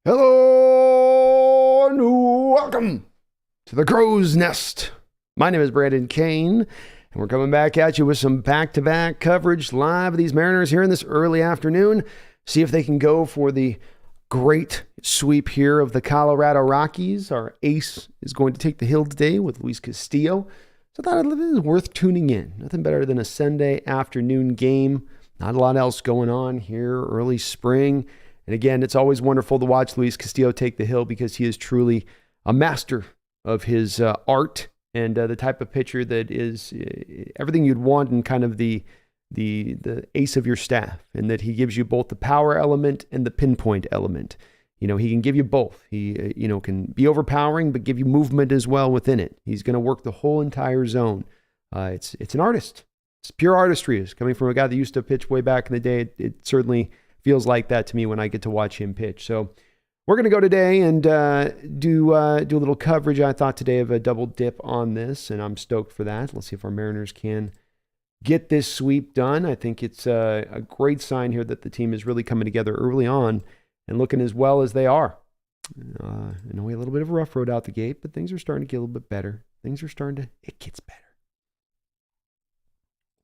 Hello and welcome to the Crow's Nest. My name is Brandon Kane, and we're coming back at you with some back-to-back coverage live of these Mariners here in this early afternoon. See if they can go for the great sweep here of the Colorado Rockies. Our ace is going to take the hill today with Luis Castillo. So I thought it was worth tuning in. Nothing better than a Sunday afternoon game. Not a lot else going on here early spring. And again, it's always wonderful to watch Luis Castillo take the hill because he is truly a master of his art and the type of pitcher that is everything you'd want in kind of the ace of your staff, and that he gives you both the power element and the pinpoint element. You know, he can give you both. He, can be overpowering, but give you movement as well within it. He's going to work the whole entire zone. It's an artist. It's pure artistry. It's coming from a guy that used to pitch way back in the day. It certainly feels like that to me when I get to watch him pitch. So we're going to go today and do a little coverage. I thought today of a double dip on this, and I'm stoked for that. Let's see if our Mariners can get this sweep done. I think it's a great sign here that the team is really coming together early on and looking as well as they are. I know we had a little bit of a rough road out the gate, but things are starting to get a little bit better. It gets better.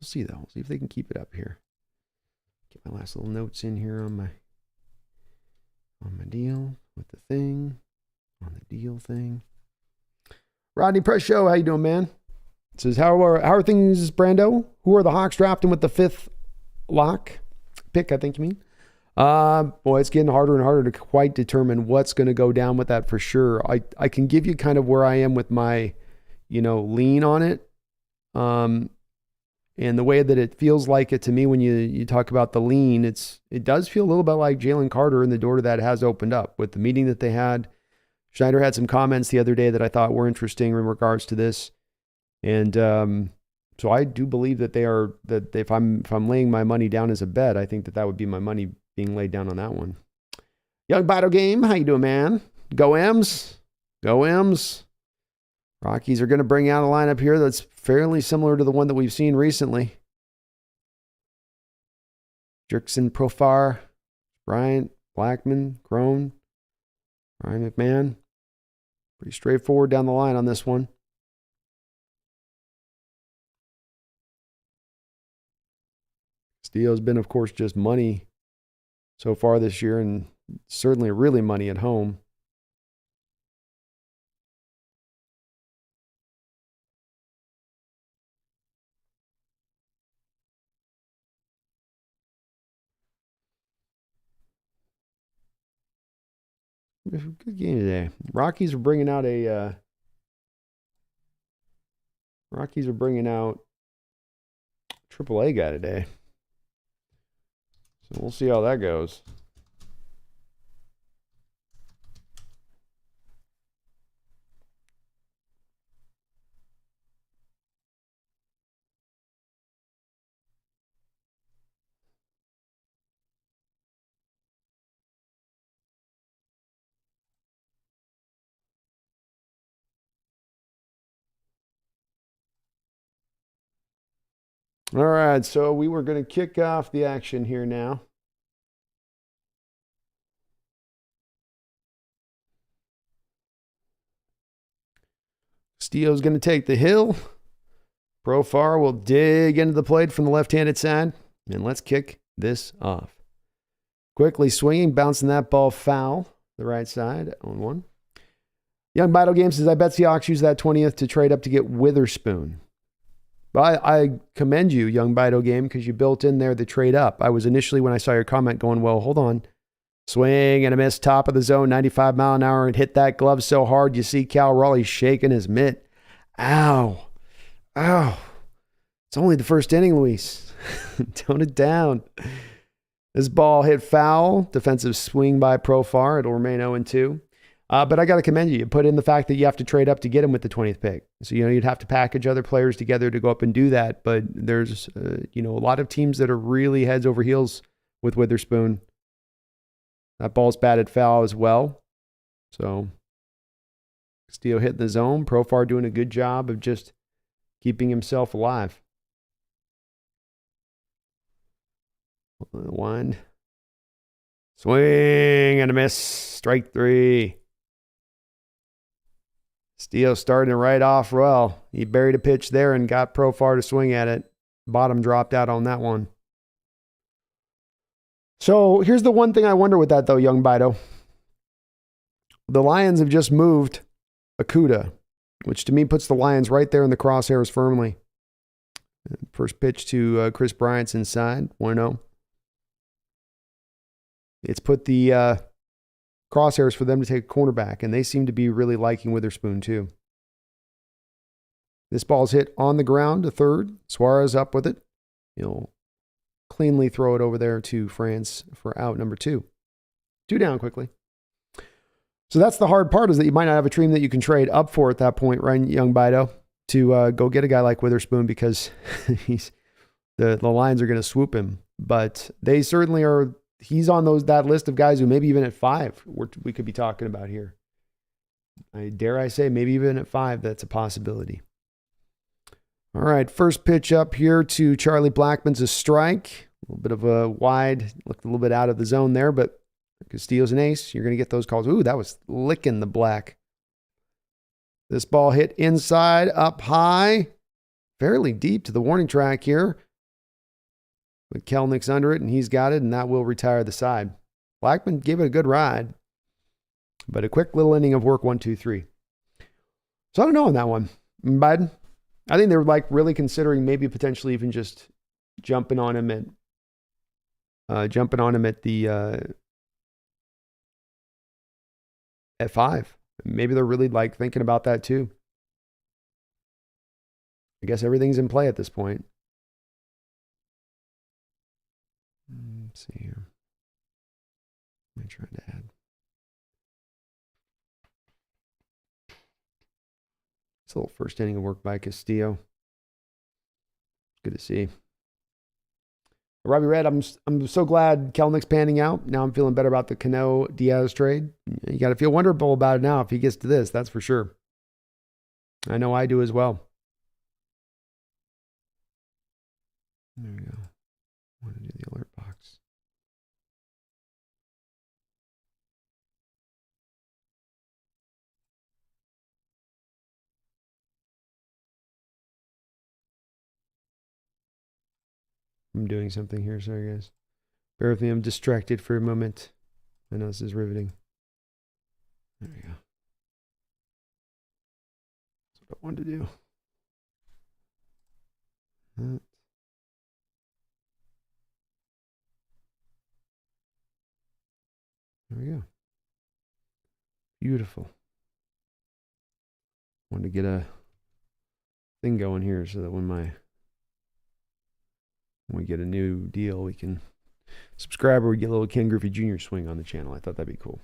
We'll see, though. We'll see if they can keep it up here. Get my last little notes in here on my deal with the thing, on the deal thing. Rodney Press Show, how you doing, man? It says, how are things, Brando? Who are the Hawks drafting with the 5th lock pick, I think you mean? Boy, it's getting harder and harder to quite determine what's going to go down with that for sure. I can give you kind of where I am with my, lean on it. And the way that it feels like it to me when you talk about the lean, it does feel a little bit like Jalen Carter, and the door to that has opened up with the meeting that they had. Schneider had some comments the other day that I thought were interesting in regards to this. And so I do believe that that if I'm laying my money down as a bet, I think that would be my money being laid down on that one. Young Bito Game, how you doing, man? Go M's. Go M's. Rockies are going to bring out a lineup here that's fairly similar to the one that we've seen recently. Jerkson, Profar, Bryant, Blackman, Crone, Ryan McMahon. Pretty straightforward down the line on this one. Castillo's been, of course, just money so far this year, and certainly really money at home. Good game today. Rockies are bringing out AAA guy today. So we'll see how that goes. All right, so we were going to kick off the action here now. Castillo's going to take the hill. Profar will dig into the plate from the left-handed side, and let's kick this off. Quickly swinging, bouncing that ball foul, the right side, on one. Young Bito Game says, I bet Seahawks use that 20th to trade up to get Witherspoon. But I commend you, Young Bito Game, because you built in there the trade up. I was initially, when I saw your comment, going, well, hold on. Swing and a miss, top of the zone, 95 mile an hour, and hit that glove so hard you see Cal Raleigh shaking his mitt. Ow. Ow. It's only the first inning, Luis. Tone it down. This ball hit foul. Defensive swing by Profar. It'll remain 0-2. But I got to commend you. You put in the fact that you have to trade up to get him with the 20th pick. So, you'd have to package other players together to go up and do that. But there's, a lot of teams that are really heads over heels with Witherspoon. That ball's batted foul as well. So, Castillo hitting the zone. Profar doing a good job of just keeping himself alive. Wind. Swing and a miss. Strike 3. Castillo starting it right off well. He buried a pitch there and got Profar to swing at it. Bottom dropped out on that one. So here's the one thing I wonder with that, though, young Bido. The Lions have just moved Akuda, which to me puts the Lions right there in the crosshairs firmly. First pitch to Chris Bryant's inside, 1-0. It's put the crosshairs for them to take a cornerback, and they seem to be really liking Witherspoon too. This ball's hit on the ground to third. Suarez up with it. He'll cleanly throw it over there to France for out number 2. 2 down quickly. So that's the hard part, is that you might not have a team that you can trade up for at that point, right, young Bido, to go get a guy like Witherspoon, because the Lions are going to swoop him. But they certainly are. He's on that list of guys who maybe even at 5 we could be talking about here. Dare I say, maybe even at 5, that's a possibility. All right, first pitch up here to Charlie Blackmon's a strike. A little bit of a wide, looked a little bit out of the zone there, but Castillo's an ace. You're going to get those calls. Ooh, that was licking the black. This ball hit inside, up high, fairly deep to the warning track here. But Kelnick's under it, and he's got it, and that will retire the side. Blackmon gave it a good ride, but a quick little inning of work, 1, 2, 3. So I don't know on that one. Biden, I think they're like really considering maybe potentially even just jumping on him at the at 5. Maybe they're really like thinking about that too. I guess everything's in play at this point. Let's see here. Let me try to add. It's a little first inning of work by Castillo. Good to see. Robbie Red, I'm so glad Kelnick's panning out. Now I'm feeling better about the Cano Diaz trade. You got to feel wonderful about it now if he gets to this, that's for sure. I know I do as well. There we go. I want to do the alert box. I'm doing something here, sorry guys. Bear with me, I'm distracted for a moment. I know this is riveting. There we go. That's what I wanted to do. There we go. Beautiful. Wanted to get a thing going here so that when we get a new deal, we can subscribe or we get a little Ken Griffey Jr. swing on the channel. I thought that'd be cool.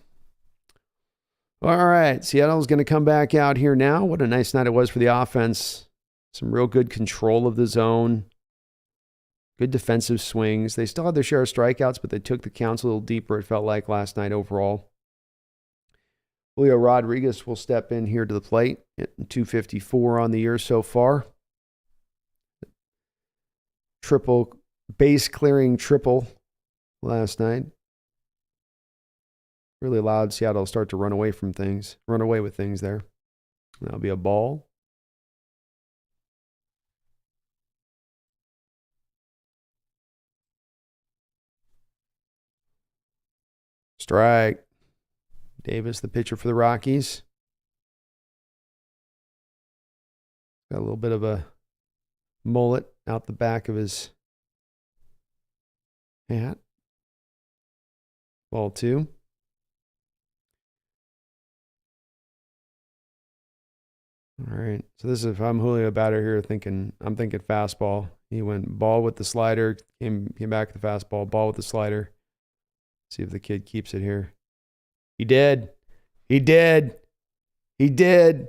All right, Seattle's going to come back out here now. What a nice night it was for the offense. Some real good control of the zone. Good defensive swings. They still had their share of strikeouts, but they took the counts a little deeper, it felt like, last night overall. Julio Rodriguez will step in here to the plate at 254 on the year so far. Triple, base clearing triple last night. Really allowed Seattle to start to run away with things there. That'll be a ball. Strike. Davis, the pitcher for the Rockies. Got a little bit of a mullet out the back of his hat. Ball 2. All right. So this is, if I'm Julio batter here, I'm thinking fastball. He went ball with the slider, came back with the fastball, ball with the slider. See if the kid keeps it here. He did. He did. He did.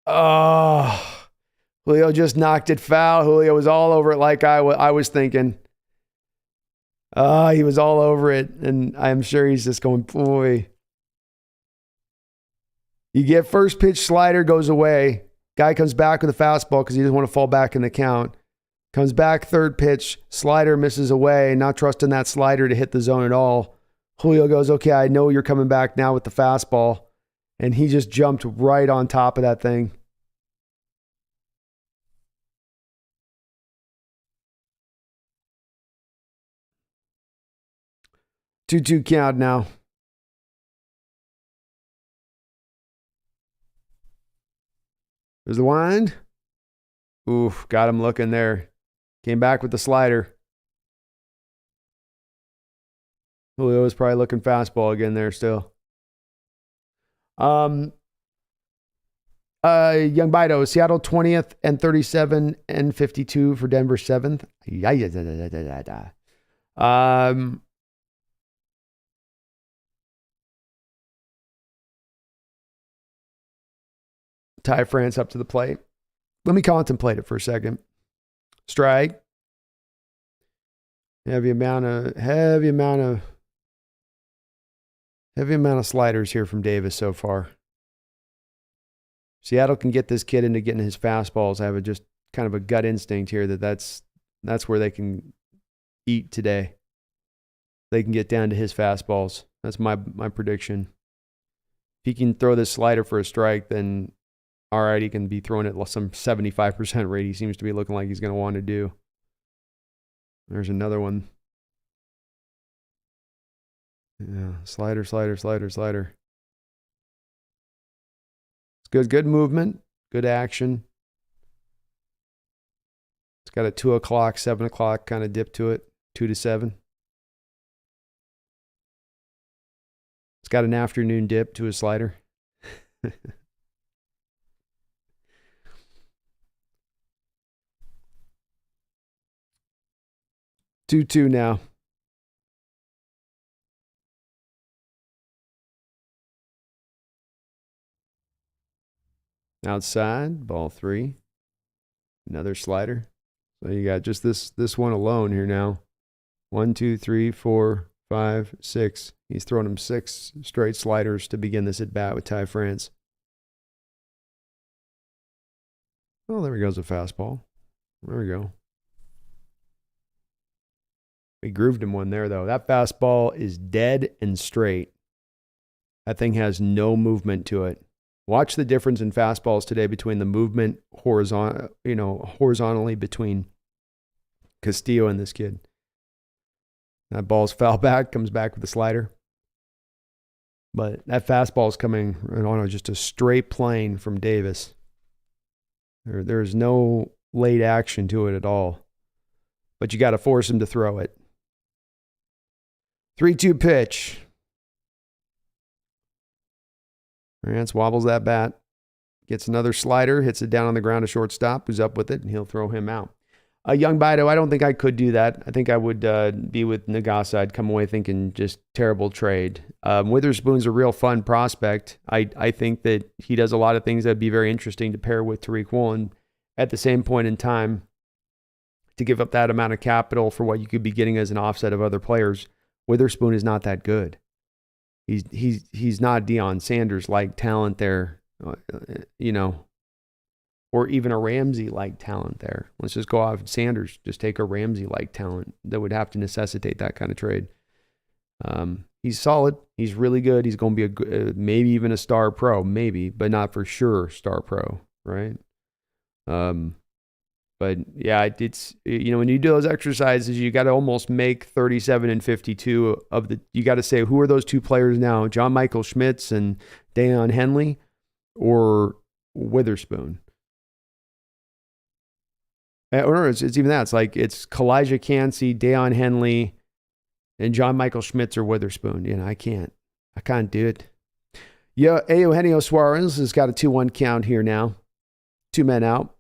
Oh, Julio just knocked it foul. Julio was all over it like I was thinking. He was all over it. And I'm sure he's just going, boy. You get first pitch slider, goes away. Guy comes back with a fastball because he doesn't want to fall back in the count. Comes back third pitch, slider misses away, not trusting that slider to hit the zone at all. Julio goes, okay, I know you're coming back now with the fastball. And he just jumped right on top of that thing. Two count now. There's the wind. Oof, got him looking there. Came back with the slider. Julio was probably looking fastball again there still. Young Bido, Seattle 20th and 37 and 52 for Denver 7th. Ty France up to the plate. Let me contemplate it for a second. Strike. Heavy amount of sliders here from Davis so far. Seattle can get this kid into getting his fastballs. I have just kind of a gut instinct here that's where they can eat today. They can get down to his fastballs. That's my prediction. If he can throw this slider for a strike, then all right, he can be throwing it some 75% rate. He seems to be looking like he's going to want to do. There's another one. Yeah, slider. It's good movement, good action. It's got a 2 o'clock, 7 o'clock kind of dip to it, 2 to 7. It's got an afternoon dip to a slider. 2-2 now. Outside, ball 3. Another slider. So you got just this one alone here now. 1, 2, 3, 4, 5, 6. He's thrown him 6 straight sliders to begin this at bat with Ty France. Oh, there he goes, a fastball. There we go. We grooved him one there, though. That fastball is dead and straight. That thing has no movement to it. Watch the difference in fastballs today between the movement horizontally between Castillo and this kid. That ball's foul back, comes back with a slider. But that fastball's coming on just a straight plane from Davis. There's no late action to it at all. But you got to force him to throw it. 3-2 pitch. Rance wobbles that bat. Gets another slider, hits it down on the ground to shortstop, who's up with it, and he'll throw him out. Young Bido, I don't think I could do that. I think I would be with Nagasa. I'd come away thinking just terrible trade. Witherspoon's a real fun prospect. I think that he does a lot of things that would be very interesting to pair with Tariq Woolen. At the same point in time, to give up that amount of capital for what you could be getting as an offset of other players, Witherspoon is not that good. He's not Deion Sanders-like talent there, or even a Ramsey-like talent there. Let's just go off Sanders. Just take a Ramsey-like talent that would have to necessitate that kind of trade. He's solid. He's really good. He's going to be maybe even a star pro, maybe, but not for sure star pro, right? But yeah, it's, when you do those exercises, you got to almost make 37 and 52 of the, you got to say, who are those two players now? John Michael Schmitz and Deion Henley or Witherspoon? Or it's even that. It's like, it's Kalijah Cansey, Deion Henley, and John Michael Schmitz or Witherspoon. I can't do it. Yeah, Eugenio Suarez has got a 2-1 count here now. 2 men out.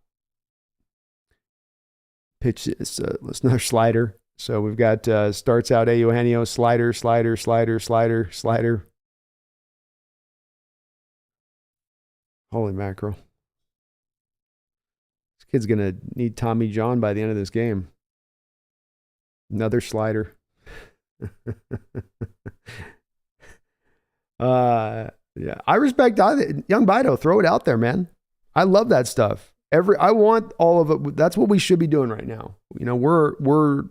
Pitch is another slider. So we've got starts out Eugenio, slider. Holy mackerel. This kid's going to need Tommy John by the end of this game. Another slider. Yeah, I respect Young Bido. Throw it out there, man. I love that stuff. I want all of it. That's what we should be doing right now. We're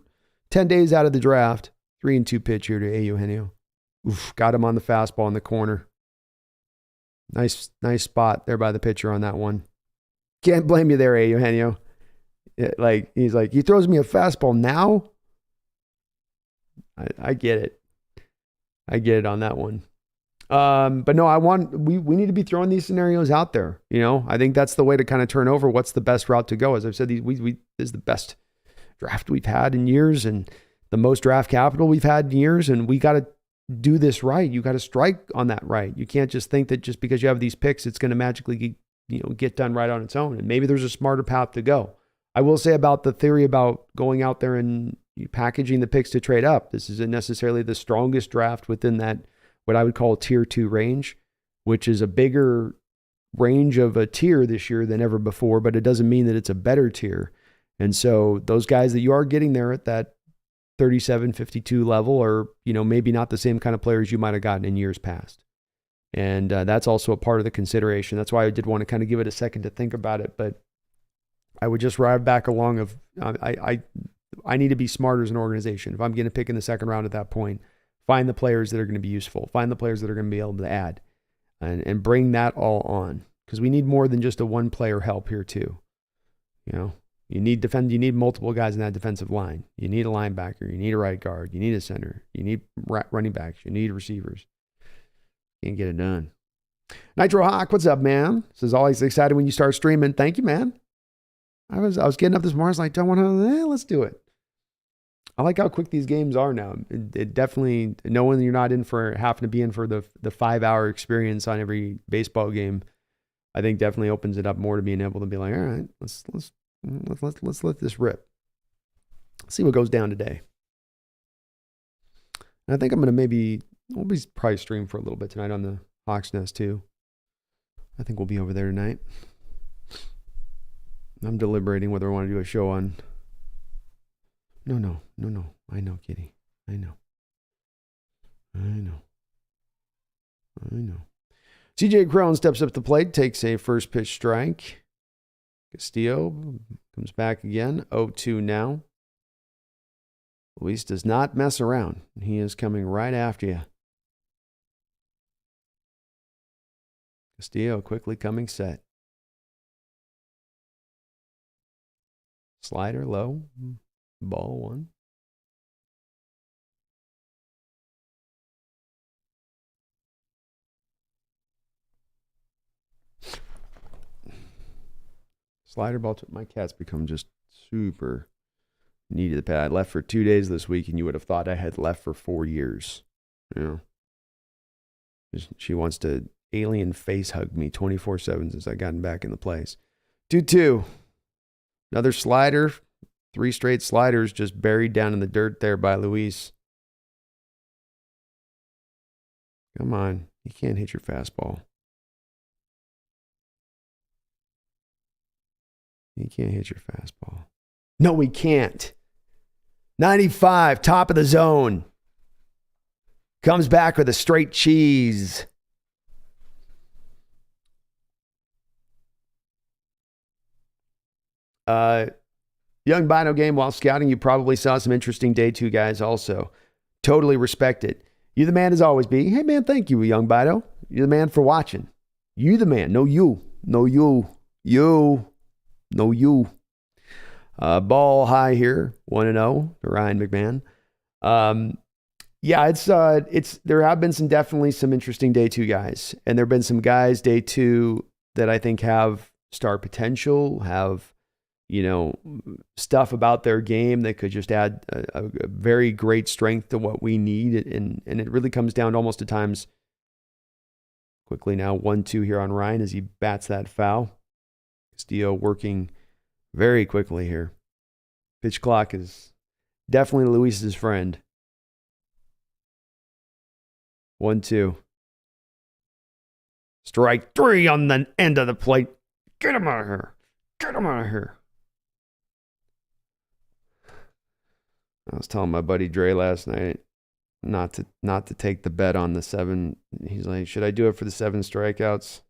10 days out of the draft. 3-2 pitch here to Eugenio. Oof, got him on the fastball in the corner. Nice spot there by the pitcher on that one. Can't blame you there, Eugenio. He's like, he throws me a fastball now. I get it. I get it on that one. But no, we need to be throwing these scenarios out there. I think that's the way to kind of turn over what's the best route to go. As I've said, this is the best draft we've had in years and the most draft capital we've had in years. And we got to do this right. You got to strike on that right. You can't just think that just because you have these picks, it's going to magically get done right on its own. And maybe there's a smarter path to go. I will say about the theory about going out there and packaging the picks to trade up. This isn't necessarily the strongest draft within that, what I would call tier 2 range, which is a bigger range of a tier this year than ever before, but it doesn't mean that it's a better tier. And so those guys that you are getting there at that 37, 52 level are, maybe not the same kind of players you might have gotten in years past. And that's also a part of the consideration. That's why I did want to kind of give it a second to think about it. But I would just ride back along of, I need to be smarter as an organization. If I'm going to pick in the second round at that point, find the players that are going to be useful. Find the players that are going to be able to add and bring that all on. Because we need more than just a one-player help here too. You need multiple guys in that defensive line. You need a linebacker. You need a right guard. You need a center. You need running backs. You need receivers. Can't get it done. Nitro Hawk, what's up, man? This is always excited when you start streaming. Thank you, man. I was getting up this morning. I was like, don't want to, let's do it. I like how quick these games are now. It definitely, knowing you're not having to be in for the 5-hour experience on every baseball game, I think definitely opens it up more to being able to be like, all right, let's let this rip. Let's see what goes down today. And I think I'm going to we'll be probably stream for a little bit tonight on the Hawks Nest too. I think we'll be over there tonight. I'm deliberating whether I want to do a show on. No. I know, Kitty. I know. CJ Crone steps up to the plate, takes a first pitch strike. Castillo comes back again. 0-2 now. Luis does not mess around. He is coming right after you. Castillo quickly coming set. Slider low. Ball one. Slider ball. My cat's become just super needy the pad. I left for 2 days this week, and you would have thought I had left for 4 years. She wants to alien face hug me 24/7 since I gotten back in the place. 2-2. Another slider. 3 straight sliders just buried down in the dirt there by Luis. Come on. You can't hit your fastball. You can't hit your fastball. No, we can't. 95, top of the zone. Comes back with a straight cheese. Young Bino game while scouting, you probably saw some interesting day 2 guys also. Totally respect it. You the man as always, B. Hey, man, thank you, Young Bino. You're the man for watching. You the man. No, you. No, you. You. No, you. Ball high here. 1-0 for Ryan McMahon. There have been definitely some interesting day 2 guys. And there have been some guys day 2 that I think have star potential, have stuff about their game that could just add a very great strength to what we need. And it really comes down to almost at times. Quickly now, 1-2 here on Ryan as he bats that foul. Castillo working very quickly here. Pitch clock is definitely Luis's friend. 1-2. Strike 3 on the end of the plate. Get him out of here. Get him out of here. I was telling my buddy Dre last night not to take the bet on the 7. He's like, should I do it for the 7 strikeouts?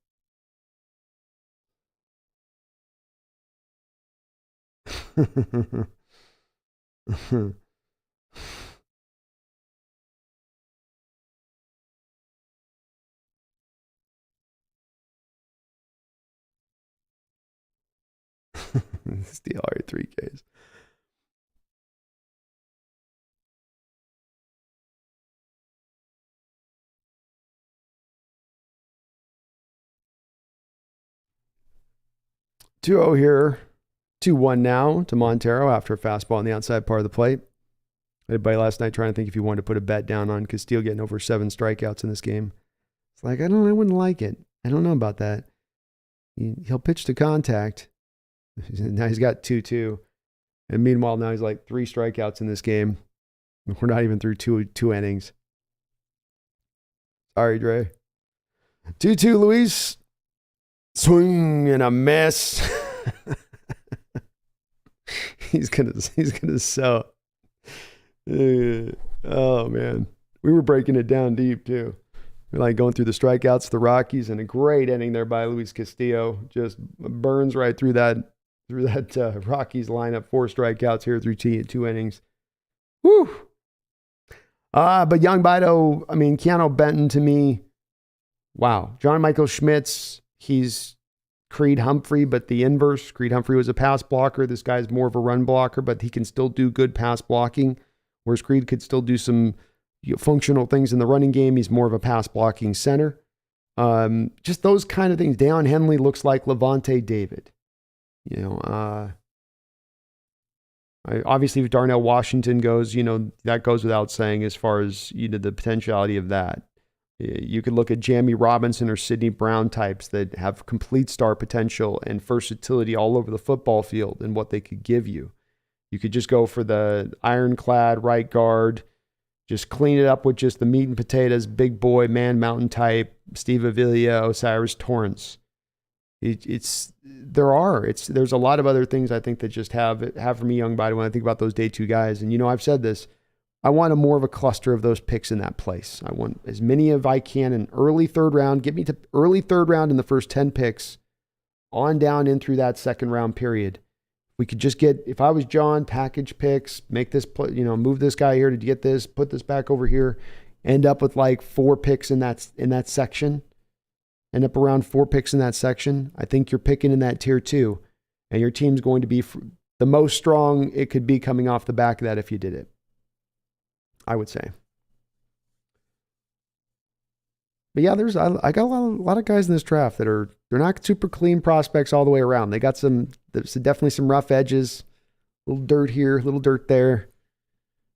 Steal all your 3Ks. Two 0 here. 2-1 now to Montero after a fastball on the outside part of the plate. Everybody last night trying to think if you wanted to put a bet down on Castillo getting over 7 strikeouts in this game. It's like, I wouldn't like it. I don't know about that. He'll pitch to contact. Now he's got 2-2. And meanwhile, now he's like 3 strikeouts in this game. We're not even through two innings. Sorry, Dre. 2-2, Luis. Swing and a miss. He's gonna sell. Oh man, we were breaking it down deep too. We're like going through the strikeouts, the Rockies, and a great inning there by Luis Castillo. Just burns right through that Rockies lineup. 4 strikeouts here through two innings. Woo. But Young Bido, Keanu Benton to me, wow. John Michael Schmitz, he's Creed Humphrey, but the inverse. Creed Humphrey was a pass blocker. This guy's more of a run blocker, but he can still do good pass blocking, whereas Creed could still do some functional things in the running game. He's more of a pass blocking center. Just those kind of things. Deion Henley looks like Levante David. Obviously if Darnell Washington goes, that goes without saying as far as the potentiality of that. You could look at Jamie Robinson or Sidney Brown types that have complete star potential and versatility all over the football field and what they could give you. You could just go for the ironclad right guard, just clean it up with just the meat and potatoes, big boy, man mountain type, Steve Avila, Osiris Torrance. There's a lot of other things I think that just have for me Young Biden when I think about those day 2 guys. And I've said this, I want more of a cluster of those picks in that place. I want as many as I can in early 3rd round. Get me to early 3rd round in the first 10 picks on down in through that 2nd round period. We could just get, if I was John, package picks, make this, move this guy here to get this, put this back over here, end up with like 4 picks in that section. End up around 4 picks in that section. I think you're picking in that tier 2, and your team's going to be the most strong it could be coming off the back of that if you did it, I would say. But yeah, I got a lot of guys in this draft that they're not super clean prospects all the way around. They got there's definitely some rough edges, a little dirt here, a little dirt there.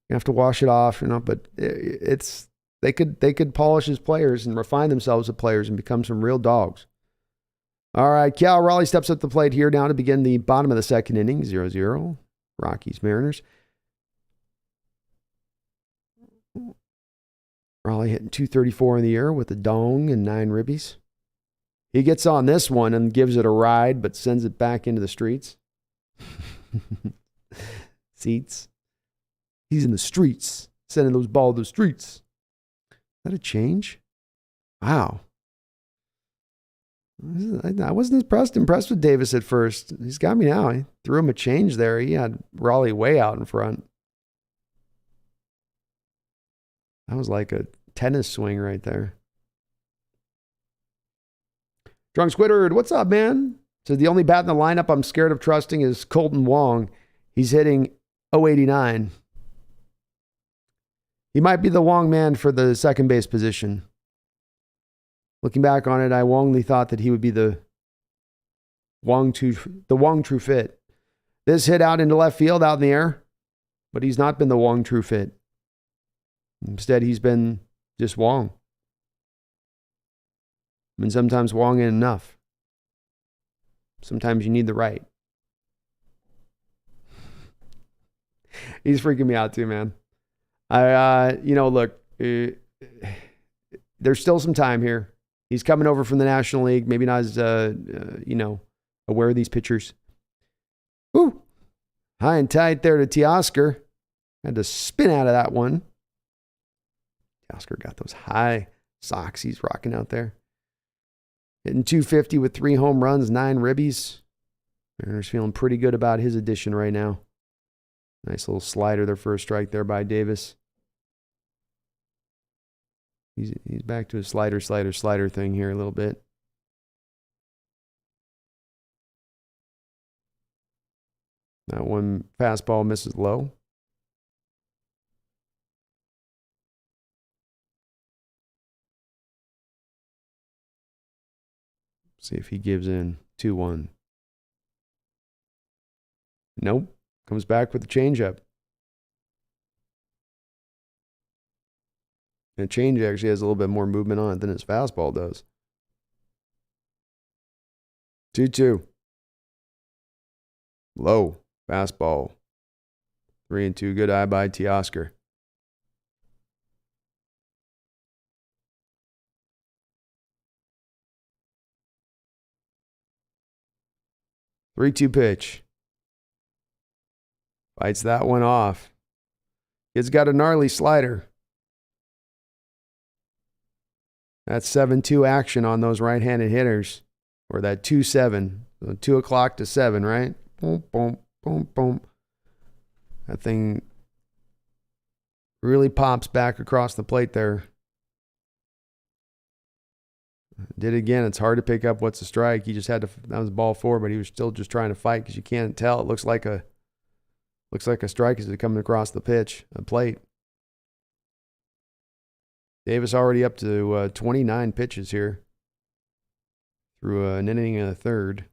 You have to wash it off, but they could polish as players and refine themselves as players and become some real dogs. All right, Cal Raleigh steps up the plate here now to begin the bottom of the 2nd inning, 0-0, Rockies, Mariners. Raleigh hitting 234 in the air with a dong and 9 ribbies. He gets on this one and gives it a ride, but sends it back into the streets. Seats. He's in the streets, sending those balls to the streets. Is that a change? Wow. I wasn't impressed with Davis at first. He's got me now. He threw him a change there. He had Raleigh way out in front. That was like a tennis swing right there. Drunk Squidward, what's up, man? So the only bat in the lineup I'm scared of trusting is Colton Wong. He's hitting 089. He might be the Wong man for the second base position. Looking back on it, I wrongly thought that he would be the Wong true fit. This hit out into left field, out in the air, but he's not been the Wong true fit. Instead, he's been just Wong. Sometimes Wong ain't enough. Sometimes you need the right. He's freaking me out too, man. Look, there's still some time here. He's coming over from the National League. Maybe not as, aware of these pitchers. Ooh, high and tight there to Teoscar. Had to spin out of that one. Teoscar got those high socks he's rocking out there. Hitting 250 with 3 home runs, 9 ribbies. Mariners feeling pretty good about his addition right now. Nice little slider, their first strike there by Davis. He's back to his slider thing here a little bit. That one fastball misses low. See if he gives in. 2-1. Nope. Comes back with the changeup. And change actually has a little bit more movement on it than his fastball does. 2-2. Low. Fastball. 3-2. Good eye by Teoscar. Three-two pitch. Bites that one off. Kid's got a gnarly slider. That's 7-2 action on those right-handed hitters. Or that 2-7. So 2 o'clock to 7, right? Boom, boom, boom, boom. That thing really pops back across the plate there. Did it again. It's hard to pick up what's a strike. He just had to, that was ball 4, but he was still just trying to fight because you can't tell. It looks like a strike as it's coming across the plate. Davis already up to 29 pitches here through an inning and a third.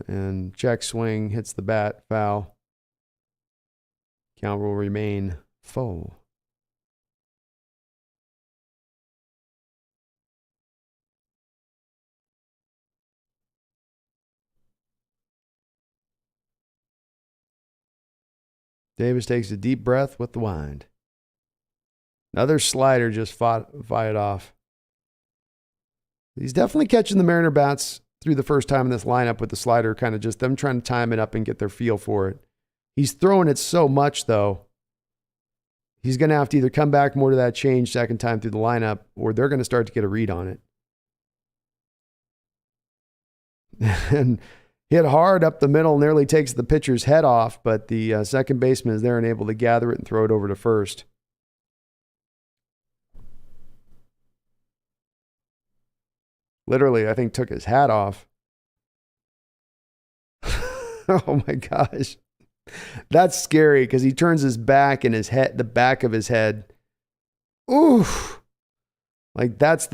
And check swing, hits the bat, foul. Count will remain full. Davis takes a deep breath with the wind. Another slider just fought it off. He's definitely catching the Mariner bats through the first time in this lineup with the slider, kind of just them trying to time it up and get their feel for it. He's throwing it so much, though. He's going to have to either come back more to that change second time through the lineup, or they're going to start to get a read on it. And hit hard up the middle, nearly takes the pitcher's head off, but the second baseman is there and able to gather it and throw it over to first. Literally, I think took his hat off. Oh my gosh. That's scary because he turns his back and his head, the back of his head. Oof. Like that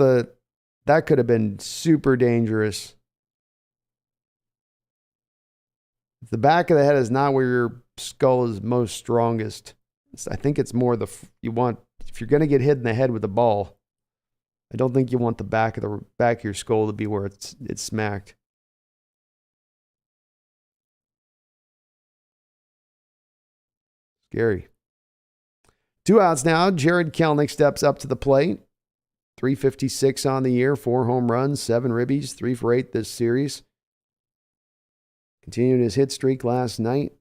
could have been super dangerous. The back of the head is not where your skull is most strongest. I think it's more if you're going to get hit in the head with a ball, I don't think you want the back of your skull to be where it's smacked. Scary. 2 outs now. Jared Kelenic steps up to the plate. 356 on the year, 4 home runs, 7 ribbies, 3 for 8 this series. Continued his hit streak last night.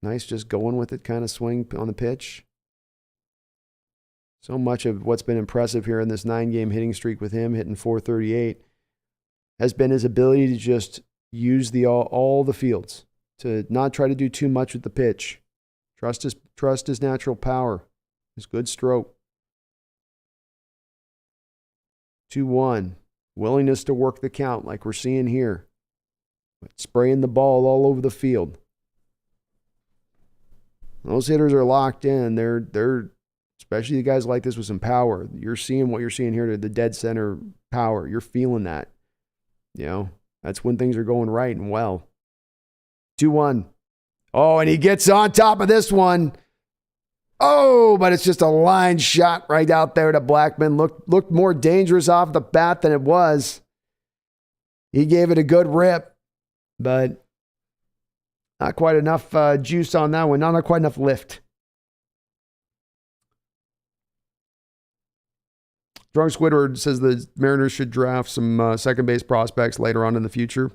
Nice just going with it kind of swing on the pitch. So much of what's been impressive here in this 9-game hitting streak with him hitting .438 has been his ability to just use all the fields, to not try to do too much with the pitch. Trust his natural power, his good stroke. 2-1. Willingness to work the count like we're seeing here. But spraying the ball all over the field. Those hitters are locked in. They're especially the guys like this with some power. You're seeing what you're seeing here, the dead center power. You're feeling that. You know, that's when things are going right and well. 2-1. Oh, and he gets on top of this one. Oh, but it's just a line shot right out there to Blackman. Looked more dangerous off the bat than it was. He gave it a good rip, but not quite enough juice on that one. Not quite enough lift. Drunk Squidward says the Mariners should draft some second base prospects later on in the future.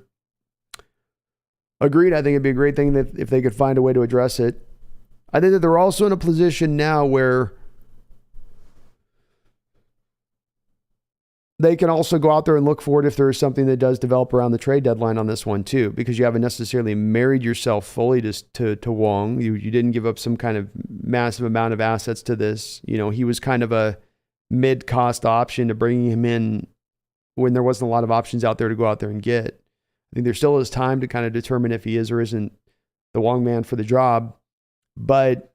Agreed. I think it'd be a great thing if they could find a way to address it. I think that they're also in a position now where they can also go out there and look for it if there is something that does develop around the trade deadline on this one too, because you haven't necessarily married yourself fully to Wong. You didn't give up some kind of massive amount of assets to this. You know, he was kind of a mid-cost option to bringing him in when there wasn't a lot of options out there to go out there and get. I think there still is time to kind of determine if he is or isn't the wrong man for the job. But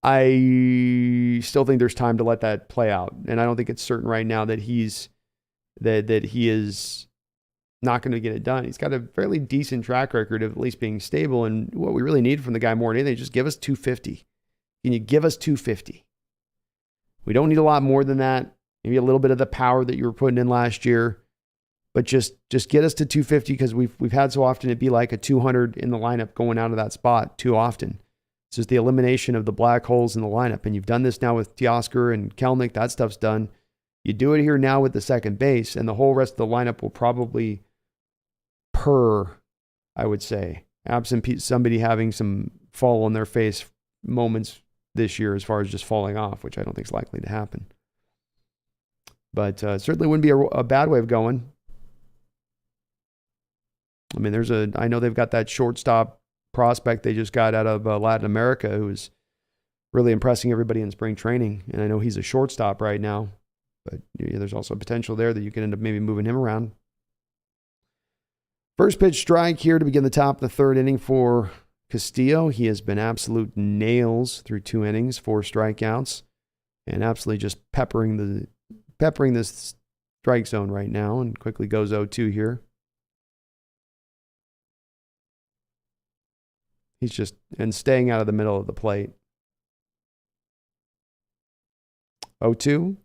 I still think there's time to let that play out. And I don't think it's certain right now that he is not going to get it done. He's got a fairly decent track record of at least being stable. And what we really need from the guy more than anything, just give us 250. Can you give us 250? We don't need a lot more than that. Maybe a little bit of the power that you were putting in last year. But just get us to 250, because we've had so often it be like a 200 in the lineup going out of that spot too often. It's just the elimination of the black holes in the lineup. And you've done this now with Teoscar and Kelnick. That stuff's done. You do it here now with the second base, and the whole rest of the lineup will probably I would say, absent somebody having some fall on their face moments this year as far as just falling off, which I don't think is likely to happen. But certainly wouldn't be a bad way of going. I mean, I know they've got that shortstop prospect they just got out of Latin America who's really impressing everybody in spring training. And I know he's a shortstop right now, but there's also potential there that you can end up maybe moving him around. First pitch strike here to begin the top of the third inning for Castillo. He has been absolute nails through 2 innings, 4 strikeouts, and absolutely just peppering this strike zone right now, and quickly goes 0-2 here. He's just staying out of the middle of the plate. 0-2.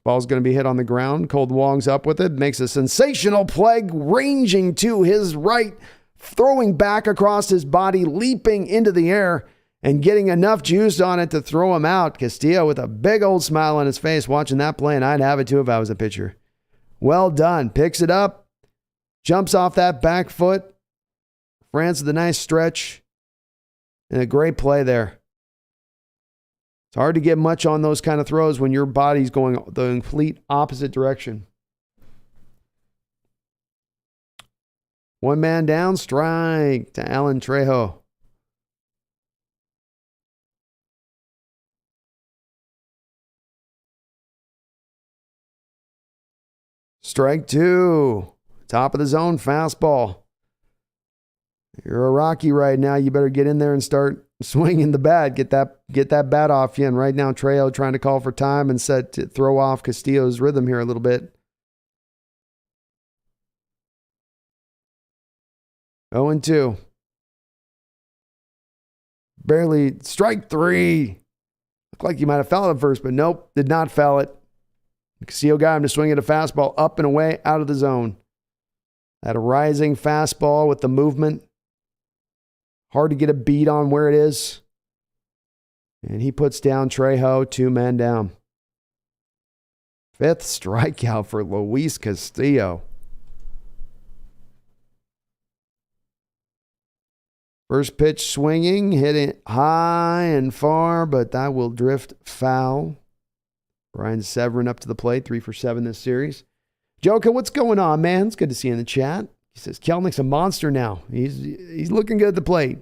Ball's going to be hit on the ground. Cold Wong's up with it. Makes a sensational play, ranging to his right, throwing back across his body, leaping into the air, and getting enough juice on it to throw him out. Castillo with a big old smile on his face watching that play, and I'd have it too if I was a pitcher. Well done. Picks it up. Jumps off that back foot. France with a nice stretch. And a great play there. It's hard to get much on those kind of throws when your body's going the complete opposite direction. 1 man down, strike to Alan Trejo. Strike 2. Top of the zone, fastball. You're a Rocky right now. You better get in there and start swinging the bat. Get that bat off you. And right now, Trejo trying to call for time and set to throw off Castillo's rhythm here a little bit. 0-2. Barely. Strike 3. Looked like you might have fouled it first, but nope, did not foul it. Castillo got him to swing at a fastball up and away out of the zone. That rising fastball with the movement. Hard to get a beat on where it is. And he puts down Trejo, 2 men down. 5th strikeout for Luis Castillo. First pitch swinging, hitting high and far, but that will drift foul. Brian Severin up to the plate, 3 for 7 this series. Joka, what's going on, man? It's good to see you in the chat. He says, Kelnick's a monster now. He's looking good at the plate.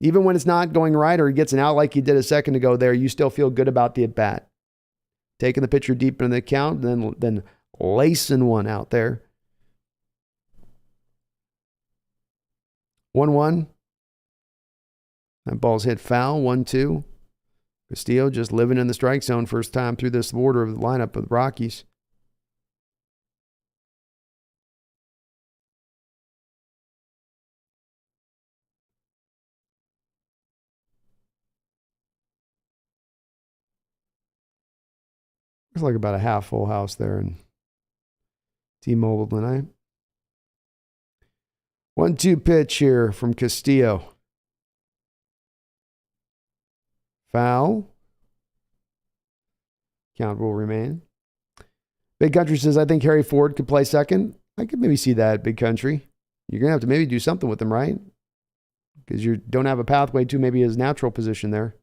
Even when it's not going right or he gets an out like he did a second ago there, you still feel good about the at-bat. Taking the pitcher deep in the count, and then lacing one out there. 1-1. That ball's hit foul, 1-2. Castillo just living in the strike zone first time through this order of the lineup of the Rockies. It's like about a half full house there in T-Mobile tonight. 1-2 pitch here from Castillo. Foul. Count will remain. Big Country says, I think Harry Ford could play second. I could maybe see that, Big Country. You're going to have to maybe do something with him, right? Because you don't have a pathway to maybe his natural position there.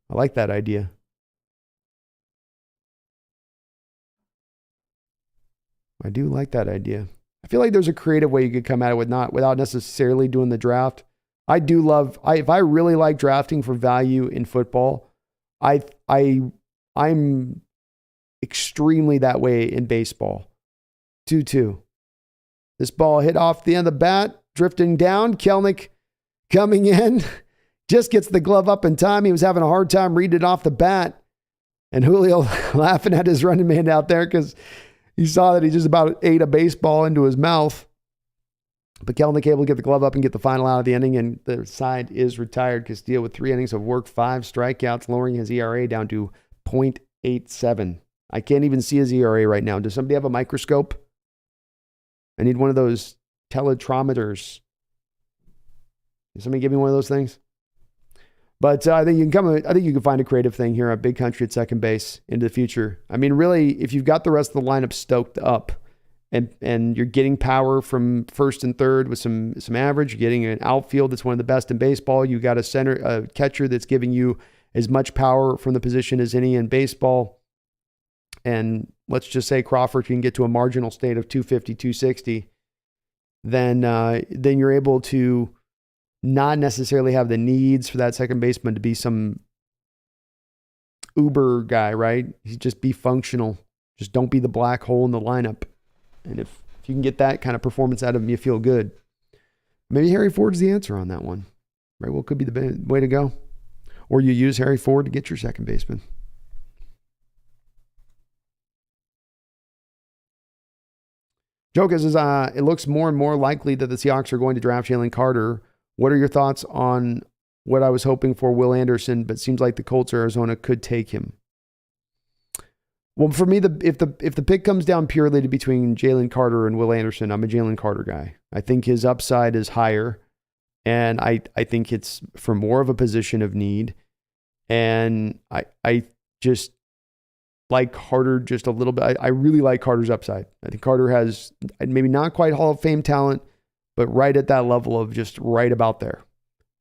I like that idea. I do like that idea. I feel like there's a creative way you could come at it without necessarily doing the draft. I do love, if I really like drafting for value in football, I'm extremely that way in baseball. 2-2. This ball hit off the end of the bat, drifting down. Kelenic coming in, just gets the glove up in time. He was having a hard time reading it off the bat. And Julio laughing at his running man out there because he saw that he just about ate a baseball into his mouth. But Kelenic able to get the glove up and get the final out of the inning, and the side is retired. Castillo with 3 innings of work, 5 strikeouts, lowering his ERA down to .87. I can't even see his ERA right now. Does somebody have a microscope? I need one of those teletrometers. Can somebody give me one of those things? But I think you can find a creative thing here at Big Country at second base into the future. I mean, really, if you've got the rest of the lineup stoked up and you're getting power from first and third with some average, you're getting an outfield that's one of the best in baseball. You got a catcher that's giving you as much power from the position as any in baseball. And let's just say Crawford can get to a marginal state of 250, 260. Then you're able to not necessarily have the needs for that second baseman to be some uber guy, right? He just be functional. Just don't be the black hole in the lineup. And if you can get that kind of performance out of him, you feel good. Maybe Harry Ford's the answer on that one. Right? Well, could be the way to go. Or you use Harry Ford to get your second baseman. Jokas says, it looks more and more likely that the Seahawks are going to draft Jalen Carter. What are your thoughts on what I was hoping for Will Anderson, but seems like the Colts or Arizona could take him? Well, for me, if the pick comes down purely to between Jalen Carter and Will Anderson, I'm a Jalen Carter guy. I think his upside is higher, and I think it's for more of a position of need. And I just like Carter just a little bit. I really like Carter's upside. I think Carter has maybe not quite Hall of Fame talent, but right at that level of just right about there.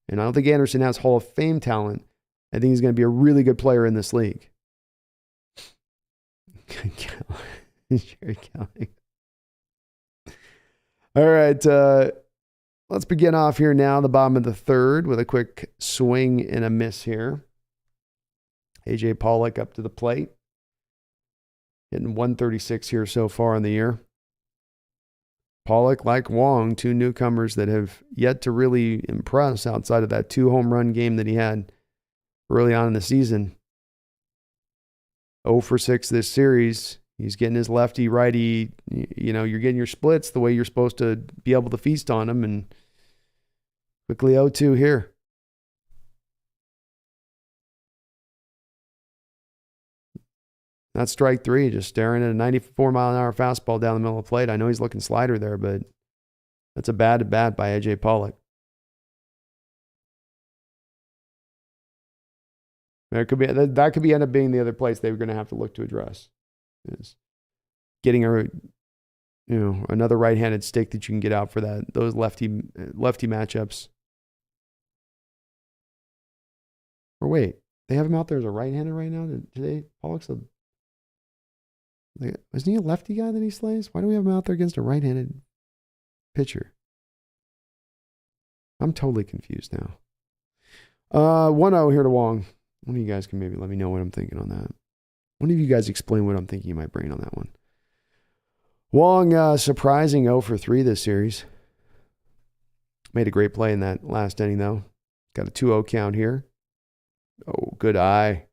And I don't think Anderson has Hall of Fame talent. I think he's going to be a really good player in this league. Jerry Kelly. All right. Let's begin off here now, the bottom of the third, with a quick swing and a miss here. A.J. Pollock up to the plate. Hitting 136 here so far in the year. Pollock, like Wong, 2 newcomers that have yet to really impress outside of that 2 home run game that he had early on in the season. 0 for 6 this series. He's getting his lefty, righty. You're getting your splits the way you're supposed to be able to feast on them. And quickly 0-2 here. That's strike 3, just staring at a 94-mile-an-hour fastball down the middle of the plate. I know he's looking slider there, but that's a bad at-bat by A.J. Pollock. That could end up being the other place they were going to have to look to address. Is getting another right-handed stick that you can get out for those lefty matchups. Or wait, they have him out there as a right-hander right now today. Pollock's isn't he a lefty guy that he slays? Why do we have him out there against a right-handed pitcher? I'm totally confused now. 1-0 here to Wong. One of you guys can maybe let me know what I'm thinking on that. One of you guys explain what I'm thinking in my brain on that one. Wong surprising 0 for 3 this series. Made a great play in that last inning, though. Got a 2-0 count here. Oh, good eye.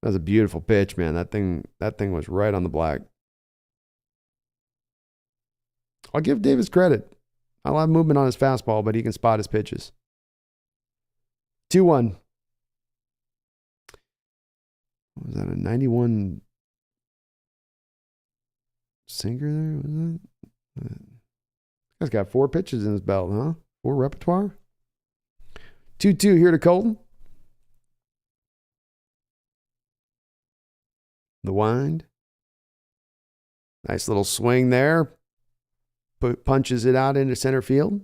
That was a beautiful pitch, man. That thing was right on the black. I'll give Davis credit. I love movement on his fastball, but he can spot his pitches. 2-1. What was that, a 91 sinker there? Was that? Guy's got 4 pitches in his belt, huh? 4 repertoire. 2-2 here to Colton. The wind. Nice little swing there. Punches it out into center field.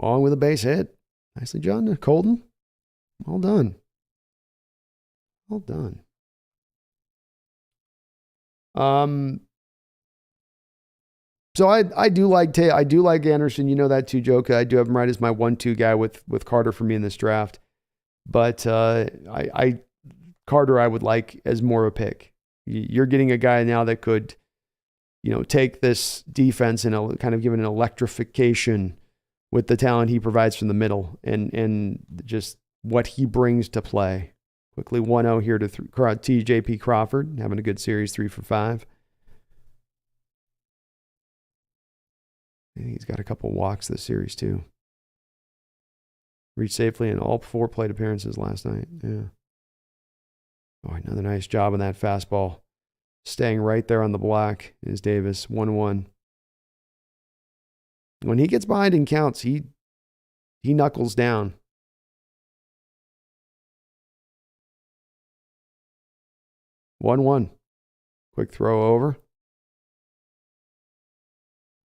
Wong with a base hit. Nicely done, Colton. Well done. Well done. So I do like Anderson. You know that too, Joka. I do have him right as my 1-2 guy with Carter for me in this draft. But Carter I would like as more of a pick. You're getting a guy now that could, take this defense and kind of give it an electrification with the talent he provides from the middle and just what he brings to play. Quickly 1-0 here to TJP Crawford, having a good series, 3 for 5. I think he's got a couple walks this series too. Reached safely in all 4 plate appearances last night. Yeah. Oh, another nice job on that fastball. Staying right there on the block is Davis, 1-1. When he gets behind in counts, he knuckles down. One. Quick throw over.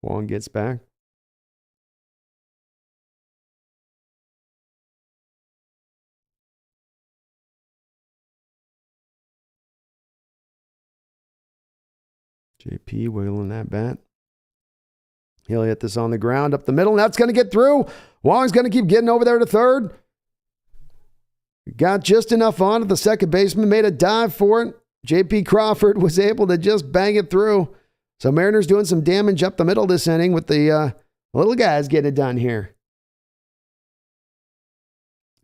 Wong gets back. JP wiggling that bat. He'll hit this on the ground up the middle, and that's going to get through. Wong's going to keep getting over there to third. Got just enough on it. The second baseman made a dive for it. JP Crawford was able to just bang it through. So Mariners doing some damage up the middle this inning with the little guys getting it done here.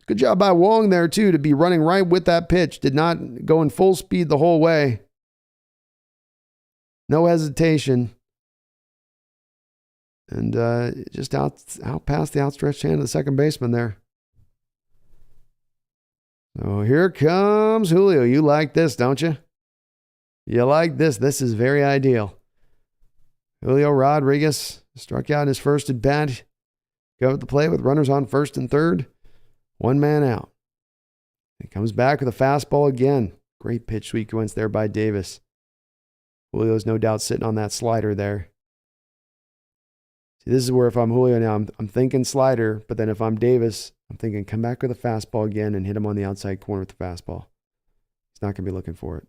Good job by Wong there, too, to be running right with that pitch. Did not go in full speed the whole way. No hesitation. And just out past the outstretched hand of the second baseman there. So here comes Julio. You like this, don't you? You like this. This is very ideal. Julio Rodriguez struck out in his first at bat. Go at the plate with runners on first and third. 1 man out. He comes back with a fastball again. Great pitch sequence there by Davis. Julio's no doubt sitting on that slider there. See, this is where if I'm Julio now, I'm thinking slider, but then if I'm Davis, I'm thinking come back with a fastball again and hit him on the outside corner with the fastball. He's not going to be looking for it.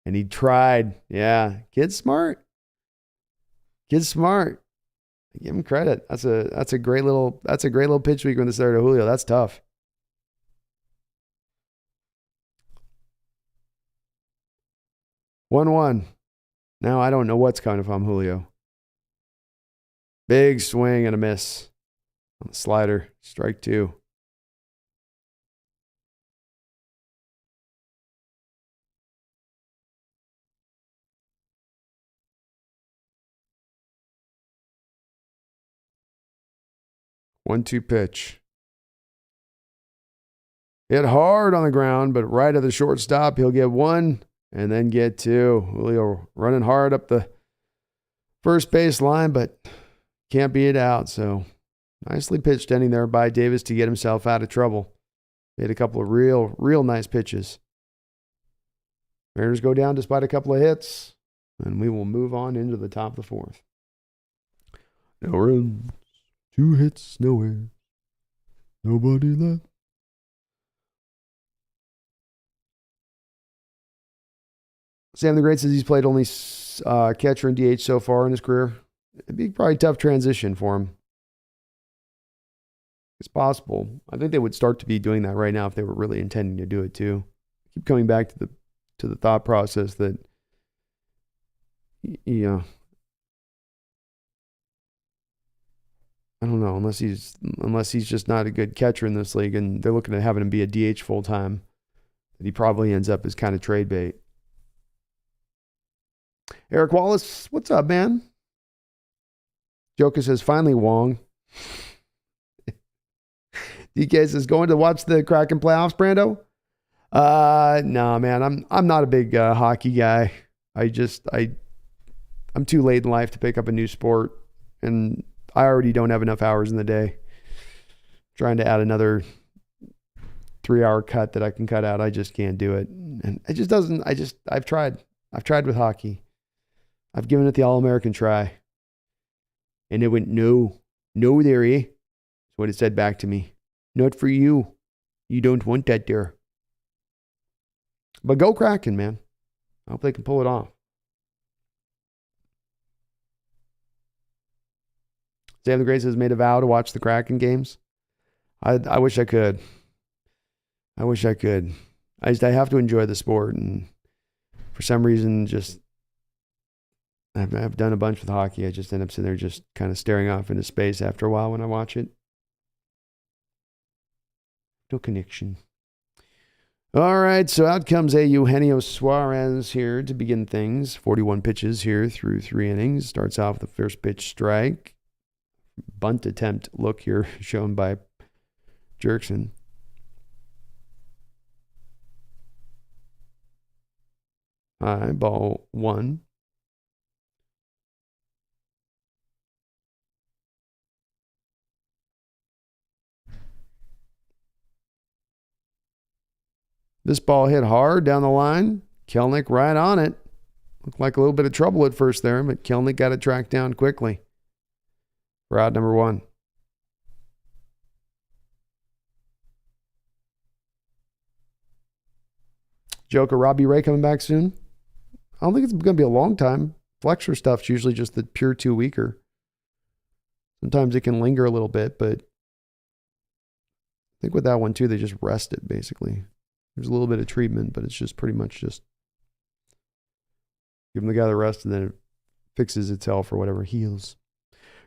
And he tried. Yeah, kid's smart. Kid's smart. Give him credit. That's a great little pitch week when they started Julio. That's tough. One. Now I don't know what's coming if I'm Julio. Big swing and a miss on the slider. Strike 2. One-two pitch. Hit hard on the ground, but right at the shortstop, he'll get 1 and then get 2. Julio running hard up the first base line, but can't beat it out. So nicely pitched inning there by Davis to get himself out of trouble. Made a couple of real nice pitches. Mariners go down despite a couple of hits, and we will move on into the top of the 4th. No runs. 2 hits, nowhere. Nobody left. Sam the Great says he's played only catcher and DH so far in his career. It'd be probably a tough transition for him. It's possible. I think they would start to be doing that right now if they were really intending to do it too. Keep coming back to the thought process that I don't know, unless he's just not a good catcher in this league and they're looking at having him be a DH full time, that he probably ends up as kind of trade bait. Eric Wallace, what's up, man? Joker says, finally Wong. DK says, going to watch the Kraken playoffs, Brando? No, man, I'm not a big hockey guy. I'm too late in life to pick up a new sport, and I already don't have enough hours in the day. Trying to add another 3-hour cut that I can cut out, I just can't do it. And it just doesn't, I've tried with hockey. I've given it the All-American try. And it went, no there, eh? That's what it said back to me. Not for you. You don't want that there. But go Kraken, man. I hope they can pull it off. Sam the Great has made a vow to watch the Kraken games. I wish I could. I have to enjoy the sport, and For some reason, just I've done a bunch with hockey. I just end up sitting there just kind of staring off into space after a while when I watch it. No connection. All right, so out comes a Eugenio Suarez here to begin things. 41 pitches here through 3 innings. Starts off with the first pitch strike. Bunt attempt look here shown by Jerkson. High, ball 1. This ball hit hard down the line. Kelenic right on it. Looked like a little bit of trouble at first there, but Kelenic got it tracked down quickly. For out number 1. Joker Robbie Ray coming back soon? I don't think it's going to be a long time. Flexor stuff's usually just the pure 2-weeker. Sometimes it can linger a little bit, but I think with that one too, they just rest it basically. There's a little bit of treatment, but it's just pretty much just give him the guy the rest and then it fixes itself or whatever, heals.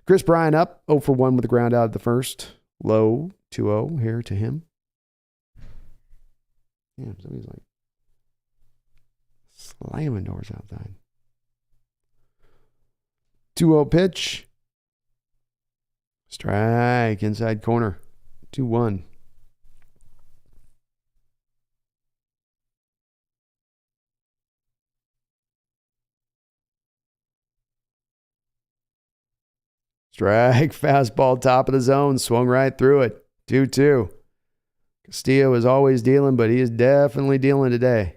Chris Bryant up 0 for 1 with the ground out of the first. Low 2-0 here to him. Yeah, somebody's like slamming doors outside. 2-0 pitch. Strike inside corner. 2-1. Strike, fastball, top of the zone, swung right through it. 2-2. Castillo is always dealing, but he is definitely dealing today.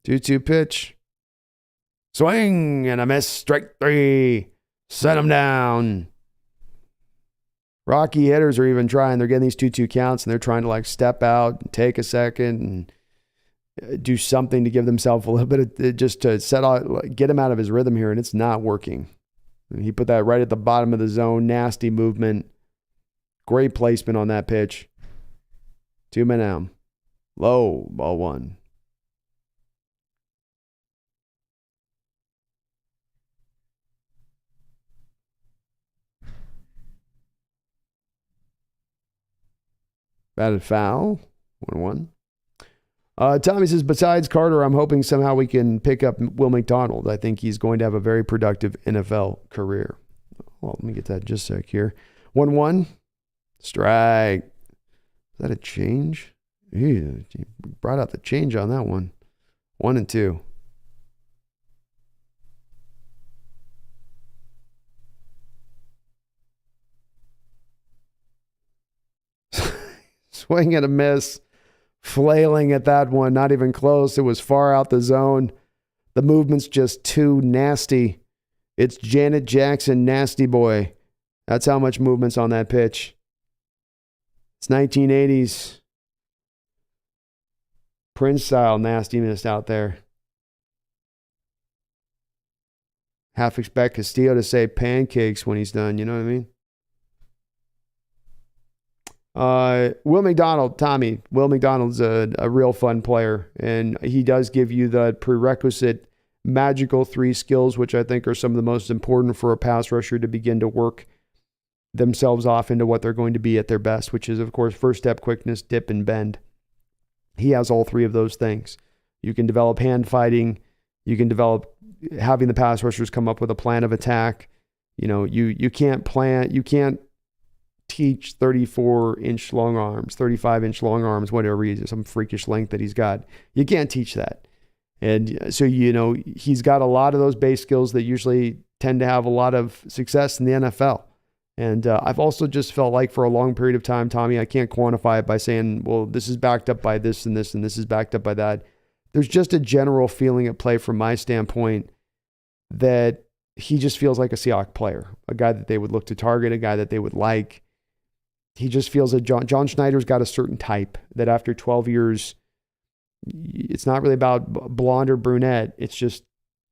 Two-two pitch. Swing and a miss. Strike 3. Set him down. Rocky hitters are even trying. They're getting these 2-2 counts, and they're trying to like step out and take a second and do something to give themselves a little bit of just to set out, get him out of his rhythm here, and it's not working. And he put that right at the bottom of the zone. Nasty movement. Great placement on that pitch. 2-man down. Low, ball 1. Batted foul. 1-1. Tommy says, besides Carter, I'm hoping somehow we can pick up Will McDonald. I think he's going to have a very productive NFL career. Well, let me get that just a sec here. 1-1. Strike. Is that a change? Ew, he brought out the change on that one. 1-2. Swing and a miss. Flailing at that one. Not even close. It was far out the zone. The movement's just too nasty. It's Janet Jackson, nasty boy. That's how much movement's on that pitch. It's 1980s. Prince-style nastiness out there. Half expect Castillo to say pancakes when he's done. You know what I mean? Will McDonald, Tommy. Will McDonald's a real fun player, and he does give you the prerequisite magical 3 skills, which I think are some of the most important for a pass rusher to begin to work themselves off into what they're going to be at their best, which is, of course, first step quickness, dip, and bend. He has all 3 of those things. You can develop hand fighting. You can develop having the pass rushers come up with a plan of attack. You know, you can't teach 34-inch long arms, 35-inch long arms, whatever he is, some freakish length that he's got. You can't teach that. And so, you know, he's got a lot of those base skills that usually tend to have a lot of success in the NFL. And I've also just felt like for a long period of time, Tommy, I can't quantify it by saying, well, this is backed up by this and this, and this is backed up by that. There's just a general feeling at play from my standpoint that he just feels like a Seahawks player, a guy that they would look to target, a guy that they would like. He just feels that John Schneider's got a certain type that after 12 years, it's not really about blonde or brunette. It's just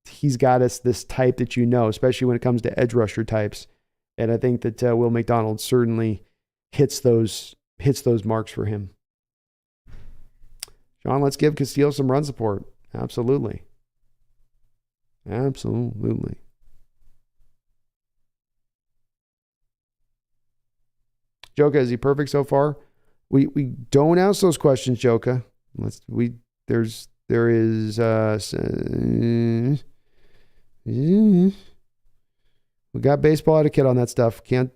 he's got this type that you know, especially when it comes to edge rusher types, And I think that Will McDonald certainly hits those marks for him. Sean, let's give Castillo some run support. Absolutely. Absolutely. Joka, is he perfect so far? We don't ask those questions, Joka. There is we got baseball etiquette on that stuff. Can't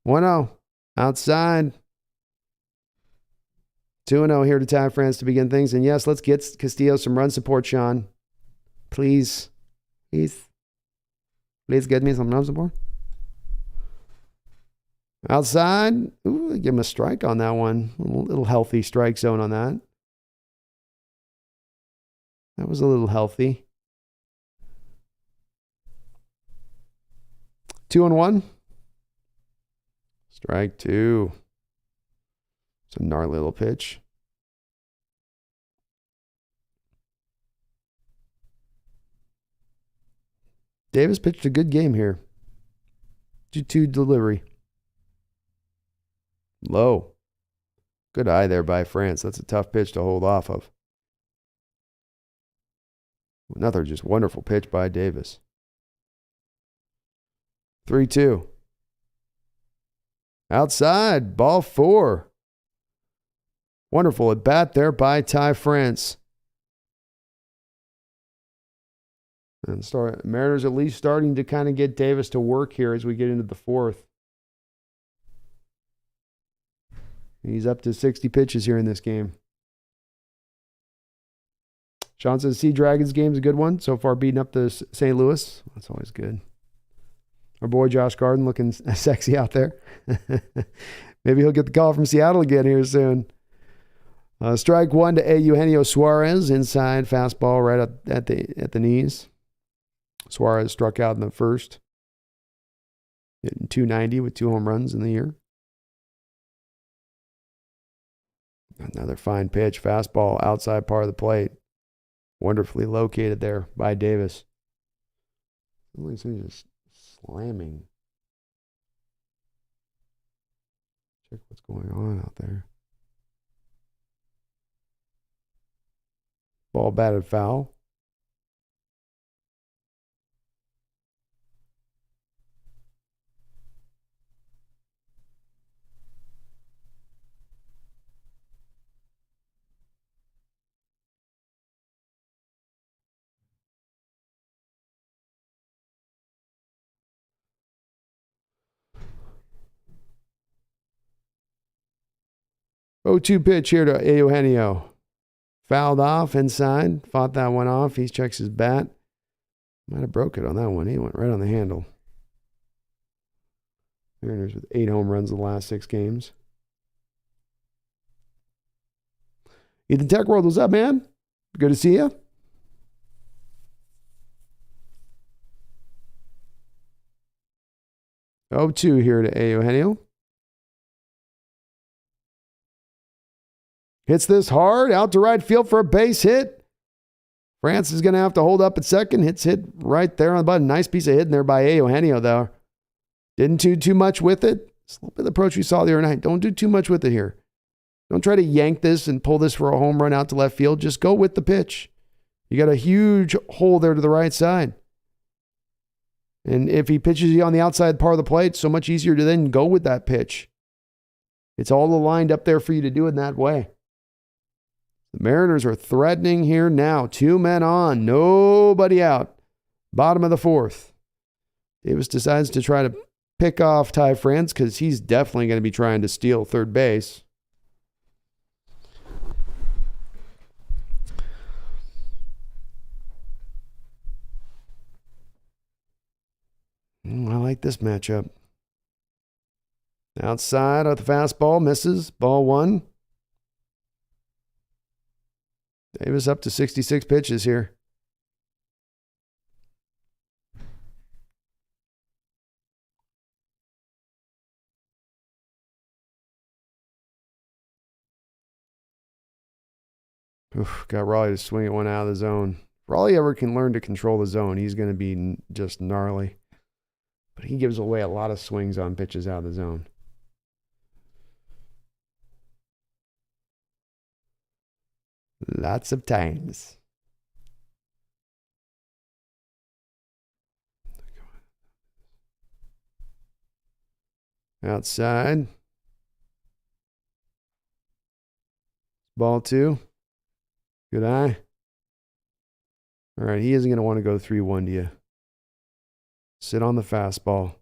One-0 outside. 2-0 here to tie France to begin things. And yes, let's get Castillo some run support, Sean. Please. Please get me some run support. Outside. Ooh, give him a strike on that one. A little healthy strike zone on that. That was a little healthy. 2-1. Strike 2. It's a gnarly little pitch. Davis pitched a good game here. 2-2 delivery. Low. Good eye there by France. That's a tough pitch to hold off of. Another just wonderful pitch by Davis. 3-2. Outside, ball 4. Wonderful at bat there by Ty France. And Mariners at least starting to kind of get Davis to work here as we get into the 4th. He's up to 60 pitches here in this game. Sean says, Sea Dragons game's a good one. So far beating up the St. Louis. That's always good. Our boy Josh Garden looking sexy out there. Maybe he'll get the call from Seattle again here soon. Strike 1 to Eugenio Suarez. Inside fastball right at the knees. Suarez struck out in the first. Hitting .290 with 2 home runs in the year. Another fine pitch. Fastball outside part of the plate. Wonderfully located there by Davis. He's just slamming. Check what's going on out there. Ball batted foul. Oh, 2 pitch here to Eugenio. Fouled off inside. Fought that one off. He checks his bat. Might have broke it on that one. He went right on the handle. Mariners with 8 home runs in the last 6 games. Ethan Tech World, what's up, man? Good to see you. Oh, 2 here to Eugenio. Hits this hard, out to right field for a base hit. France is going to have to hold up at second. Hit right there on the button. Nice piece of hitting there by Eugenio, though. Didn't do too much with it. It's a little bit of the approach we saw the other night. Don't do too much with it here. Don't try to yank this and pull this for a home run out to left field. Just go with the pitch. You got a huge hole there to the right side. And if he pitches you on the outside part of the plate, it's so much easier to then go with that pitch. It's all aligned up there for you to do it in that way. The Mariners are threatening here now. 2 men on, nobody out. Bottom of the 4th. Davis decides to try to pick off Ty France because he's definitely going to be trying to steal third base. I like this matchup. Outside of the fastball, misses. Ball 1. Davis up to 66 pitches here. Oof, got Raleigh to swing at one out of the zone. If Raleigh ever can learn to control the zone, he's going to be just gnarly. But he gives away a lot of swings on pitches out of the zone. Lots of times. Outside. Ball 2. Good eye. All right, he isn't going to want to go 3-1 to you. Sit on the fastball.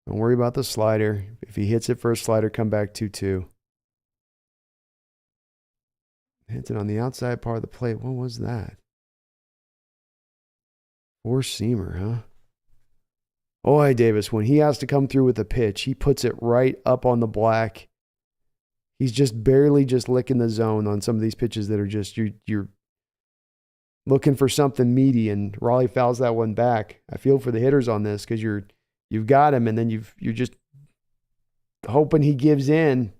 Don't worry about the slider. If he hits it for a slider, come back 2-2. Hits it on the outside part of the plate. What was that? Four-seamer, huh? Boy, Davis, when he has to come through with a pitch, he puts it right up on the black. He's just barely just licking the zone on some of these pitches that are just, you're looking for something meaty, and Raleigh fouls that one back. I feel for the hitters on this because you've got him, and then you're just hoping he gives in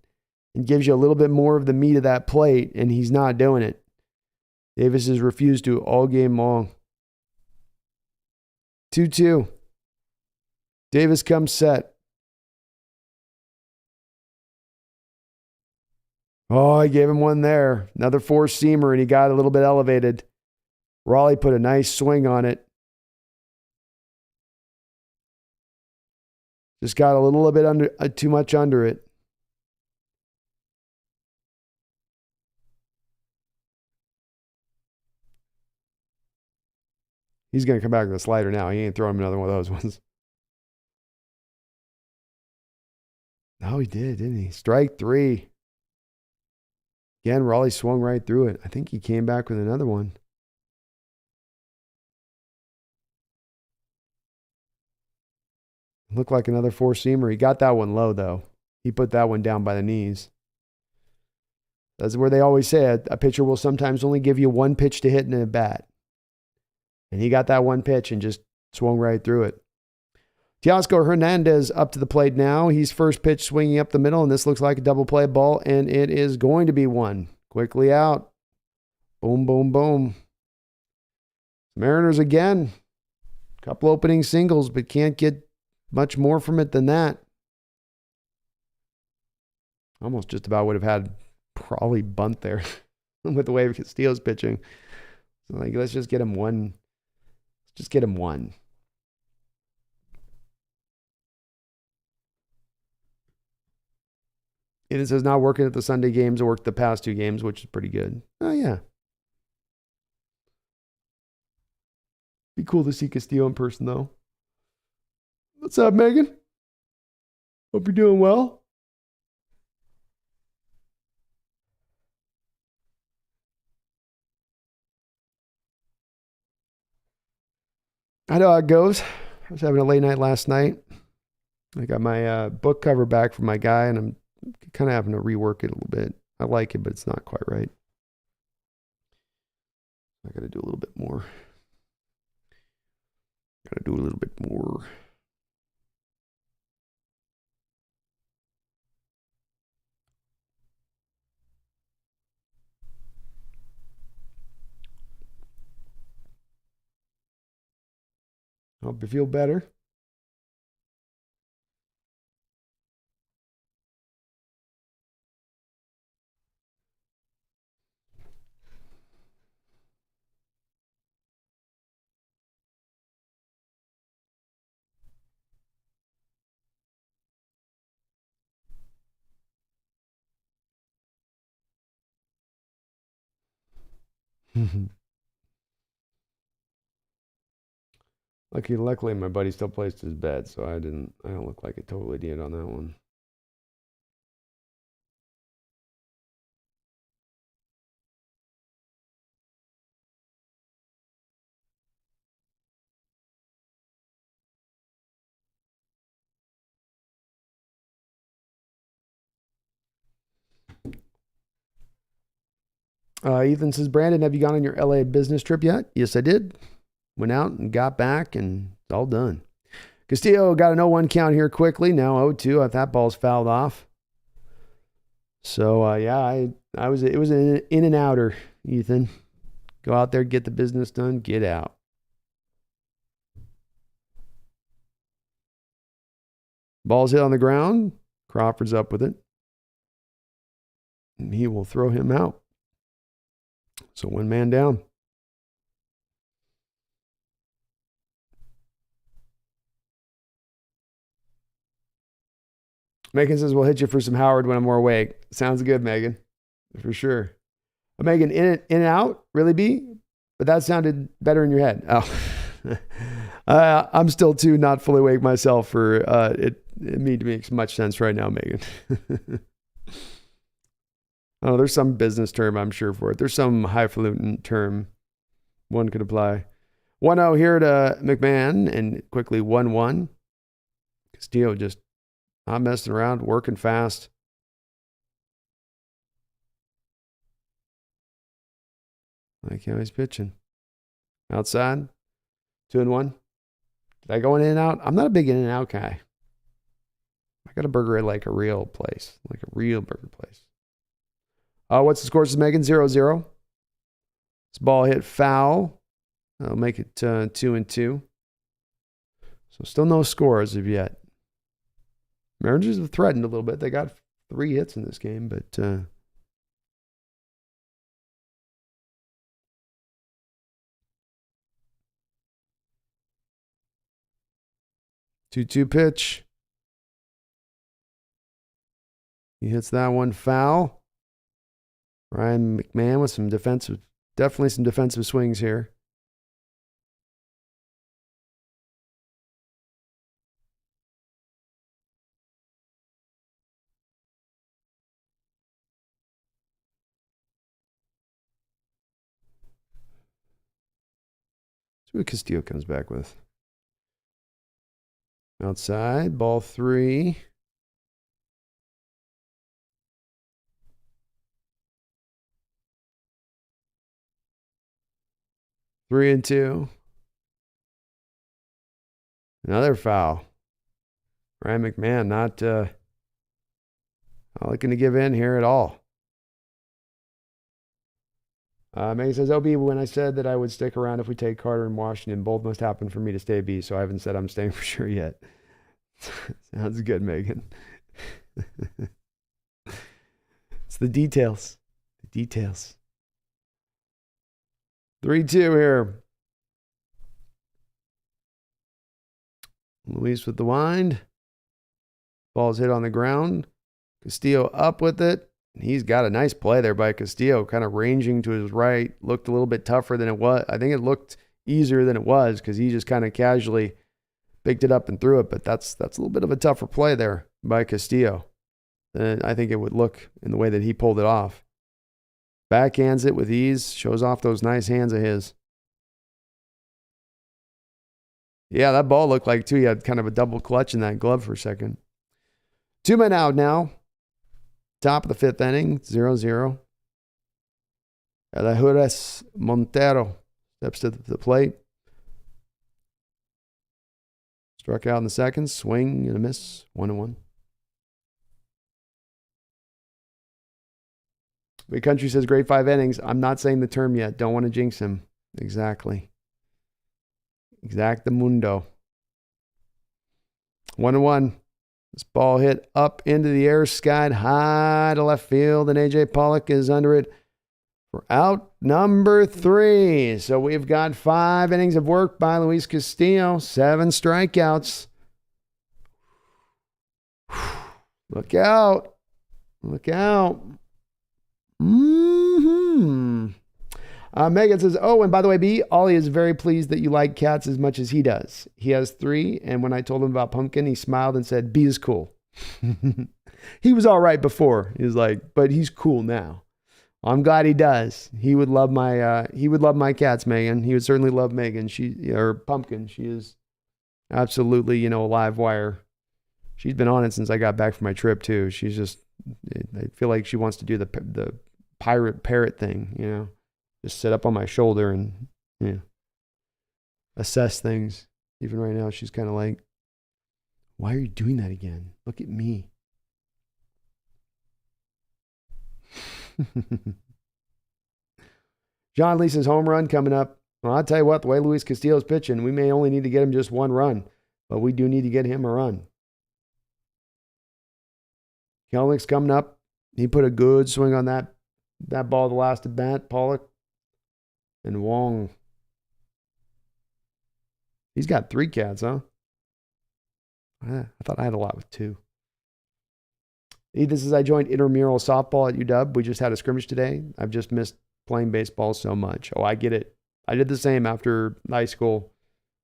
and gives you a little bit more of the meat of that plate, and he's not doing it. Davis has refused to all game long. 2-2. Davis comes set. Oh, I gave him one there. Another four-seamer, and he got a little bit elevated. Raleigh put a nice swing on it. Just got a little bit too much under it. He's going to come back with a slider now. He ain't throwing him another one of those ones. Oh, he did, didn't he? Strike 3. Again, Raleigh swung right through it. I think he came back with another one. Looked like another four-seamer. He got that one low, though. He put that one down by the knees. That's where they always say a pitcher will sometimes only give you one pitch to hit in a bat. And he got that one pitch and just swung right through it. Teoscar Hernandez up to the plate now. He's first pitch swinging up the middle, and this looks like a double play ball, and it is going to be one. Quickly out. Boom, boom, boom. Mariners again. Couple opening singles, but can't get much more from it than that. Almost just about would have had probably bunt there with the way Castillo's pitching. So let's just get him one. Let's just get him one. And it says not working at the Sunday games. I worked the past 2 games, which is pretty good. Oh, yeah. Be cool to see Castillo in person, though. What's up, Megan? Hope you're doing well. I know how it goes. I was having a late night last night. I got my book cover back from my guy, and I'm kind of having to rework it a little bit. I like it, but it's not quite right. I got to do a little bit more. Hope you feel better. Luckily, my buddy still placed his bet, so I don't look like a total idiot on that one. Ethan says, Brandon, have you gone on your LA business trip yet? Yes, I did. Went out and got back, and it's all done. Castillo got an 0-1 count here quickly. Now 0-2. That ball's fouled off. So, yeah, it was an in and outer. Ethan. Go out there, get the business done, get out. Ball's hit on the ground. Crawford's up with it. And he will throw him out. So 1 man down. Megan says, we'll hit you for some Howard when I'm more awake. Sounds good, Megan. For sure. Megan, in and out? Really, B? But that sounded better in your head. Oh. I'm still too not fully awake myself for it makes much sense right now, Megan. Oh, there's some business term, I'm sure, for it. There's some highfalutin term one could apply. 1-0 here to McMahon, and quickly 1-1. Castillo just not messing around, working fast. Like how he's pitching. Outside. 2-1. Did I go in and out? I'm not a big in and out guy. I got a burger at like a real place. Like a real burger place. What's the score? This is Megan 0-0. This ball hit foul. That'll make it 2-2. So still no score as of yet. Mariners have threatened a little bit. They got 3 hits in this game, but 2-2 pitch. He hits that one foul. Ryan McMahon with definitely some defensive swings here. See what Castillo comes back with. Outside, ball 3. Three and 2. Another foul. Ryan McMahon not looking to give in here at all. Megan says, OB, when I said that I would stick around if we take Carter and Washington, both must happen for me to stay B, so I haven't said I'm staying for sure yet. Sounds good, Megan. It's the details. The details. 3-2 here. Luis with the wind. Ball's hit on the ground. Castillo up with it. He's got a nice play there by Castillo, kind of ranging to his right. Looked a little bit tougher than it was. I think it looked easier than it was because he just kind of casually picked it up and threw it. But that's a little bit of a tougher play there by Castillo than I think it would look in the way that he pulled it off. Backhands it with ease. Shows off those nice hands of his. Yeah, that ball looked like, too, he had kind of a double clutch in that glove for a second. 2 men out now. Top of the 5th inning, 0-0. Alajuras Montero steps to the plate. Struck out in the second. Swing and a miss. 1-1. Big Country says great 5 innings. I'm not saying the term yet. Don't want to jinx him. Exactly. Exactamundo. 1-1. This ball hit up into the air, skied high to left field, and A.J. Pollock is under it for out number 3. So we've got 5 innings of work by Luis Castillo, 7 strikeouts. Look out. Look out. Megan says, oh, and by the way, B, Ollie is very pleased that you like cats as much as he does. He has 3, and when I told him about Pumpkin, he smiled and said, B is cool. He was all right before. He was like, but he's cool now. I'm glad he does. He would love my cats, Megan. He would certainly love Megan. Or Pumpkin. She is absolutely, a live wire. She's been on it since I got back from my trip too. She's just, I feel like she wants to do the pirate parrot thing, Just sit up on my shoulder and assess things. Even right now, she's kind of like, why are you doing that again? Look at me. John Leese's home run coming up. Well, I'll tell you what, the way Luis Castillo's pitching, we may only need to get him just one run, but we do need to get him a run. Kelnick's coming up. He put a good swing on that ball the last at bat. Pollock and Wong. He's got 3 cats, huh? I thought I had a lot with 2. This is I joined intramural softball at UW. We just had a scrimmage today. I've just missed playing baseball so much. Oh, I get it. I did the same after high school,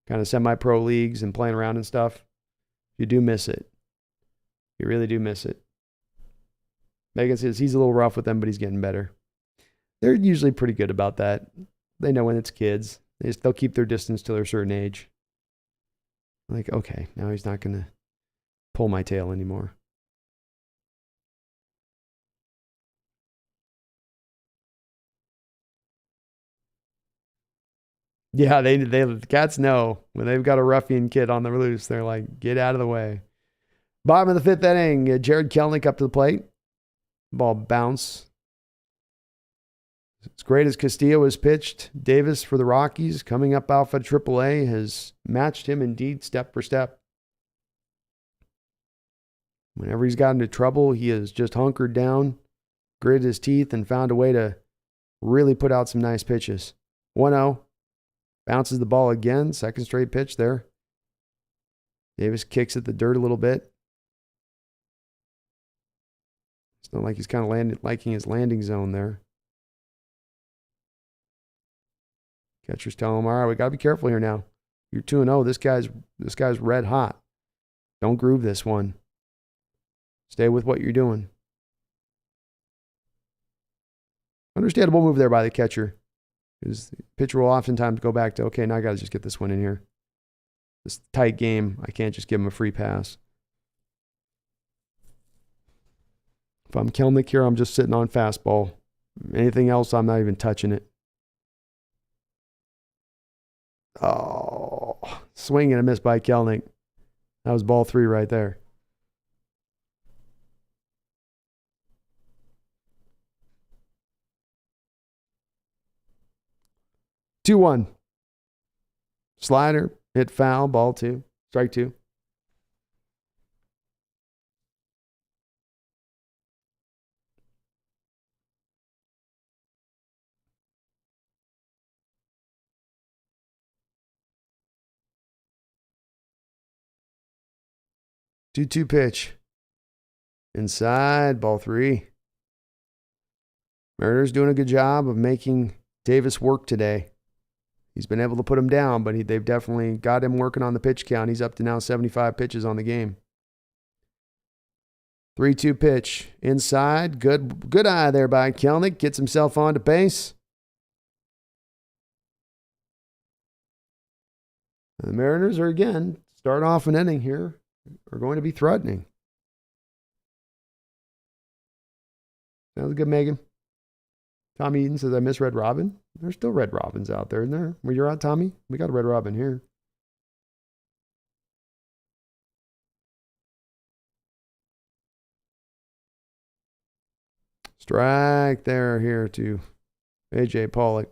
kind of semi-pro leagues and playing around and stuff. You do miss it. You really do miss it. Megan says he's a little rough with them, but he's getting better. They're usually pretty good about that. They know when it's kids. They'll keep their distance till they're a certain age. Like, okay, now he's not going to pull my tail anymore. Yeah, the cats know when they've got a ruffian kid on the loose. They're like, get out of the way. Bottom of the 5th inning, Jared Kelnick up to the plate. Ball bounce. As great as Castillo has pitched, Davis for the Rockies, coming up Alpha AAA, has matched him indeed step for step. Whenever he's got into trouble, he has just hunkered down, gritted his teeth, and found a way to really put out some nice pitches. 1-0. Bounces the ball again. Second straight pitch there. Davis kicks at the dirt a little bit. It's not like he's kind of liking his landing zone there. Catcher's telling him, all right, we got to be careful here now. You're 2-0. This guy's red hot. Don't groove this one. Stay with what you're doing. Understandable move there by the catcher. Because the pitcher will oftentimes go back to, okay, now I got to just get this one in here. This tight game, I can't just give him a free pass. If I'm Kelnick here, I'm just sitting on fastball. Anything else, I'm not even touching it. Oh, swing and a miss by Kelnick. That was ball 3 right there. Two one. Slider, hit foul, ball 2, strike 2. Two pitch. Inside, ball 3. Mariners doing a good job of making Davis work today. He's been able to put him down, but they've definitely got him working on the pitch count. He's up to now 75 pitches on the game. 3-2 pitch. Inside. Good eye there by Kelnick. Gets himself onto base. The Mariners are, again, start off an inning here, are going to be threatening. Sounds good, Megan. Tommy Eden says, I miss Red Robin. There's still Red Robins out there, isn't there? Where you're at, Tommy? We got a Red Robin here. Strike there here to A.J. Pollock.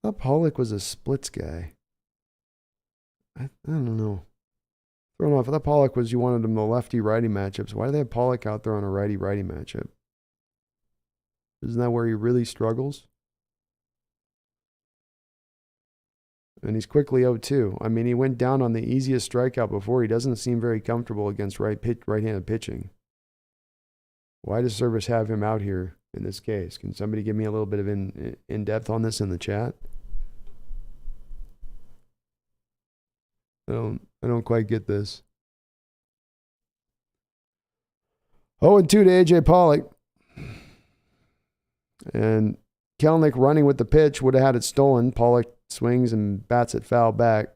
I thought Pollock was a splits guy. I don't know. Thrown off. I thought Pollock was, you wanted him the lefty-righty matchups. Why do they have Pollock out there on a righty-righty matchup? Isn't that where he really struggles? And he's quickly 0-2. I mean, he went down on the easiest strikeout before. He doesn't seem very comfortable against right-handed pitching. Why does Service have him out here in this case? Can somebody give me a little bit of in-depth on this in the chat? I don't quite get this. 0-2 to A.J. Pollock. And Kelnick running with the pitch would have had it stolen. Pollock swings and bats it foul back.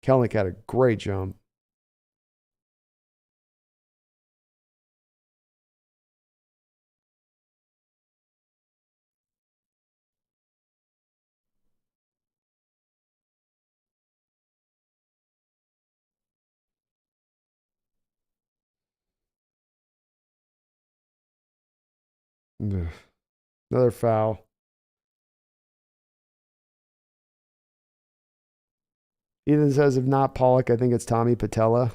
Kelnick had a great jump. Ugh. Another foul. Ethan says, if not Pollock, I think it's Tommy Patella.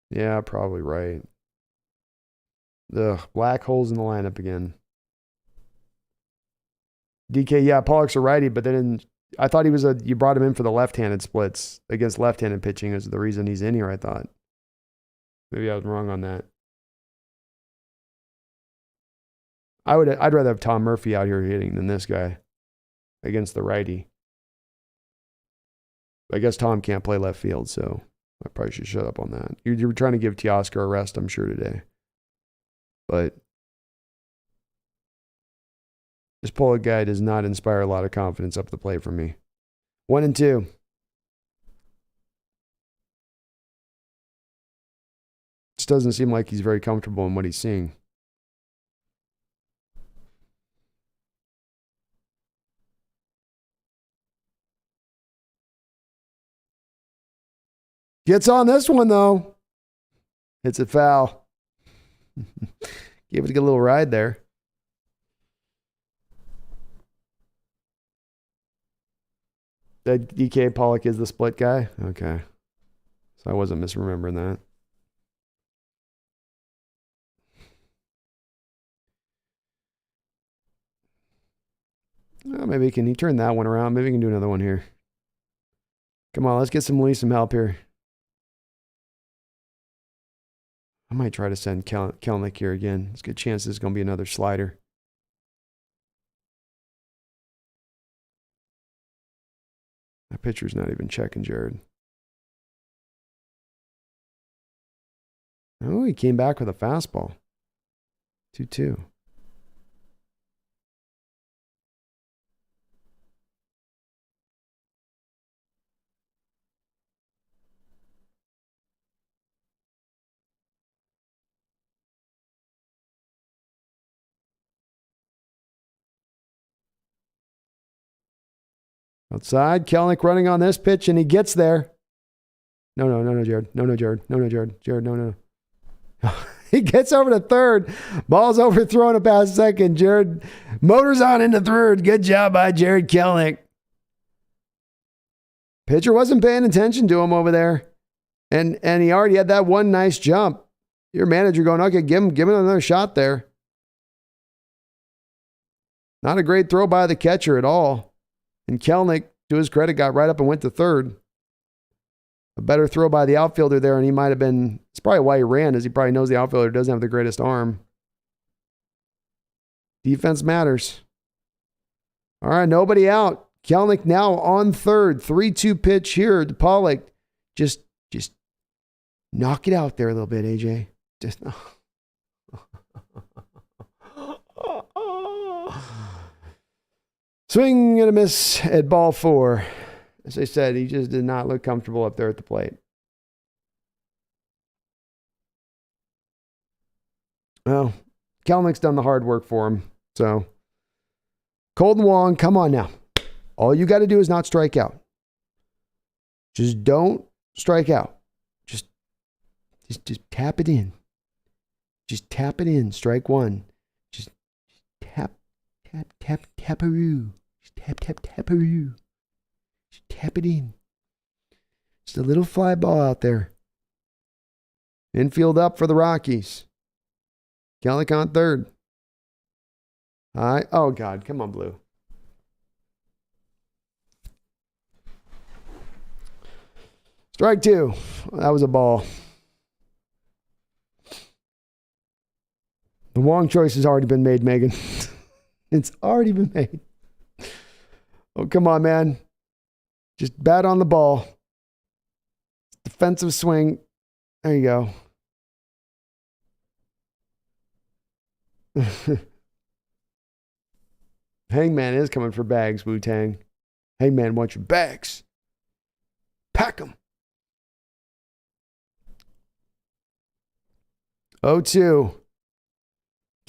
Yeah, probably right. Ugh, black holes in the lineup again. DK, yeah, Pollock's a righty, but then I thought you brought him in for the left-handed splits against left-handed pitching is the reason he's in here, I thought. Maybe I was wrong on that. I'd rather have Tom Murphy out here hitting than this guy against the righty. I guess Tom can't play left field, so I probably should shut up on that. You were trying to give Teoscar a rest, I'm sure, today. But this Pollock guy does not inspire a lot of confidence up the plate for me. 1-2. Just doesn't seem like he's very comfortable in what he's seeing. Gets on this one, though. Hits it foul. Gave it a good little ride there. That DK Pollock is the split guy? Okay. So I wasn't misremembering that. Oh, maybe he turned that one around. Maybe he can do another one here. Come on, let's get some help here. I might try to send Kelnick here again. There's a good chance this is going to be another slider. That pitcher's not even checking Jared. Oh, he came back with a fastball. 2-2. Outside, Kelnick running on this pitch, and he gets there. No, Jared. No, Jared. No, Jared. Jared, no. He gets over to third. Ball's overthrown it past second. Jared motors on into third. Good job by Jared Kelnick. Pitcher wasn't paying attention to him over there. And he already had that one nice jump. Your manager going, okay, give him another shot there. Not a great throw by the catcher at all. And Kelnick, to his credit, got right up and went to third. A better throw by the outfielder there, and he might have been, it's probably why he ran, is he probably knows the outfielder doesn't have the greatest arm. Defense matters. All right, nobody out. Kelnick now on third. 3-2 pitch here to Pollock. Just knock it out there a little bit, AJ. Just swing and a miss at ball 4. As I said, he just did not look comfortable up there at the plate. Well, Kelnick's done the hard work for him. So, Colton Wong, come on now. All you got to do is not strike out. Just don't strike out. Just tap it in. Just tap it in. Strike one. Just tap-a-roo. Just tap-a-roo. Just tap it in. Just a little fly ball out there. Infield up for the Rockies. Kelnick on third. All right. Oh, God. Come on, Blue. Strike 2. That was a ball. The Wong choice has already been made, Megan. It's already been made. Oh, come on, man. Just bat on the ball. Defensive swing. There you go. Hangman is coming for bags, Wu-Tang. Hangman wants your bags. Pack them. 0-2.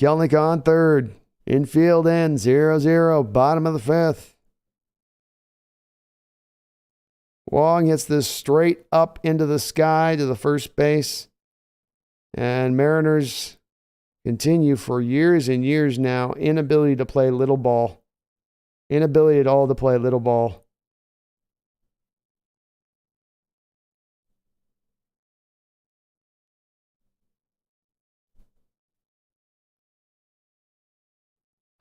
Kelnick on third. Infield in. 0-0. Bottom of the 5th. Wong hits this straight up into the sky to the first base. And Mariners continue for years and years now. Inability to play little ball. Inability at all to play little ball.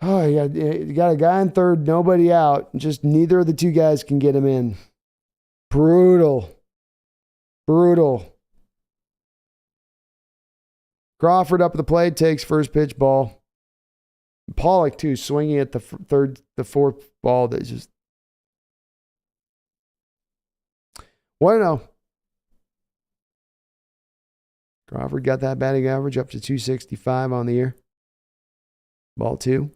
Oh, you got a guy in third, nobody out. Just neither of the two guys can get him in. Brutal. Crawford up at the plate, takes first pitch ball. Pollock, too, swinging at the fourth ball. That just... 1-0. Crawford got that batting average up to 265 on the year. Ball 2.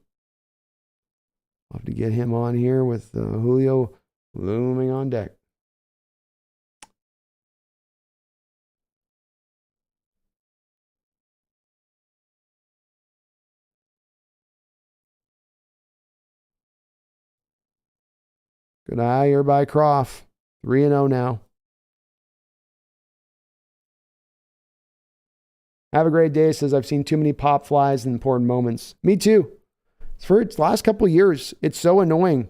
I'll have to get him on here with Julio looming on deck. Good eye here by Croft. 3-0 now. Have a great day. Says, I've seen too many pop flies in important moments. Me too. For its last couple of years, it's so annoying.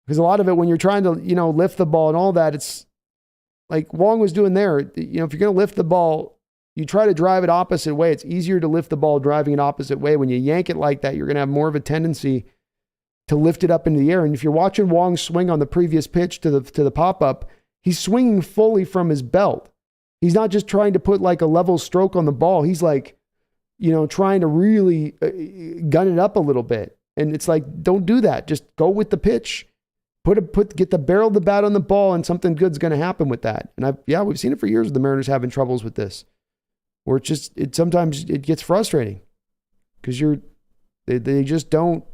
Because a lot of it, when you're trying to, lift the ball and all that, it's like Wong was doing there. If you're going to lift the ball, you try to drive it opposite way. It's easier to lift the ball driving it opposite way. When you yank it like that, you're going to have more of a tendency to lift it up into the air. And if you're watching Wong swing on the previous pitch to the pop-up, he's swinging fully from his belt. He's not just trying to put like a level stroke on the ball. He's like, trying to really gun it up a little bit. And it's like, don't do that. Just go with the pitch. Get the barrel of the bat on the ball, and something good's going to happen with that. And we've seen it for years. The Mariners having troubles with this, where sometimes it gets frustrating because they just don't.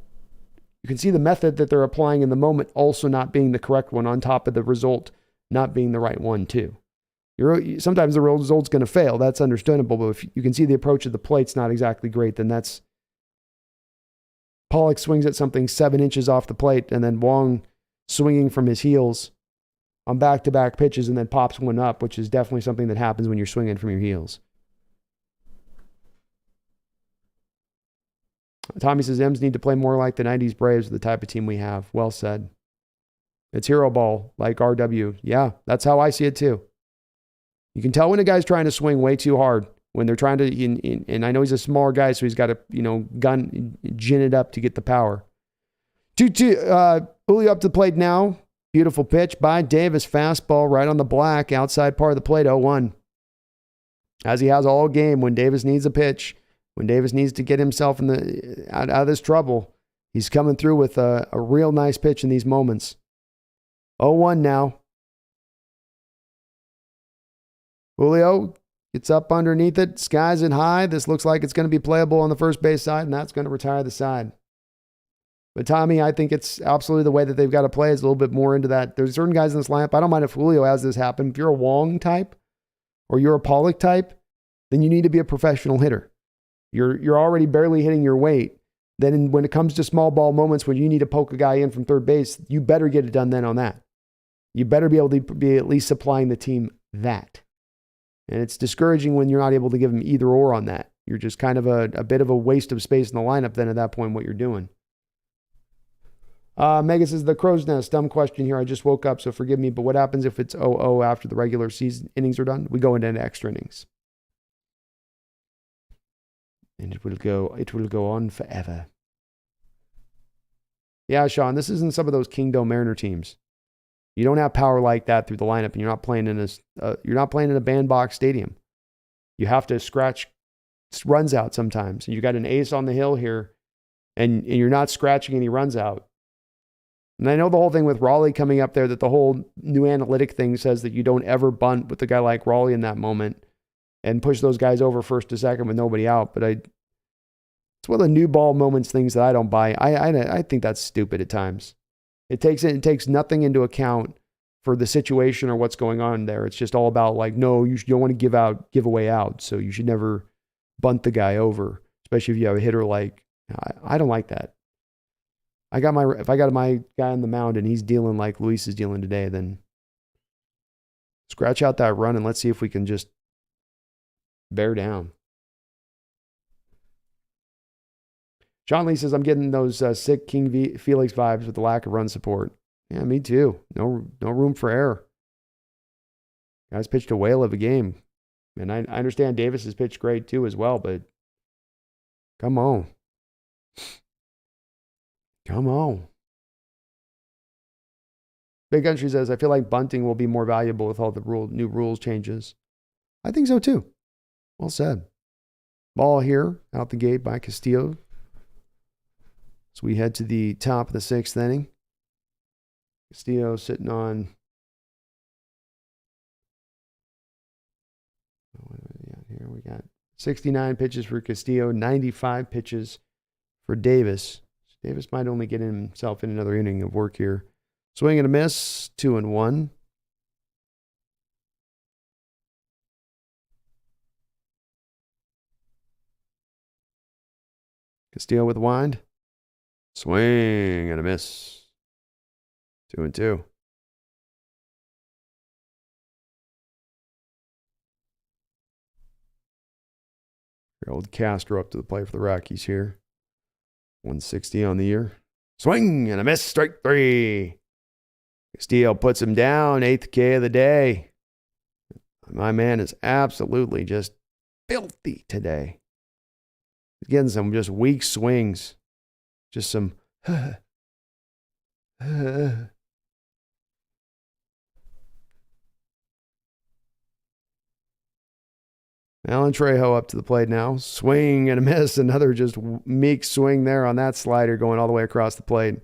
You can see the method that they're applying in the moment also not being the correct one, on top of the result not being the right one too. Sometimes the result's going to fail. That's understandable. But if you can see the approach of the plate's not exactly great, then that's... Pollock swings at something 7 inches off the plate, and then Wong swinging from his heels on back-to-back pitches and then pops one up, which is definitely something that happens when you're swinging from your heels. Tommy says, M's need to play more like the 90s Braves, the type of team we have. Well said. It's hero ball, like RW. Yeah, that's how I see it too. You can tell when a guy's trying to swing way too hard, when they're trying to, and I know he's a smaller guy, so he's got to, gin it up to get the power. 2-2, Julio up to the plate now. Beautiful pitch by Davis. Fastball right on the black, outside part of the plate, 0-1. As he has all game, when Davis needs a pitch, when Davis needs to get himself out of this trouble, he's coming through with a real nice pitch in these moments. 0-1 now. Julio gets up underneath it, skies it high. This looks like it's going to be playable on the first base side, and that's going to retire the side. But Tommy, I think it's absolutely the way that they've got to play is a little bit more into that. There's certain guys in this lineup. I don't mind if Julio has this happen. If you're a Wong type or you're a Pollock type, then you need to be a professional hitter. You're already barely hitting your weight. Then when it comes to small ball moments when you need to poke a guy in from third base, you better get it done then on that. You better be able to be at least supplying the team that. And it's discouraging when you're not able to give them either or on that. You're just kind of a bit of a waste of space in the lineup then at that point what you're doing. Mega says, the Crow's Nest, dumb question here. I just woke up, so forgive me, but what happens if it's 0-0 after the regular season innings are done? We go into extra innings. And it will go on forever. Yeah, Sean, this isn't some of those Kingdom Mariner teams. You don't have power like that through the lineup, and you're not playing in a bandbox stadium. You have to scratch runs out sometimes. You got an ace on the hill here, and you're not scratching any runs out. And I know the whole thing with Raleigh coming up there, that the whole new analytic thing says that you don't ever bunt with a guy like Raleigh in that moment and push those guys over first to second with nobody out. But it's one of the new ball moments things that I don't buy. I think that's stupid at times. It takes nothing into account for the situation or what's going on there. It's just all about like, no, you don't want to give away out. So you should never bunt the guy over, especially if you have a hitter like, I don't like that. If I got my guy on the mound and he's dealing like Luis is dealing today, then scratch out that run and let's see if we can just bear down. Sean Lee says, I'm getting those sick King Felix vibes with the lack of run support. Yeah, me too. No room for error. Guys pitched a whale of a game. And I understand Davis has pitched great too as well, but come on. Come on. Big Country says, I feel like bunting will be more valuable with all the new rules changes. I think so too. Well said. Ball here, out the gate by Castillo. So we head to the top of the 6th inning. Castillo sitting on... Here we got 69 pitches for Castillo, 95 pitches for Davis. Davis might only get himself in another inning of work here. Swing and a miss, 2-1. Castillo with the wind. Swing and a miss. 2-2. Old Castro up to the plate for the Rockies here. 160 on the year. Swing and a miss. Strike 3. Castillo puts him down. 8th K of the day. My man is absolutely just filthy today. He's getting some just weak swings. Just some... Alan Trejo up to the plate now. Swing and a miss. Another just meek swing there on that slider going all the way across the plate.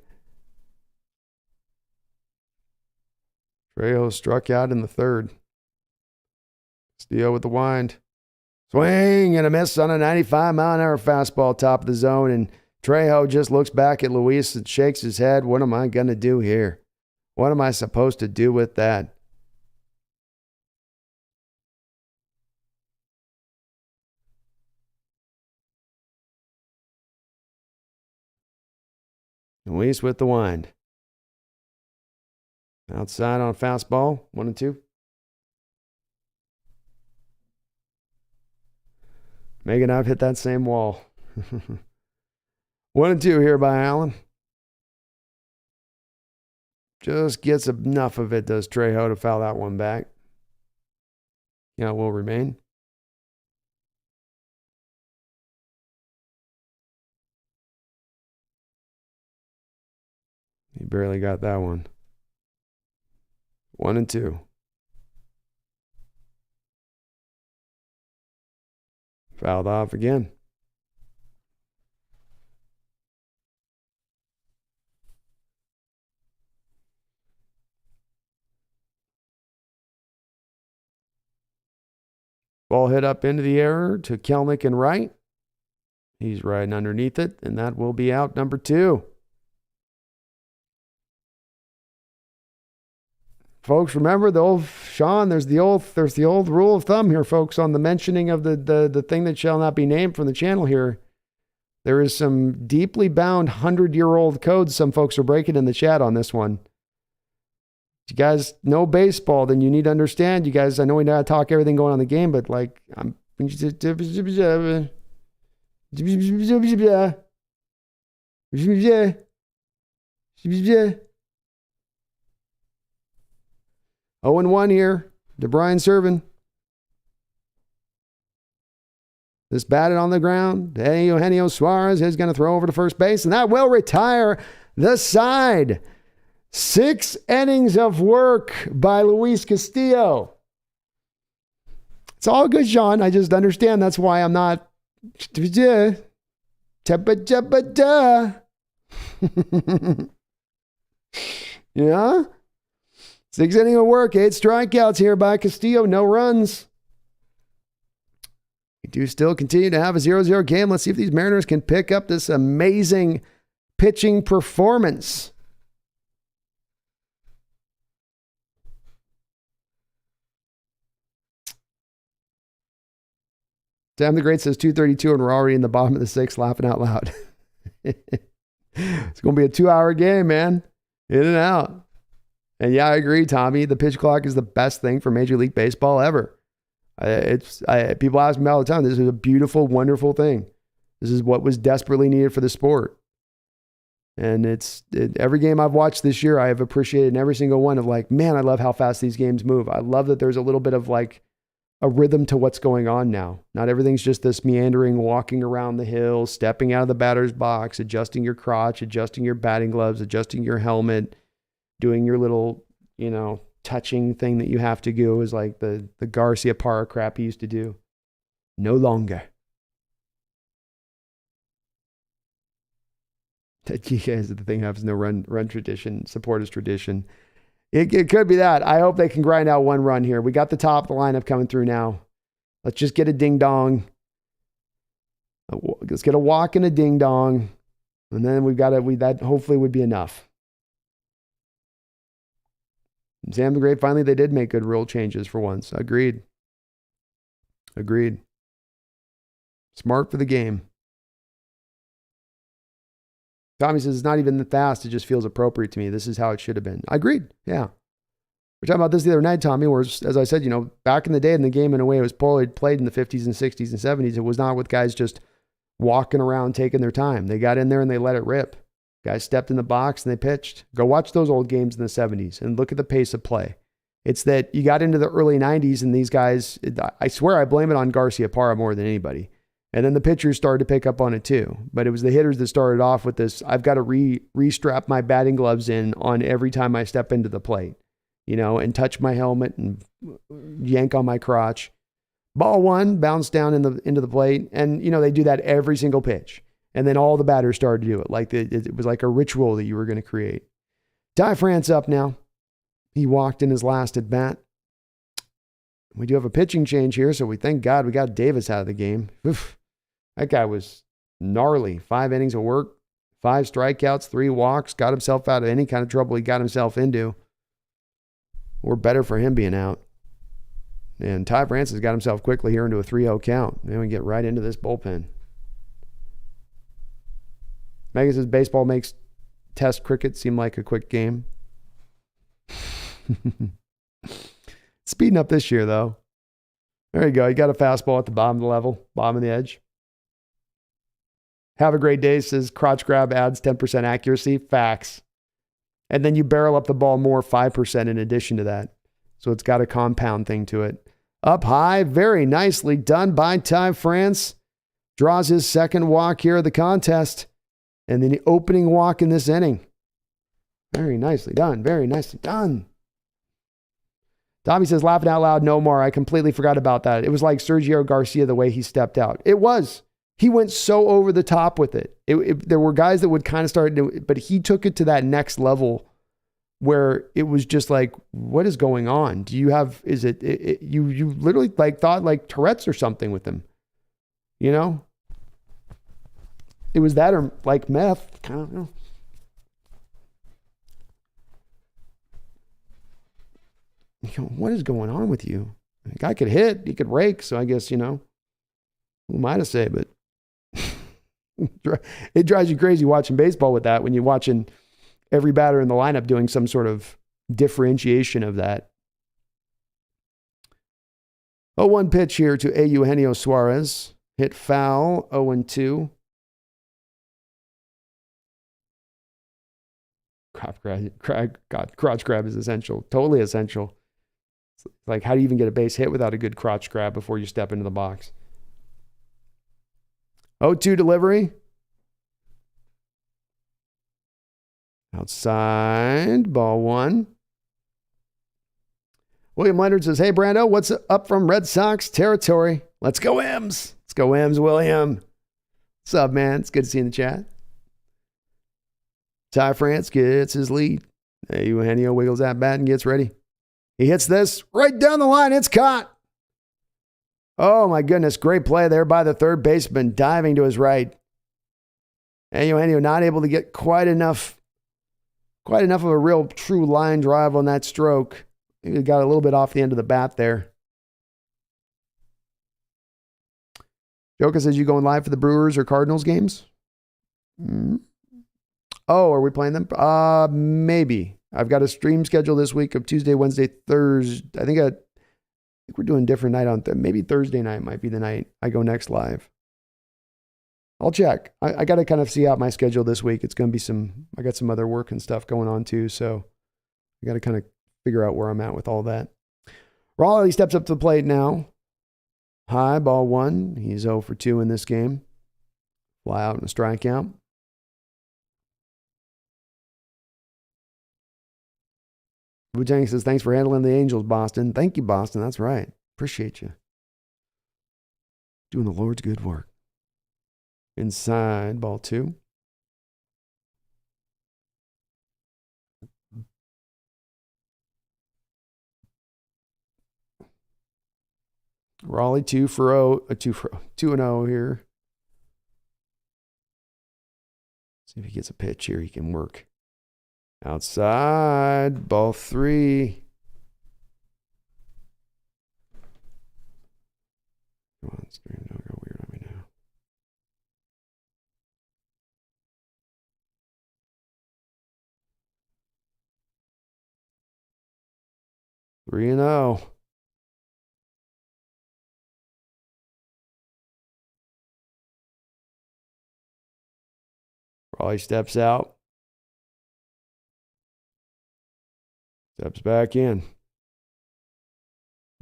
Trejo struck out in the 3rd. Castillo with the wind. Swing and a miss on a 95-mile-an-hour fastball top of the zone. And Trejo just looks back at Luis and shakes his head. What am I going to do here? What am I supposed to do with that? Luis with the wind. Outside on fastball, 1-2. Megan, I've hit that same wall. 1-2 here by Allen. Just gets enough of it, does Trejo, to foul that one back. Yeah, it will remain. He barely got that one. 1-2. Fouled off again. Ball hit up into the air to Kelnick and right. He's riding underneath it, and that will be out number 2. Folks, remember the old Sean, there's the old rule of thumb here, folks, on the mentioning of the thing that shall not be named from the channel here. There is some deeply bound 100-year-old codes some folks are breaking in the chat on this one. If you guys know baseball, then you need to understand. You guys, I know we know how to talk everything going on in the game, but like, I'm... 0-1 here. DeBryan serving. This batted on the ground. Eugenio Suarez is going to throw over to first base, and that will retire the side. 6 innings of work by Luis Castillo. It's all good, Sean. I just understand that's why I'm not... Yeah? 6 innings of work, 8 strikeouts here by Castillo, no runs. We do still continue to have a 0-0 game. Let's see if these Mariners can pick up this amazing pitching performance. Sam the Great says 2:32 and we're already in the bottom of the 6th laughing out loud. It's going to be a 2-hour game, man. In and out. And yeah, I agree, Tommy. The pitch clock is the best thing for Major League Baseball ever. People ask me all the time, this is a beautiful, wonderful thing. This is what was desperately needed for the sport. And every game I've watched this year, I have appreciated in every single one of like, man, I love how fast these games move. I love that there's a little bit of like a rhythm to what's going on now. Not everything's just this meandering, walking around the hill, stepping out of the batter's box, adjusting your crotch, adjusting your batting gloves, adjusting your helmet, doing your little, touching thing that you have to do is like the Garcia Parra crap he used to do. No longer. You guys, the thing has no run tradition, supporters tradition. It could be that. I hope they can grind out one run here. We got the top of the lineup coming through now. Let's just get a ding dong. Let's get a walk and a ding dong. And then that hopefully would be enough. Sam the Great, finally they did make good rule changes for once. Agreed. Smart for the game. Tommy says, it's not even that fast. It just feels appropriate to me. This is how it should have been. I agreed. Yeah. We're talking about this the other night, Tommy, where, as I said, back in the day in the game, in a way, it was played in the 50s and 60s and 70s. It was not with guys just walking around taking their time. They got in there and they let it rip. Guys stepped in the box and they pitched. Go watch those old games in the 70s and look at the pace of play. It's that you got into the early 90s and these guys, I swear I blame it on Garcia Parra more than anybody. And then the pitchers started to pick up on it too. But it was the hitters that started off with this, I've got to re-strap my batting gloves in on every time I step into the plate, and touch my helmet and yank on my crotch. Ball one, bounce down into the plate. And, they do that every single pitch. And then all the batters started to do it. Like it was like a ritual that you were going to create. Ty France up now. He walked in his last at bat. We do have a pitching change here, so we thank God we got Davis out of the game. Oof. That guy was gnarly. 5 innings of work, 5 strikeouts, 3 walks, got himself out of any kind of trouble he got himself into. We're better for him being out. And Ty France has got himself quickly here into a 3-0 count. Then we get right into this bullpen. Megan says baseball makes test cricket seem like a quick game. Speeding up this year, though. There you go. You got a fastball at the bottom of the level, bottom of the edge. Have a great day, says crotch grab adds 10% accuracy. Facts. And then you barrel up the ball more, 5% in addition to that. So it's got a compound thing to it. Up high, very nicely done by Ty France. Draws his second walk here of the contest. And then the opening walk in this inning. Very nicely done. Very nicely done. Tommy says, laughing out loud, no more. I completely forgot about that. It was like Sergio Garcia, the way he stepped out. It was. He went so over the top with it. There were guys that would kind of start, but he took it to that next level where it was just like, what is going on? Do you have, you literally like thought like Tourette's or something with him, It was that or like meth, kind of, what is going on with you? The guy could hit, he could rake, so I guess, who am I to say, but it drives you crazy watching baseball with that when you're watching every batter in the lineup doing some sort of differentiation of that. 0-1 pitch here to Eugenio Suarez. Hit foul, 0-2. Crotch grab is essential, totally essential. It's like, how do you even get a base hit without a good crotch grab before you step into the box? 0-2 delivery. Outside, ball one. William Leonard says, hey, Brando, what's up from Red Sox territory? Let's go M's. Let's go M's, William. What's up, man? It's good to see you in the chat. Ty France gets his lead. Eugenio wiggles that bat and gets ready. He hits this right down the line. It's caught. Oh, my goodness. Great play there by the third baseman, diving to his right. And Eugenio not able to get quite enough of a real true line drive on that stroke. He got a little bit off the end of the bat there. Joka says, you going live for the Brewers or Cardinals games? Oh, are we playing them? Maybe. I've got a stream schedule this week of Tuesday, Wednesday, Thursday. I think we're doing a different night on maybe Thursday night might be the night I go next live. I'll check. I got to kind of see out my schedule this week. It's going to be I got some other work and stuff going on too. So I got to kind of figure out where I'm at with all that. Raleigh steps up to the plate now. High, ball 1. He's 0 for 2 in this game. Fly out and a strikeout. Wu-Tang says, thanks for handling the Angels, Boston. Thank you, Boston. That's right. Appreciate you. Doing the Lord's good work. Inside, ball 2. Raleigh 2 and 0 here. See if he gets a pitch here. He can work. Outside, ball 3. Come on, it's going to go weird on me now. Three and 0. Raleigh steps out. Steps back in.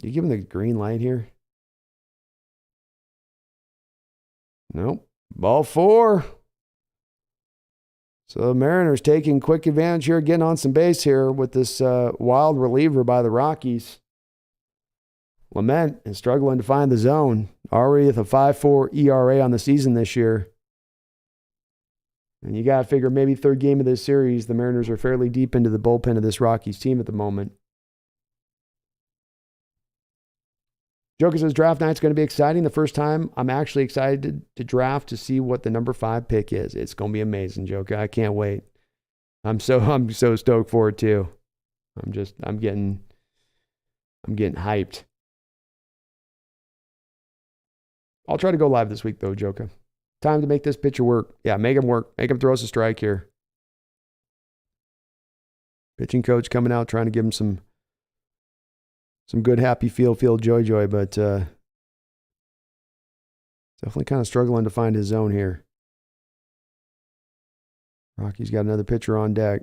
You give him the green light here? Nope. Ball 4. So the Mariners taking quick advantage here, getting on some base here with this wild reliever by the Rockies. Lament is struggling to find the zone. Already with a 5.4 ERA on the season this year. And you got to figure maybe third game of this series, the Mariners are fairly deep into the bullpen of this Rockies team at the moment. Joker says draft night's going to be exciting. The first time I'm actually excited to draft to see what the number 5 pick is. It's going to be amazing, Joker. I can't wait. I'm so stoked for it too. I'm getting hyped. I'll try to go live this week though, Joker. Time to make this pitcher work. Yeah, make him work. Make him throw us a strike here. Pitching coach coming out trying to give him some good happy feel joy, but definitely kind of struggling to find his zone here. Rocky's got another pitcher on deck.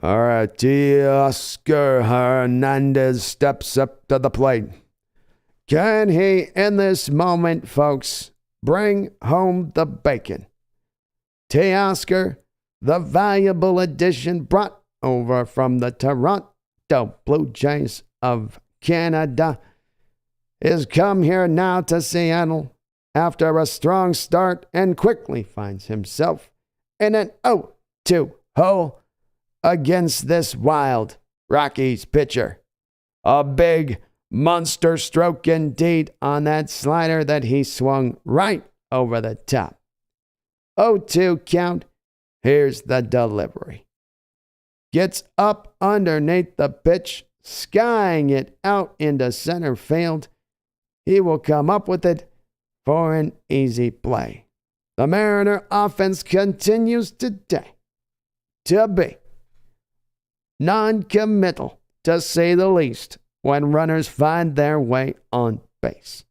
All right, Teoscar Hernandez steps up to the plate. Can he, in this moment, folks, bring home the bacon? Teoscar, the valuable addition brought over from the Toronto Blue Jays of Canada, is come here now to Seattle after a strong start and quickly finds himself in an 0-2 hole against this wild Rockies pitcher. A big monster stroke indeed on that slider that he swung right over the top. 0-2 count. Here's the delivery. Gets up underneath the pitch, skying it out into center field. He will come up with it for an easy play. The Mariner offense continues today to be non-committal, to say the least, when runners find their way on base.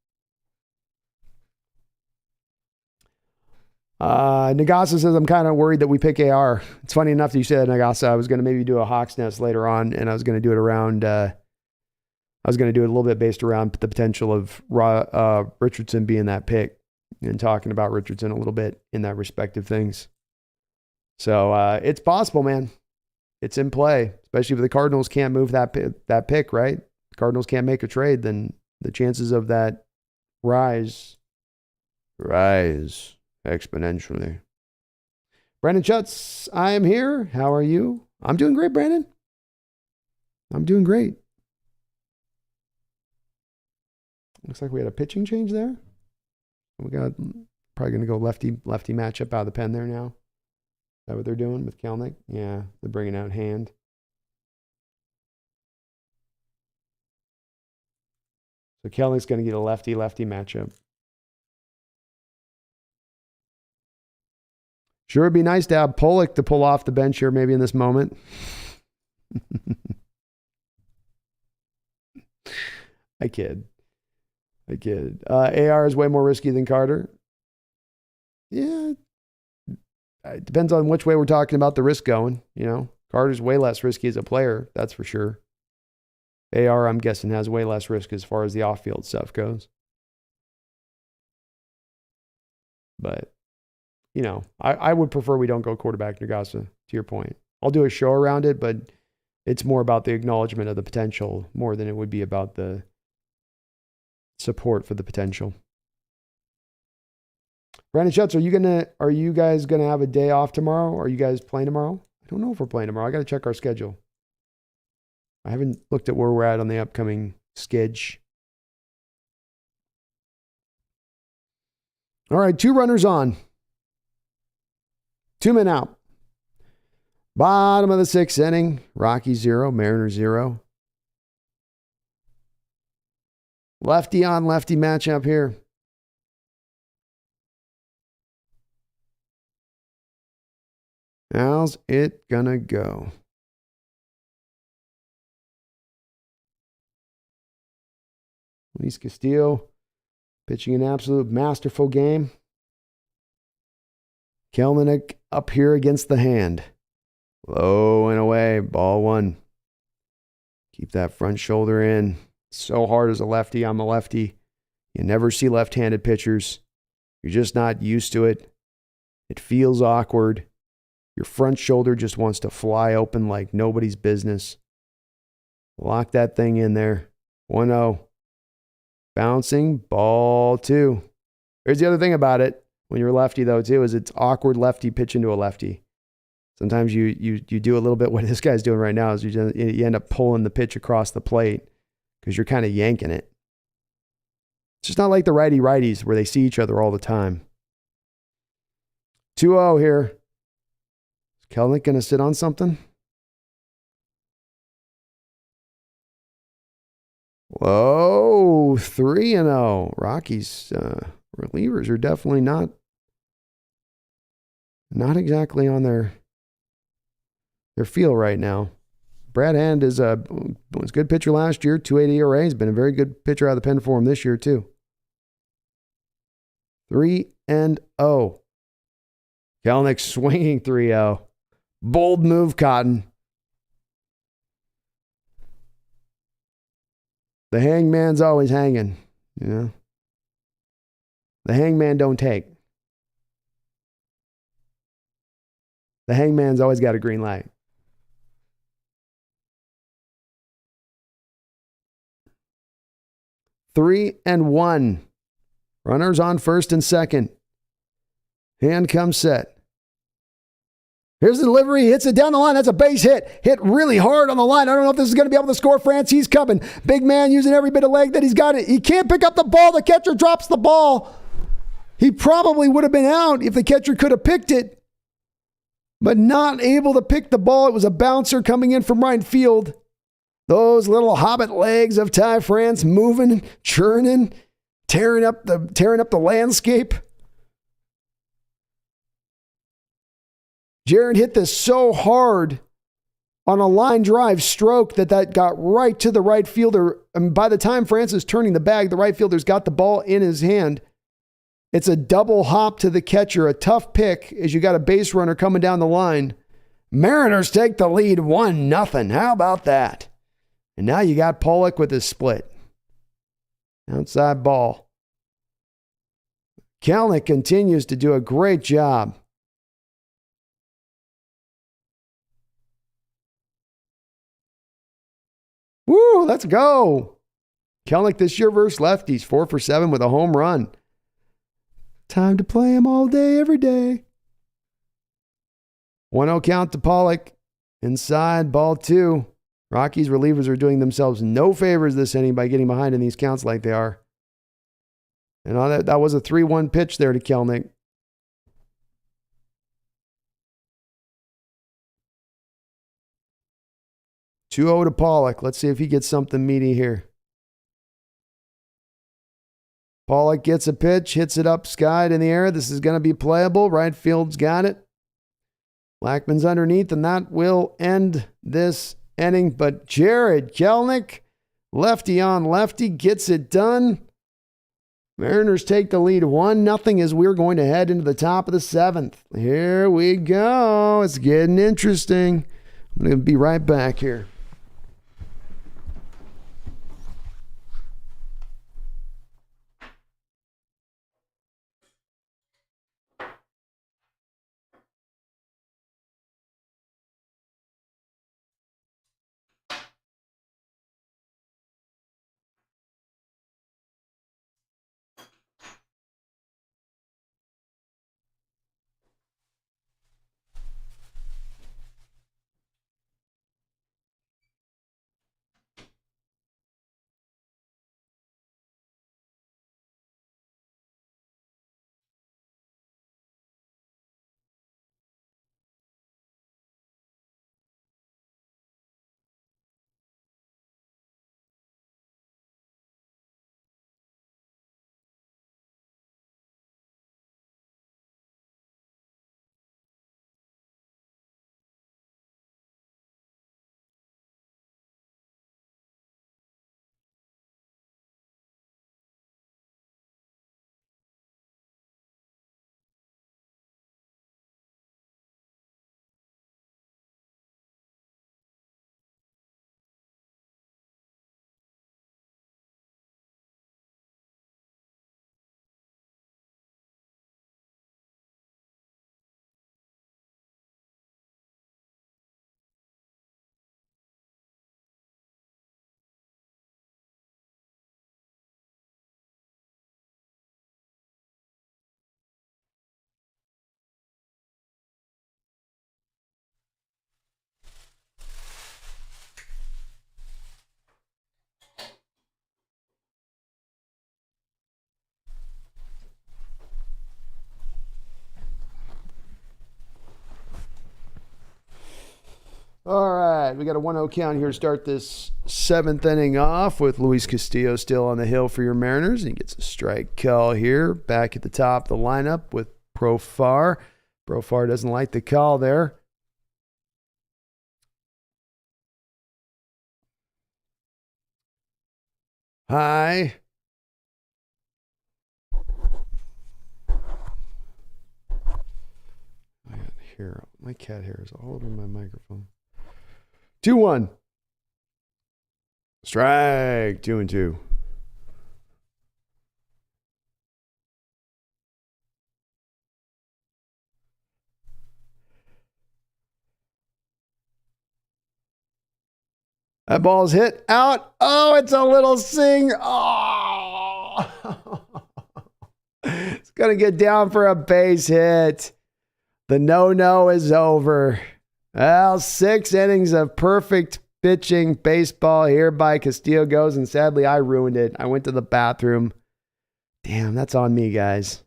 Nagasa says, I'm kind of worried that we pick AR. It's funny enough that you said Nagasa. I was going to maybe do a Hawks Nest later on, and I was going to do it around, I was going to do it a little bit based around the potential of Richardson being that pick and talking about Richardson a little bit in that respective things. So it's possible, man. It's in play, especially if the Cardinals can't move that pick, right? The Cardinals can't make a trade, then the chances of that rise exponentially. Brandon Schutz, I am here. How are you? I'm doing great, Brandon. I'm doing great. Looks like we had a pitching change there. We got probably going to go lefty matchup out of the pen there now. Is that what they're doing with Kelnick? Yeah, they're bringing out Hand. So Kelnick's going to get a lefty matchup. Sure, it'd be nice to have Pollock to pull off the bench here maybe in this moment. I kid. AR is way more risky than Carter. Yeah. It depends on which way we're talking about the risk going. Carter's way less risky as a player. That's for sure. AR, I'm guessing, has way less risk as far as the off-field stuff goes. But, I would prefer we don't go quarterback Nagasa, to your point. I'll do a show around it, but it's more about the acknowledgement of the potential more than it would be about the support for the potential. Brandon Schutz, are you guys gonna have a day off tomorrow? Are you guys playing tomorrow? I don't know if we're playing tomorrow. I got to check our schedule. I haven't looked at where we're at on the upcoming schedule. All right, 2 runners on. 2 men out. Bottom of the 6th inning. Rockies 0, Mariners 0. Lefty on lefty matchup here. How's it gonna go? Luis Castillo pitching an absolute masterful game. Kelenic up here against the hand. Low and away, ball 1. Keep that front shoulder in. So hard as a lefty. I'm a lefty. You never see left-handed pitchers. You're just not used to it. It feels awkward. Your front shoulder just wants to fly open like nobody's business. Lock that thing in there. 1-0. Bouncing, ball 2. Here's the other thing about it. When you're a lefty, though, too, is it's awkward lefty pitch into a lefty. Sometimes you do a little bit what this guy's doing right now is you end up pulling the pitch across the plate because you're kind of yanking it. It's just not like the righty-righties where they see each other all the time. 2-0 here. Is Kelenic going to sit on something? Whoa, 3-0. Rockies relievers are definitely not exactly on their feel right now. Brad Hand was a good pitcher last year, 2.80 ERA. He's been a very good pitcher out of the pen for him this year too. 3-0. Kelenic swinging 3-0. Bold move, Cotton. The hangman's always hanging, The hangman don't take. The hangman's always got a green light. Three and 1. Runners on first and second. Hand comes set. Here's the delivery. He hits it down the line. That's a base hit. Hit really hard on the line. I don't know if this is going to be able to score. Francis coming. Big man using every bit of leg that he's got. He can't pick up the ball. The catcher drops the ball. He probably would have been out if the catcher could have picked it, but not able to pick the ball. It was a bouncer coming in from right field. Those little hobbit legs of Ty France moving, churning, tearing up the landscape. Jared hit this so hard on a line drive stroke that got right to the right fielder. And by the time Francis turning the bag, the right fielder's got the ball in his hand. It's a double hop to the catcher, a tough pick as you got a base runner coming down the line. Mariners take the lead 1-0. How about that? And now you got Pollock with his split. Outside ball. Kelenic continues to do a great job. Woo, let's go. Kelenic this year versus lefties, 4 for 7 with a home run. Time to play him all day, every day. 1-0 count to Pollock. Inside, ball 2. Rockies relievers are doing themselves no favors this inning by getting behind in these counts like they are. And on that was a 3-1 pitch there to Kelenic. To Pollock. Let's see if he gets something meaty here. Pollock gets a pitch, hits it up, skied in the air. This is going to be playable. Right field's got it. Blackman's underneath, and that will end this inning. But Jared Kelenic Lefty on lefty gets it done. Mariners take the lead 1-0 as we're going to head into the top of the 7th. Here we go. It's getting interesting. I'm going to be right back here. All right, we got a 1-0 count here to start this 7th inning off with Luis Castillo still on the hill for your Mariners. He gets a strike call here back at the top of the lineup with Profar. Profar doesn't like the call there. High. I got hair. My cat hair is all over my microphone. 2-1. Strike. 2-2. That ball's hit out. Oh, it's a little sing. Oh. It's going to get down for a base hit. The no-no is over. Well, 6 innings of perfect pitching baseball here by Castillo goes, and sadly, I ruined it. I went to the bathroom. Damn, that's on me, guys.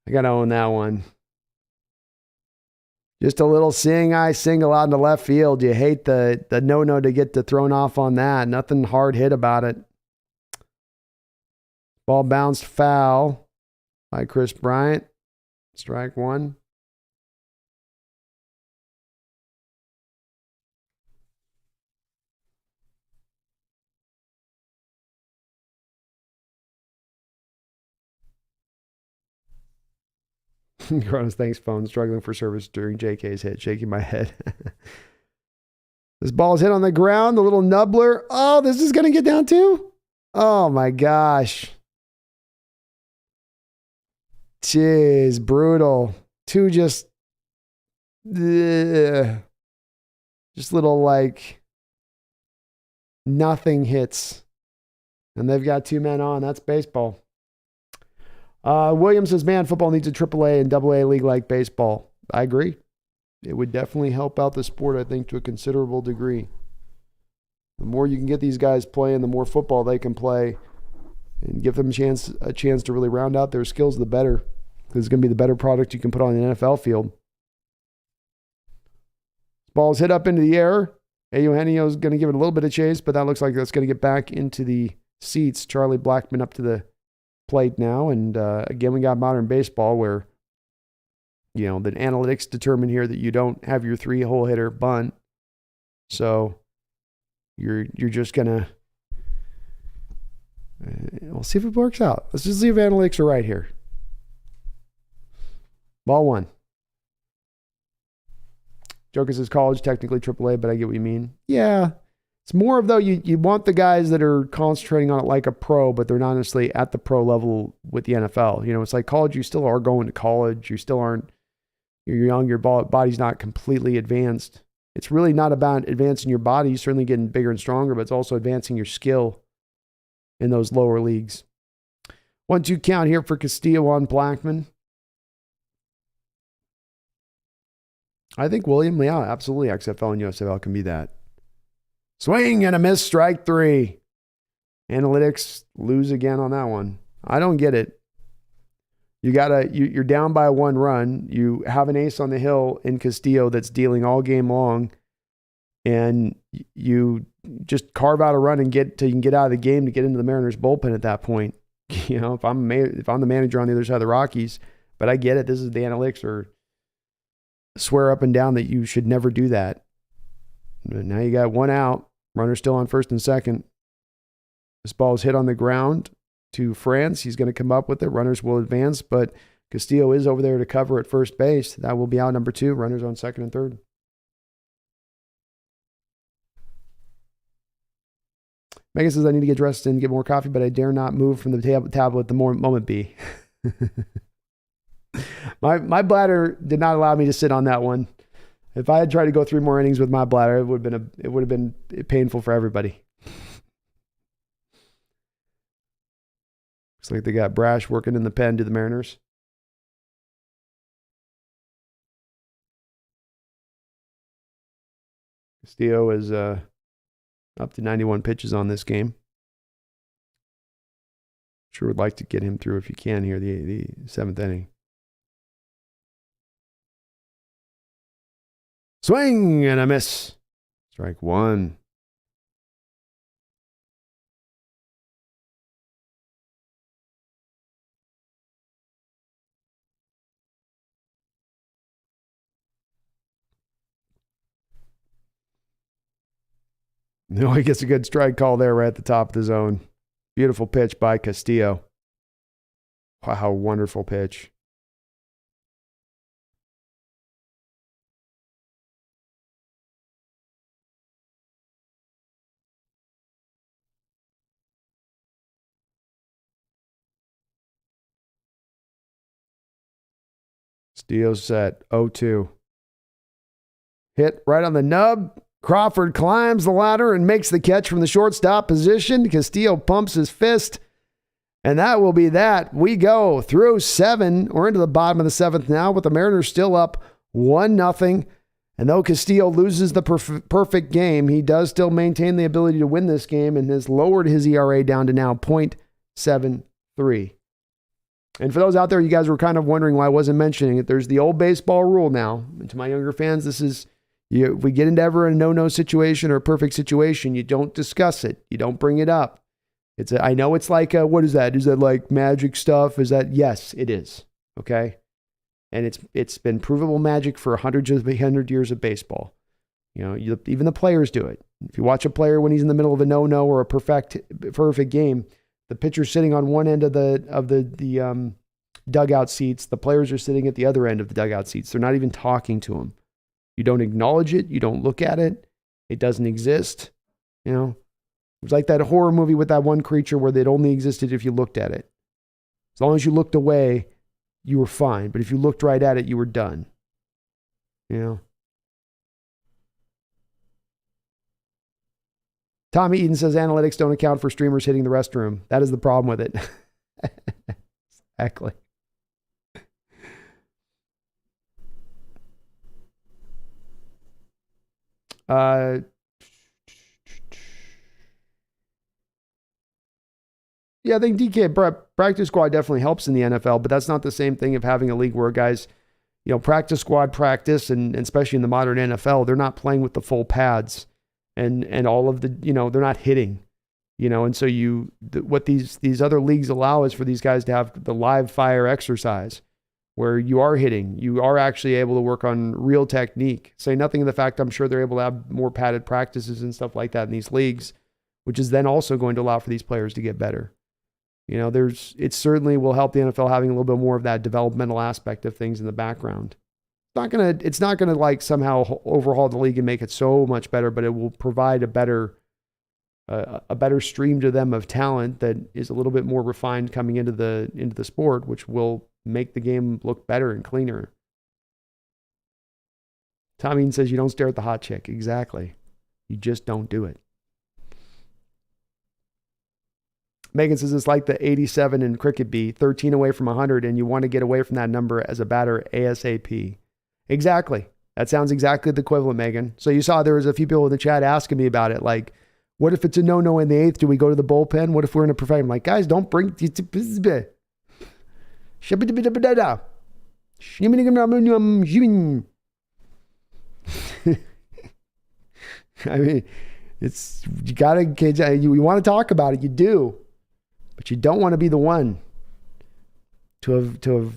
I got to own that one. Just a little I single out in the left field. You hate the no-no to get thrown off on that. Nothing hard hit about it. Ball bounced foul by Chris Bryant. Strike 1. Cronus, thanks, phone. Struggling for service during JK's hit. Shaking my head. This ball's hit on the ground. The little nubbler. Oh, this is going to get down too? Oh, my gosh. Jeez, brutal. 2 just little, like, nothing hits. And they've got 2 men on. That's baseball. Williams says, man, football needs a AAA and AA league like baseball. I agree. It would definitely help out the sport, I think, to a considerable degree. The more you can get these guys playing, the more football they can play and give them a chance to really round out their skills, the better. Because it's going to be the better product you can put on an NFL field. Ball's hit up into the air. Eugenio is going to give it a little bit of chase, but that looks like that's going to get back into the seats. Charlie Blackmon up to the plate now. And again, we got modern baseball where, the analytics determine here that you don't have your 3-hole hitter bunt. So You're just gonna. We'll see if it works out. Let's just see if analytics are right here. Ball one. Joker says college, technically AAA, but I get what you mean. Yeah. It's more of though you want the guys that are concentrating on it like a pro, but they're not necessarily at the pro level with the NFL. You know, it's like college, you still are going to college. You still aren't, you're young, your body's not completely advanced. It's really not about advancing your body. You're certainly getting bigger and stronger, but it's also advancing your skill in those lower leagues. 1-2 count here for Castillo on Blackman. I think William, yeah, absolutely. XFL and USFL can be that. Swing and a miss, strike three. Analytics lose again on that one. I don't get it. You're down by 1 run. You have an ace on the hill in Castillo that's dealing all game long, and you just carve out a run and you can get out of the game to get into the Mariners bullpen at that point. You know, if I'm the manager on the other side of the Rockies, but I get it. This is the analytics or swear up and down that you should never do that. But now you got 1 out. Runner still on first and second. This ball is hit on the ground to France. He's going to come up with it. Runners will advance, but Castillo is over there to cover at first base. That will be out number 2. Runners on second and third. Megan says, I need to get dressed and get more coffee, but I dare not move from the tablet the moment be. My bladder did not allow me to sit on that one. If I had tried to go 3 more innings with my bladder, it would have been painful for everybody. Looks like they got Brash working in the pen to the Mariners. Castillo is up to 91 pitches on this game. Sure would like to get him through if you can here, the 7th inning. Swing and a miss. Strike 1. No, he gets a good strike call there right at the top of the zone. Beautiful pitch by Castillo. Wow, wonderful pitch. Castillo's set 0-2. Hit right on the nub. Crawford climbs the ladder and makes the catch from the shortstop position. Castillo pumps his fist, and that will be that. We go through 7. We're into the bottom of the 7th now, with the Mariners still up 1-0. And though Castillo loses the perfect game, he does still maintain the ability to win this game and has lowered his ERA down to now .73. And for those out there, you guys were kind of wondering why I wasn't mentioning it. There's the old baseball rule now. And to my younger fans, this is, if we get into ever a no-no situation or a perfect situation, you don't discuss it. You don't bring it up. I know it's like, what is that? Is that like magic stuff? Is that? Yes, it is. Okay. And it's been provable magic for hundred years of baseball. You know, even the players do it. If you watch a player when he's in the middle of a no-no or a perfect game, the pitcher's sitting on one end of the dugout seats. The players are sitting at the other end of the dugout seats. They're not even talking to him. You don't acknowledge it. You don't look at it. It doesn't exist. You know, it was like that horror movie with that one creature where it only existed if you looked at it. As long as you looked away, you were fine. But if you looked right at it, you were done. You know. Tommy Eden says analytics don't account for streamers hitting the restroom. That is the problem with it. Exactly. Yeah, I think DK practice squad definitely helps in the NFL, but that's not the same thing of having a league where guys, you know, practice squad practice, and especially in the modern NFL, they're not playing with the full pads and all of the, you know, they're not hitting, you know, and so what these other leagues allow is for these guys to have the live fire exercise where you are hitting, you are actually able to work on real technique. Say nothing of the fact I'm sure they're able to have more padded practices and stuff like that in these leagues, which is then also going to allow for these players to get better. You know, it certainly will help the NFL having a little bit more of that developmental aspect of things in the background. It's not gonna like somehow overhaul the league and make it so much better, but it will provide a better stream to them of talent that is a little bit more refined coming into the sport, which will make the game look better and cleaner. Tommy says you don't stare at the hot chick. Exactly. You just don't do it. Megan says it's like the 87 in cricket bee, 13 away from 100, and you want to get away from that number as a batter ASAP. Exactly. That sounds exactly the equivalent, Megan. So you saw there was a few people in the chat asking me about it. Like, what if it's a no-no in the 8th? Do we go to the bullpen? What if we're in a perfect? I'm like, guys, don't bring... I mean, it's... You gotta... You want to talk about it, you do. But you don't want to be the one to have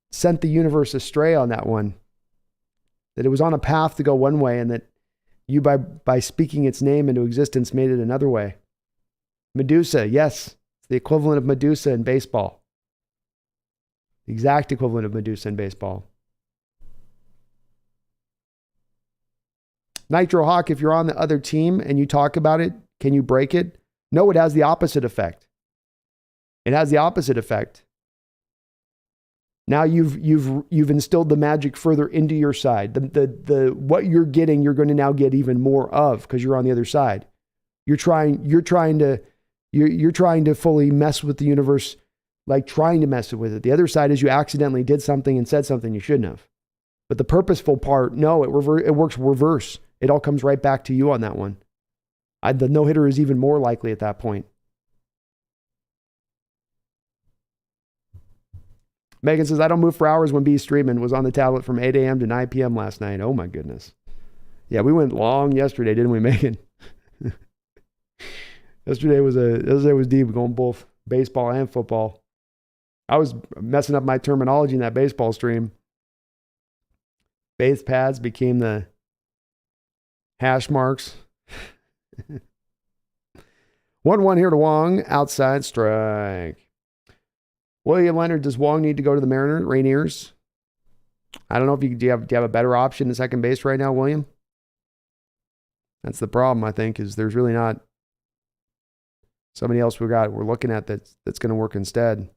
sent the universe astray on that one. That it was on a path to go one way, and that you, by speaking its name into existence, made it another way. Medusa, yes. It's the equivalent of Medusa in baseball. The exact equivalent of Medusa in baseball. Nitro Hawk, if you're on the other team and you talk about it, can you break it? No, it has the opposite effect. It has the opposite effect. Now you've instilled the magic further into your side. The what you're getting, you're going to now get even more of because you're on the other side. You're trying to fully mess with the universe, like trying to mess with it. The other side is you accidentally did something and said something you shouldn't have. But the purposeful part, no, it works reverse. It all comes right back to you on that one. The no-hitter is even more likely at that point. Megan says, I don't move for hours when B's streaming. Was on the tablet from 8 a.m. to 9 p.m. last night. Oh, my goodness. Yeah, we went long yesterday, didn't we, Megan? Yesterday was deep, going both baseball and football. I was messing up my terminology in that baseball stream. Base pads became the hash marks. 1-1 here to Wong. Outside strike. William Leonard, does Wong need to go to the Rainiers? I don't know if do you have a better option in second base right now, William? That's the problem, I think, is there's really not somebody else we're looking at that's going to work instead.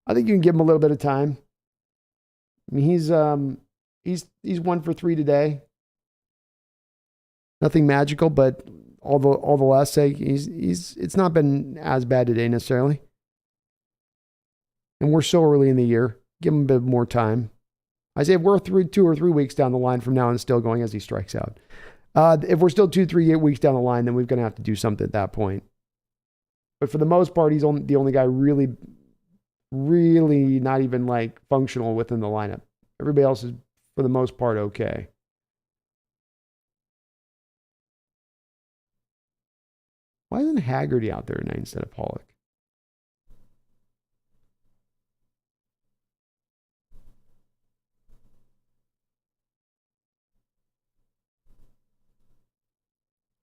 I think you can give him a little bit of time. I mean, he's 1 for 3 today. Nothing magical, but all the last sake, it's not been as bad today necessarily. And we're so early in the year. Give him a bit more time. I say if we're 2 or 3 weeks down the line from now and still going as he strikes out. If we're still 2-3 weeks down the line, then we're going to have to do something at that point. But for the most part, he's the only guy really, really not even like functional within the lineup. Everybody else is, for the most part, okay. Why isn't Haggerty out there tonight instead of Pollock?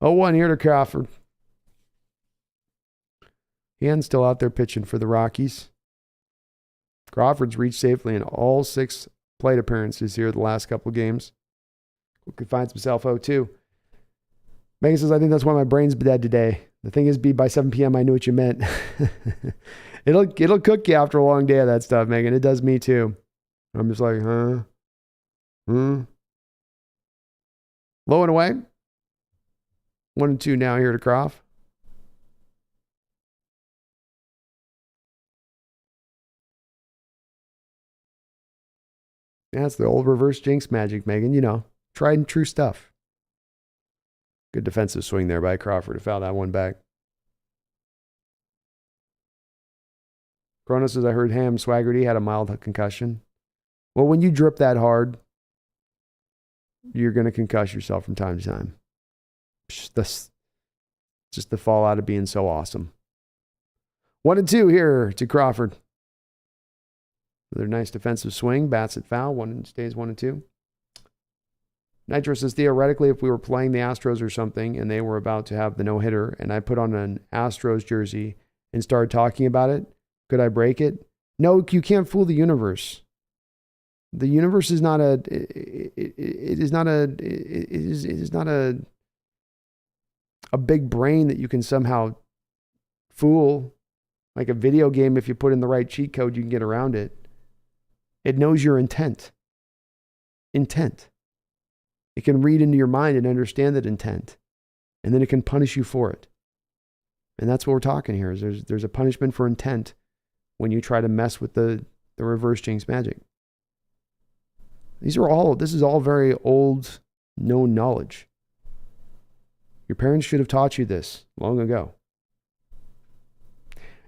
Oh, 1 here to Crawford. Hand's still out there pitching for the Rockies. Crawford's reached safely in all 6 plate appearances here the last couple of games. Could find himself 0-2. Megan says, I think that's why my brain's dead today. The thing is, by 7 p.m., I knew what you meant. It'll cook you after a long day of that stuff, Megan. It does me too. I'm just like, huh? Low and away. 1-2 now here to Croft. Yeah, it's the old reverse jinx magic, Megan. You know, tried and true stuff. Good defensive swing there by Crawford to foul that one back. Cronus says, I heard Ham Swaggerty had a mild concussion. Well, when you drip that hard, you're going to concuss yourself from time to time. Just the fallout of being so awesome. 1-2 here to Crawford. Another nice defensive swing, bats at foul, stays 1-2. Nitro says, theoretically, if we were playing the Astros or something and they were about to have the no-hitter and I put on an Astros jersey and started talking about it, could I break it? No, you can't fool the universe. The universe is not a big brain that you can somehow fool. Like a video game, if you put in the right cheat code, you can get around it. It knows your intent. Intent. It can read into your mind and understand that intent. And then it can punish you for it. And that's what we're talking here. Is there's a punishment for intent when you try to mess with the reverse jinx magic. This is all very old, known knowledge. Your parents should have taught you this long ago.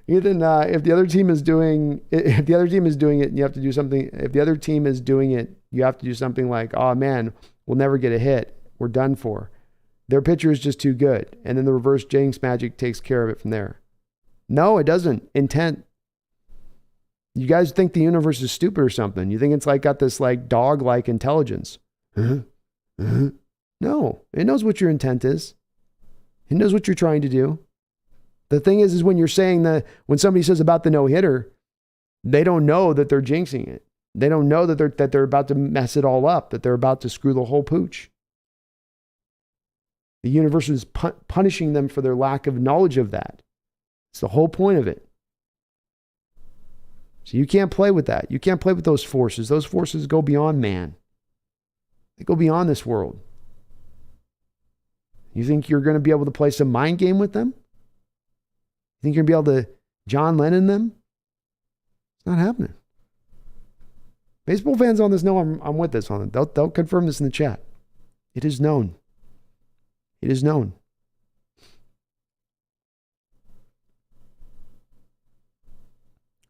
Ethan, if the other team is doing it, you have to do something. If the other team is doing it, you have to do something like, oh man, we'll never get a hit. We're done for. Their pitcher is just too good. And then the reverse jinx magic takes care of it from there. No, it doesn't. Intent. You guys think the universe is stupid or something. You think it's like got this like dog-like intelligence. No, it knows what your intent is. It knows what you're trying to do. The thing is when you're saying when somebody says about the no-hitter, they don't know that they're jinxing it. They don't know that they're about to mess it all up, that they're about to screw the whole pooch. The universe is punishing them for their lack of knowledge of that. It's the whole point of it. So you can't play with that. You can't play with those forces. Those forces go beyond man. They go beyond this world. You think you're going to be able to play some mind game with them? You think you're going to be able to John Lennon them? It's not happening. Baseball fans on this know I'm with this on it. They'll confirm this in the chat. It is known. It is known.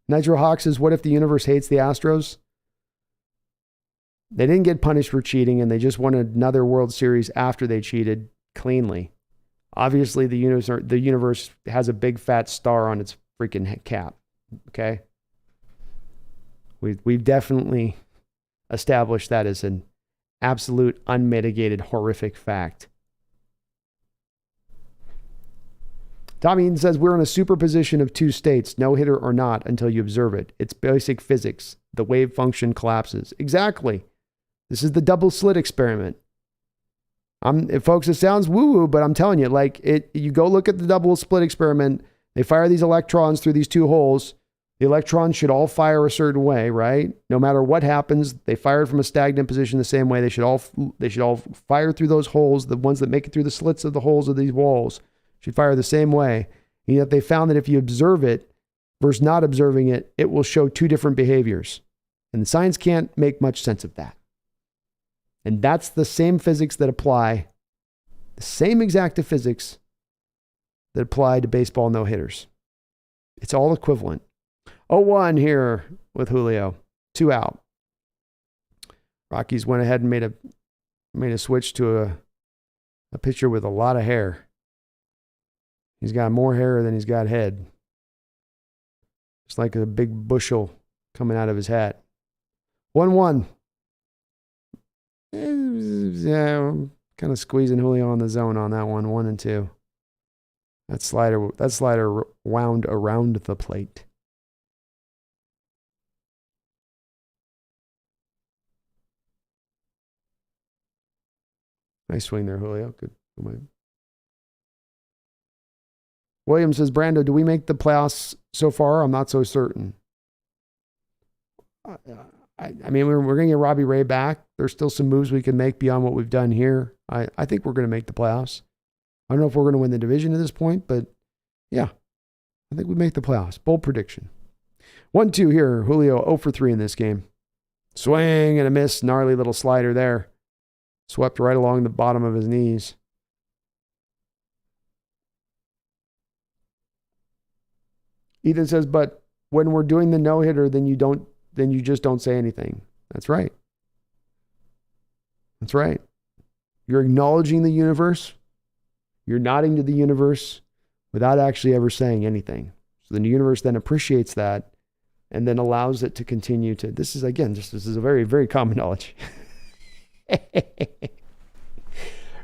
Nitro Hawk says, what if the universe hates the Astros? They didn't get punished for cheating, and they just won another World Series after they cheated cleanly. Obviously, the universe has a big fat star on its freaking cap. Okay? We've definitely established that as an absolute, unmitigated, horrific fact. Tommy Eaton says, we're in a superposition of two states, no hitter or not, until you observe it. It's basic physics. The wave function collapses. Exactly. This is the double slit experiment. Folks, it sounds woo-woo, but I'm telling you, you go look at the double split experiment. They fire these electrons through these two holes. The electrons should all fire a certain way, right? No matter what happens, they fired from a stagnant position the same way. They should all fire through those holes. The ones that make it through the slits of the holes of these walls should fire the same way. And yet they found that if you observe it versus not observing it, it will show two different behaviors. And the science can't make much sense of that. And that's the same physics that apply, the same exact physics that apply to baseball no-hitters. It's all equivalent. 0-1 here with Julio. 2 out. Rockies went ahead and made a switch to a pitcher with a lot of hair. He's got more hair than he's got head. It's like a big bushel coming out of his hat. 1-1. Yeah, kind of squeezing Julio on the zone on that one. 1-2. That slider wound around the plate. Nice swing there, Julio. Good. William says, Brando, do we make the playoffs so far? I'm not so certain. I mean, we're going to get Robbie Ray back. There's still some moves we can make beyond what we've done here. I think we're going to make the playoffs. I don't know if we're going to win the division at this point, but yeah, I think we make the playoffs. Bold prediction. 1-2 here. Julio 0 for 3 in this game. Swing and a miss. Gnarly little slider there. Swept right along the bottom of his knees. Ethan says, but when we're doing the no-hitter, then you just don't say anything. That's right. That's right. You're acknowledging the universe. You're nodding to the universe without actually ever saying anything. So the universe then appreciates that and then allows it to continue to, this is a very, very common knowledge.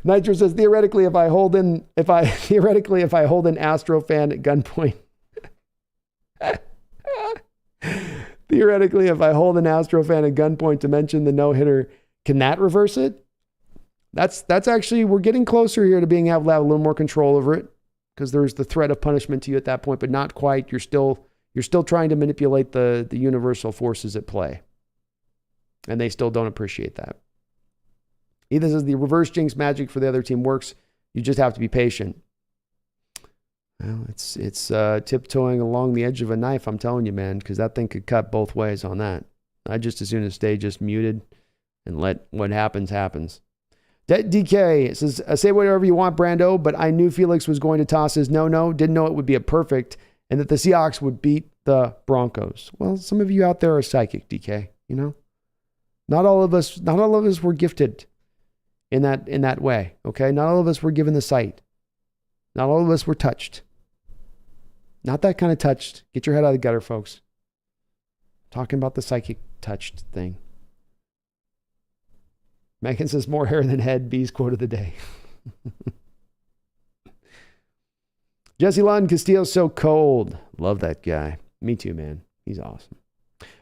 Nitro says, theoretically, if I hold an Astro fan at gunpoint, theoretically, if I hold an Astro fan at gunpoint to mention the no-hitter, can that reverse it? That's actually, we're getting closer here to being able to have a little more control over it, because there's the threat of punishment to you at that point, but not quite. You're still trying to manipulate the universal forces at play. And they still don't appreciate that. Either says the reverse jinx magic for the other team works. You just have to be patient. Well, it's tiptoeing along the edge of a knife, I'm telling you, man, because that thing could cut both ways on that. I just as soon as stay just muted and let what happens. DK says, say whatever you want, Brando, but I knew Felix was going to toss his no, didn't know it would be a perfect, and that the Seahawks would beat the Broncos. Well, some of you out there are psychic, DK, you know? Not all of us were gifted in that way, okay? Not all of us were given the sight. Not all of us were touched. Not that kind of touched. Get your head out of the gutter, folks. Talking about the psychic touched thing. Megan says, more hair than head, B's quote of the day. Jesse Lund, Castillo's so cold. Love that guy. Me too, man. He's awesome.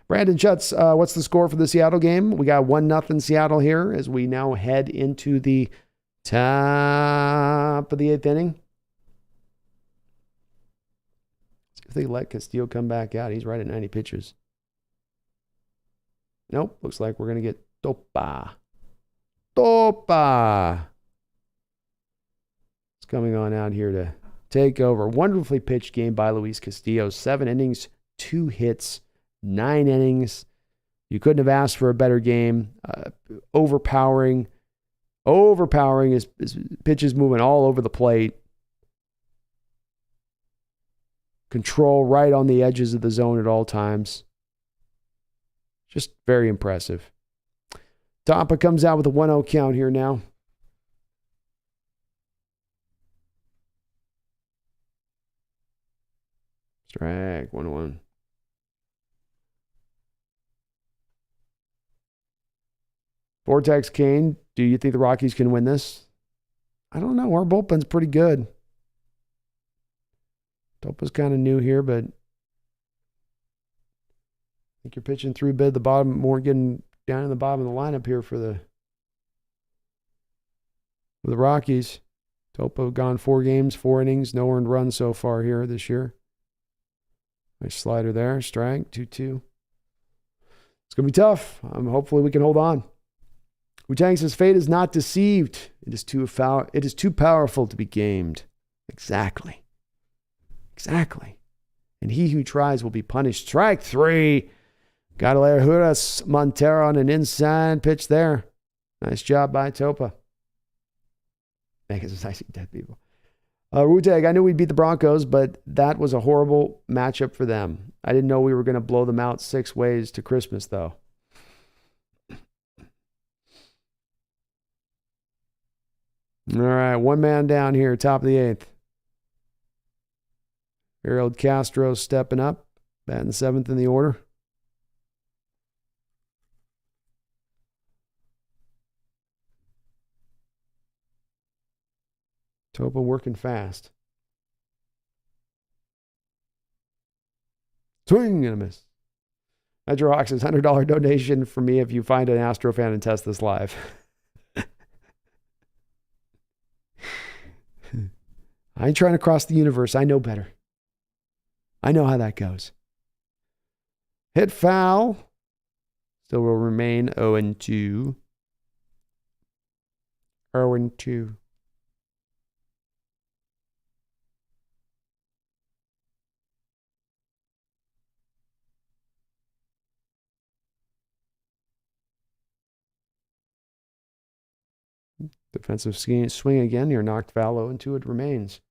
Brandon Schutz, what's the score for the Seattle game? We got 1-0 Seattle here as we now head into the top of the 8th inning. See if they let Castillo come back out. He's right at 90 pitches. Nope. Looks like we're going to get Topa. It's coming on out here to take over. Wonderfully pitched game by Luis Castillo. 7 innings, 2 hits, 9 innings. You couldn't have asked for a better game. Overpowering. His pitches moving all over the plate. Control right on the edges of the zone at all times. Just very impressive. Tampa comes out with a 1-0 count here now. Strike, 1-1. Vortex Kane, do you think the Rockies can win this? I don't know. Our bullpen's pretty good. Topa's kind of new here, but I think you're pitching through bid the bottom, more getting down in the bottom of the lineup here for the Rockies. Topa gone 4 games, 4 innings, no earned runs so far here this year. Nice slider there, strike, 2-2. It's going to be tough. Hopefully we can hold on. Wu-Tang says, fate is not deceived. It is too powerful to be gamed. Exactly. And he who tries will be punished. Strike 3. Got to let Juras Montero on an inside pitch there. Nice job by Topa. Making some nice dead people. Wu-Tang, I knew we'd beat the Broncos, but that was a horrible matchup for them. I didn't know we were going to blow them out 6 ways to Christmas, though. All right, 1 man down here, top of the 8th. Harold Castro stepping up, batting 7th in the order. Topa working fast. Swing and a miss. Metro Hawks says $100 donation for me if you find an Astro fan and test this live. I ain't trying to cross the universe. I know better. I know how that goes. Hit foul. Still will remain 0-2. 0-2. Defensive swing again. You're knocked foul 0-2. It remains.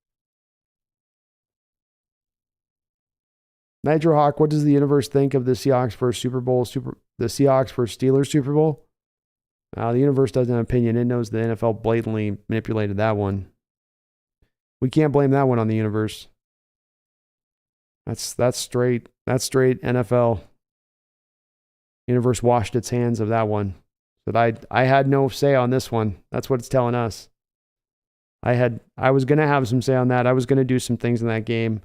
Nitro Hawk, what does the universe think of the Seahawks first Super Bowl? The Seahawks first Steelers Super Bowl? The universe doesn't have an opinion. It knows the NFL blatantly manipulated that one. We can't blame that one on the universe. That's straight That's straight NFL. Universe washed its hands of that one. But I had no say on this one. That's what it's telling us. I was going to have some say on that. I was going to do some things in that game.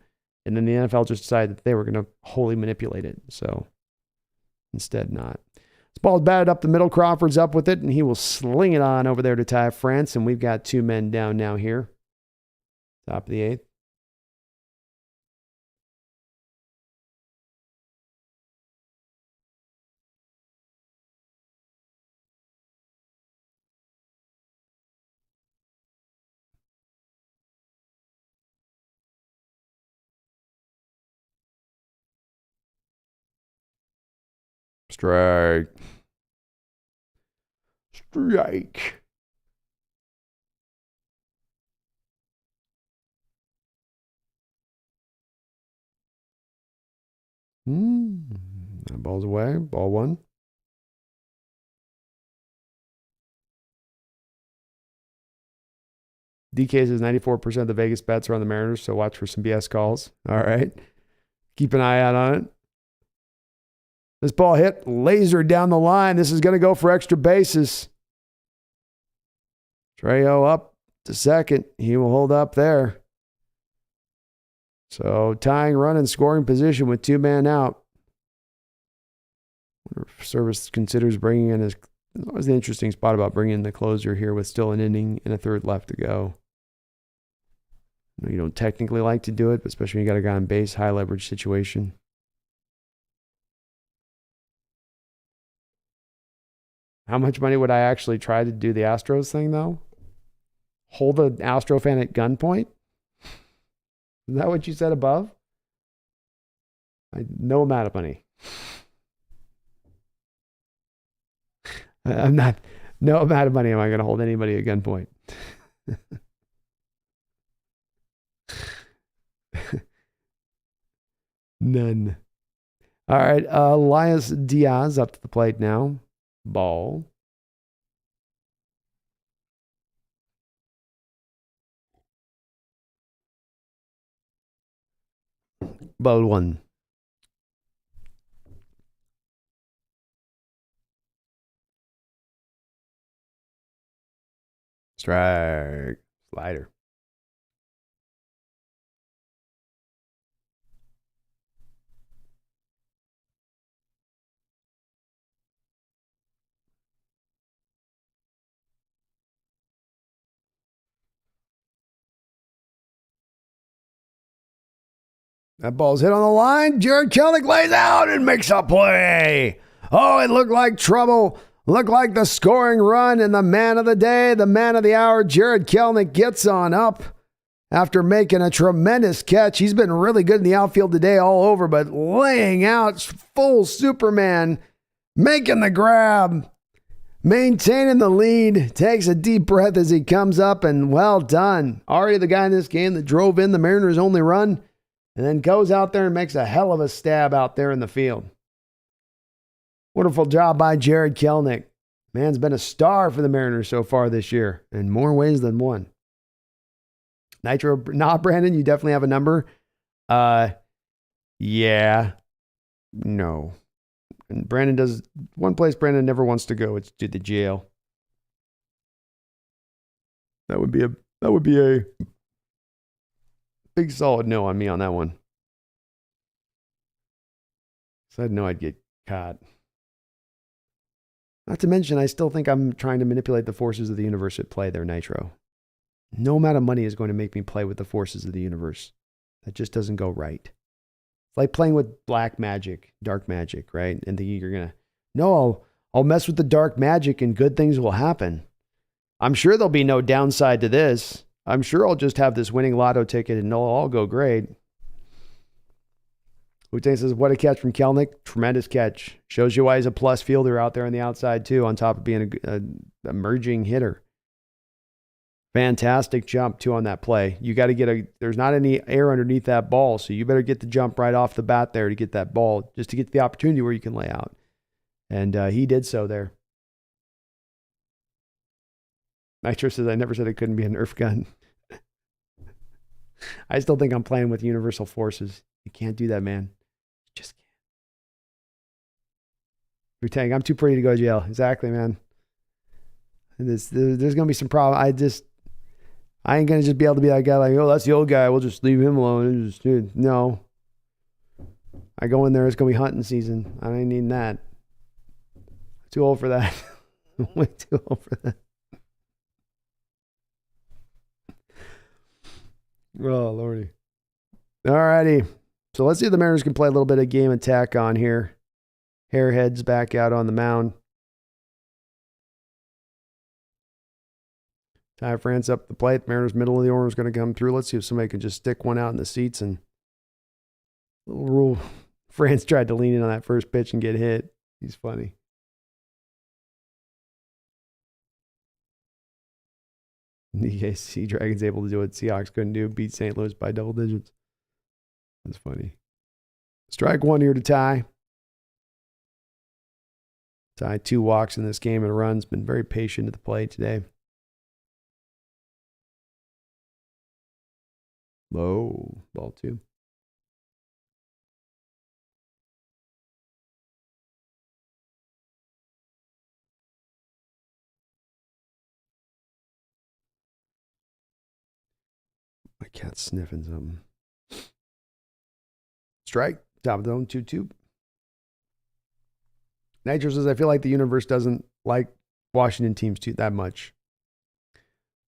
And then the NFL just decided that they were going to wholly manipulate it. So instead not. This ball's batted up the middle. Crawford's up with it, and he will sling it on over there to Ty France. And we've got 2 men down now here. Top of the 8th. Strike. Strike. That ball's away. Ball 1. DK says 94% of the Vegas bets are on the Mariners, so watch for some BS calls. All right. Keep an eye out on it. This ball hit laser down the line. This is going to go for extra bases. Trejo up to second. He will hold up there. So tying run in scoring position with 2 men out. Wonder if Service considers bringing in his. That was the interesting spot about bringing in the closer here with still an inning and a third left to go. You don't technically like to do it, but especially when you got a guy on base, high leverage situation. How much money would I actually try to do the Astros thing, though? Hold an Astro fan at gunpoint? Is that what you said above? No amount of money. I'm not. No amount of money am I going to hold anybody at gunpoint. None. All right. Elias Diaz up to the plate now. Ball. Ball 1. Strike. Slider. That ball's hit on the line. Jared Kelnick lays out and makes a play. Oh, it looked like trouble. Looked like the scoring run, and the man of the day, the man of the hour, Jared Kelnick gets on up after making a tremendous catch. He's been really good in the outfield today all over, but laying out full Superman, making the grab, maintaining the lead, takes a deep breath as he comes up, and well done. Already the guy in this game that drove in the Mariners' only run, and then goes out there and makes a hell of a stab out there in the field. Wonderful job by Jared Kelnick. Man's been a star for the Mariners so far this year in more ways than one. Nitro, nah, Brandon, you definitely have a number. Yeah. No. And Brandon does one place Brandon never wants to go. It's to the jail. That would be a big solid no on me on that one. So I'd know I'd get caught. Not to mention, I still think I'm trying to manipulate the forces of the universe at play there, Nitro. No amount of money is going to make me play with the forces of the universe. That just doesn't go right. It's like playing with black magic, dark magic, right? And thinking you're going to, no, I'll mess with the dark magic and good things will happen. I'm sure there'll be no downside to this. I'm sure I'll just have this winning lotto ticket and it'll all go great. Wu-Tang says, what a catch from Kelnick. Tremendous catch. Shows you why he's a plus fielder out there on the outside, too, on top of being an emerging hitter. Fantastic jump, too, on that play. You got to get there's not any air underneath that ball, so you better get the jump right off the bat there to get that ball, just to get the opportunity where you can lay out. And he did so there. Nitro says, I never said it couldn't be a Nerf gun. I still think I'm playing with universal forces. You can't do that, man. Just You're tank. I'm too pretty to go to jail. Exactly, man. There's going to be some problem. I ain't going to just be able to be that guy like, oh, that's the old guy. We'll just leave him alone. No. I go in there, it's going to be hunting season. I ain't needing that. Too old for that. Way too old for that. Oh, Lordy. All righty. So let's see if the Mariners can play a little bit of game attack on here. Hairhead's back out on the mound. Ty France up the plate. Mariners middle of the order is going to come through. Let's see if somebody can just stick one out in the seats. And little rule. France tried to lean in on that first pitch and get hit. He's funny. The AC Dragons able to do what Seahawks couldn't do. Beat St. Louis by double digits. That's funny. Strike one here to Ty. Ty 2 walks in this game and runs. Been very patient at the plate today. Low. Ball 2. My cat's sniffing something. Strike. Top of the zone. 2-2. Nitro says, I feel like the universe doesn't like Washington teams that much.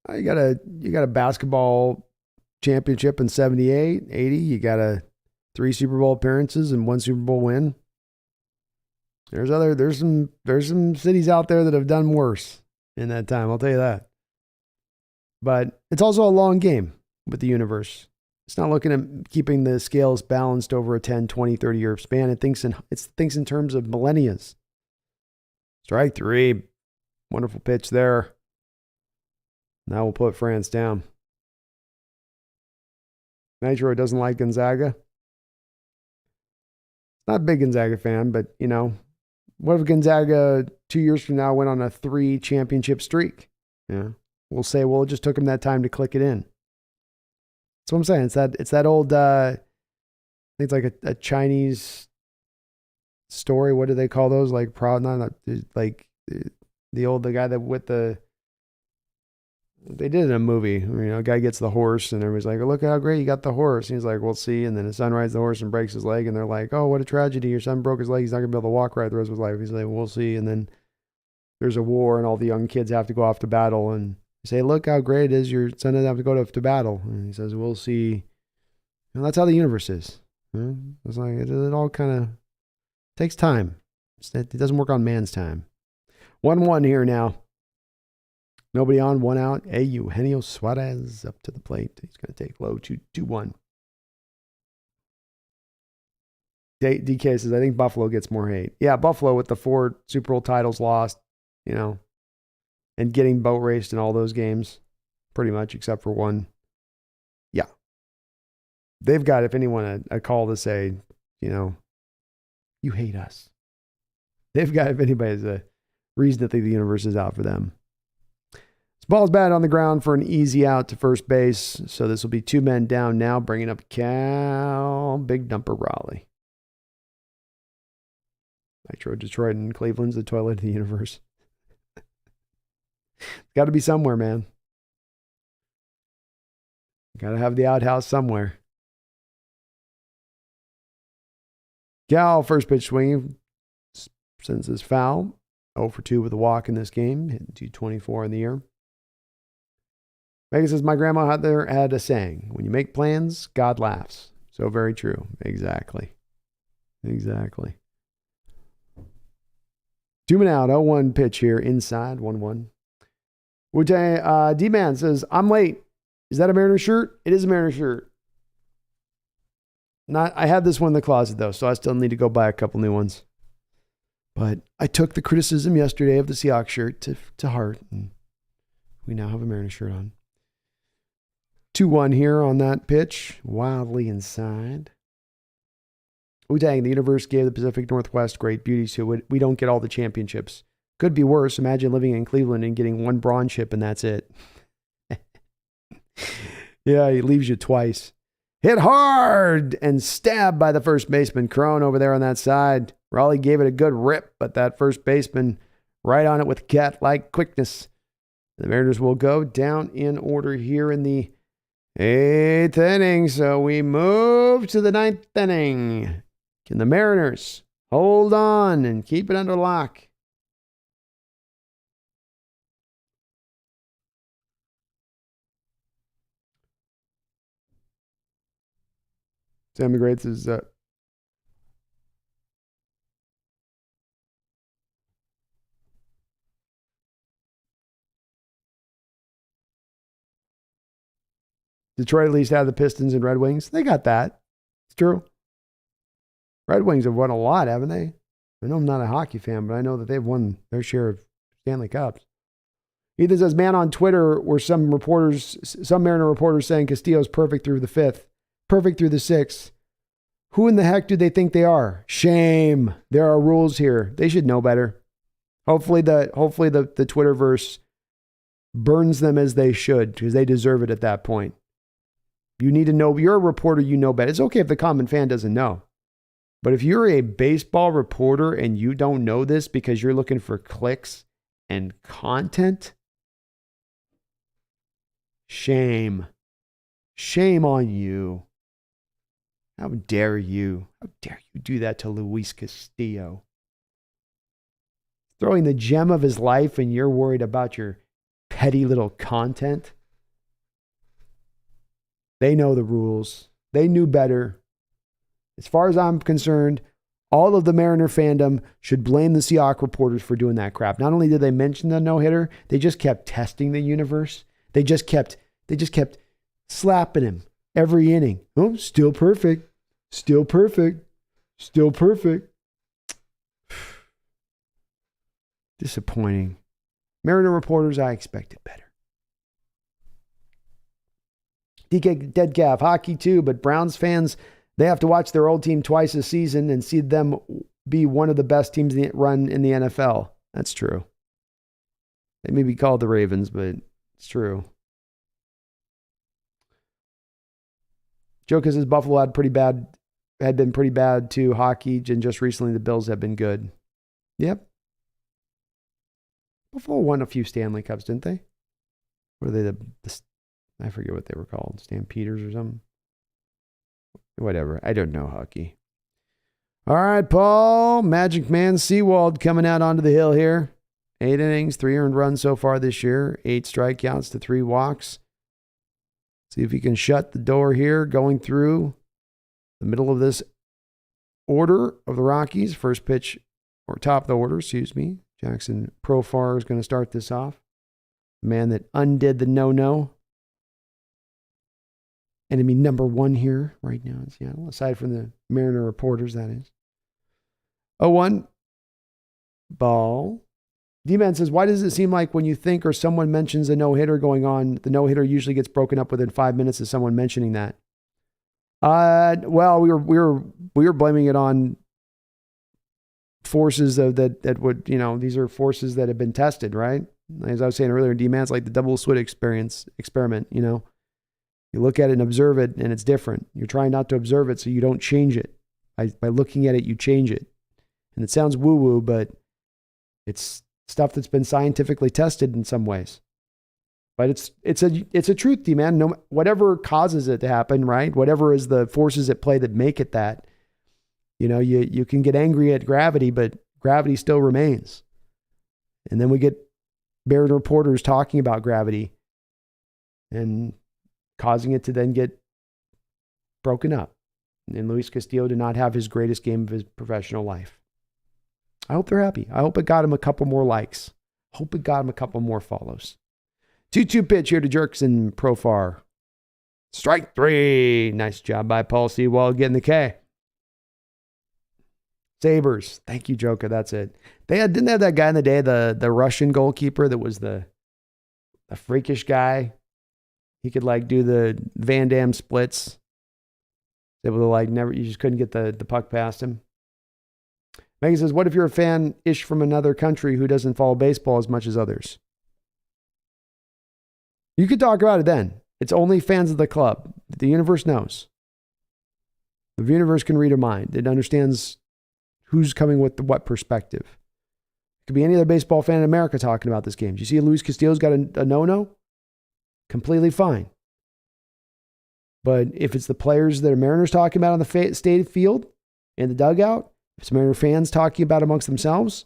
You got a basketball championship in 78, 80. You got 3 Super Bowl appearances and 1 Super Bowl win. There's some cities out there that have done worse in that time. I'll tell you that. But it's also a long game with the universe. It's not looking at keeping the scales balanced over a 10, 20, 30 year span. It thinks in terms of millennia. Strike 3. Wonderful pitch there. Now we'll put France down. Nitro doesn't like Gonzaga. Not a big Gonzaga fan, but, what if Gonzaga 2 years from now went on a 3 championship streak? Yeah. We'll say, well, it just took them that time to click it in. That's what I'm saying. It's that old, I think it's like a Chinese story. What do they call those? Like, the guy that with the, they did it in a movie. A guy gets the horse and everybody's like, oh, look how great you got the horse. And he's like, we'll see. And then his son rides the horse and breaks his leg. And they're like, oh, what a tragedy. Your son broke his leg. He's not going to be able to walk right the rest of his life. He's like, we'll see. And then there's a war and all the young kids have to go off to battle. And you say, look how great it is. Your son doesn't have to go to battle. And he says, we'll see. And that's how the universe is. It's like, it all kind of takes time. It doesn't work on man's time. 1-1 here now. Nobody on, 1 out. Eugenio Suarez up to the plate. He's going to take low 2-1. DK says, I think Buffalo gets more hate. Yeah, Buffalo with the 4 Super Bowl titles lost, and getting boat raced in all those games, pretty much, except for one. Yeah. They've got, if anyone, a call to say, you hate us. They've got, if anybody has a reason to think the universe is out for them. This ball's batted on the ground for an easy out to first base. So this will be 2 men down now, bringing up Cal, Big Dumper Raleigh. Nitro Detroit and Cleveland's the toilet of the universe. It's got to be somewhere, man. Got to have the outhouse somewhere. Cal, first pitch swinging, sends this foul. 0 for 2 with a walk in this game, hitting 224 in the year. Megan says, my grandma out there had a saying, when you make plans, God laughs. So very true. Exactly. 2 men out, 0-1 pitch here, inside, 1-1. D-Man says, I'm late. Is that a Mariner shirt? It is a Mariner shirt. I had this one in the closet, though, so I still need to go buy a couple new ones. But I took the criticism yesterday of the Seahawks shirt to heart, and we now have a Mariner shirt on. 2-1 here on that pitch, wildly inside. Wu-Tang, the universe gave the Pacific Northwest great beauty, so we don't get all the championships. Could be worse. Imagine living in Cleveland and getting 1 bronze chip and that's it. Yeah, he leaves you twice. Hit hard and stabbed by the first baseman. Crone over there on that side. Raleigh gave it a good rip, but that first baseman right on it with cat-like quickness. The Mariners will go down in order here in the 8th inning. So we move to the 9th inning. Can the Mariners hold on and keep it under lock? Sammy Grates is Detroit at least had the Pistons and Red Wings. They got that. It's true. Red Wings have won a lot, haven't they? I know I'm not a hockey fan, but I know that they've won their share of Stanley Cups. Ethan says, man, on Twitter were some Mariner reporters saying Castillo's perfect through the 5th, perfect through the 6th. Who in the heck do they think they are? Shame. There are rules here. They should know better. Hopefully the Twitterverse burns them as they should, because they deserve it at that point. You need to know. You're a reporter, you know better. It's okay if the common fan doesn't know. But if you're a baseball reporter and you don't know this because you're looking for clicks and content, shame. Shame on you. How dare you? How dare you do that to Luis Castillo? Throwing the gem of his life and you're worried about your petty little content? They know the rules. They knew better. As far as I'm concerned, all of the Mariner fandom should blame the Seahawks reporters for doing that crap. Not only did they mention the no-hitter, they just kept testing the universe. They just kept slapping him every inning. Oh, still perfect. Still perfect. Still perfect. Disappointing. Mariner reporters, I expected better. DK Dead Calf, hockey too, but Browns fans, they have to watch their old team twice a season and see them be one of the best teams run in the NFL. That's true. They may be called the Ravens, but it's true. Joe says Buffalo had been pretty bad to hockey, and just recently the Bills have been good. Yep. Buffalo won a few Stanley Cups, didn't they? What are they? I forget what they were called. Stampeders or something. Whatever. I don't know hockey. All right, Paul. Magic Man Seawald coming out onto the hill here. 8 innings, 3 earned runs so far this year. 8 strikeouts to 3 walks. See if he can shut the door here going through the middle of this order of the Rockies. First pitch, or top of the order, excuse me. Jackson Profar is going to start this off. The man that undid the no-no. Enemy number 1 here right now in Seattle, aside from the Mariner reporters, that is. 0-1. Ball. D-Man says, why does it seem like when you think or someone mentions a no-hitter going on, the no-hitter usually gets broken up within 5 minutes of someone mentioning that? Well, we were blaming it on forces that would, these are forces that have been tested, right? As I was saying earlier, D-Man's like the double slit experiment, You look at it and observe it, and it's different. You're trying not to observe it so you don't change it. By looking at it, you change it. And it sounds woo-woo, but it's stuff that's been scientifically tested in some ways. But it's a truth, D-Man. No, whatever causes it to happen, right? Whatever is the forces at play that make it that, you can get angry at gravity, but gravity still remains. And then we get Barron reporters talking about gravity and causing it to then get broken up. And Luis Castillo did not have his greatest game of his professional life. I hope they're happy. I hope it got him a couple more likes. Hope it got him a couple more follows. 2-2 pitch here to Jerkson Profar. Strike 3. Nice job by Paul Sewald getting the K. Sabres. Thank you, Joker. That's it. Didn't they have that guy in the day, the Russian goalkeeper that was the freakish guy? He could do the Van Damme splits. Able to you just couldn't get the puck past him. Megan says, what if you're a fan-ish from another country who doesn't follow baseball as much as others? You could talk about it then. It's only fans of the club. The universe knows. The universe can read a mind. It understands who's coming with what perspective. It could be any other baseball fan in America talking about this game. Do you see Luis Castillo's got a no-no? Completely fine. But if it's the players that are Mariners talking about on the state field, in the dugout, if it's Mariner fans talking about amongst themselves,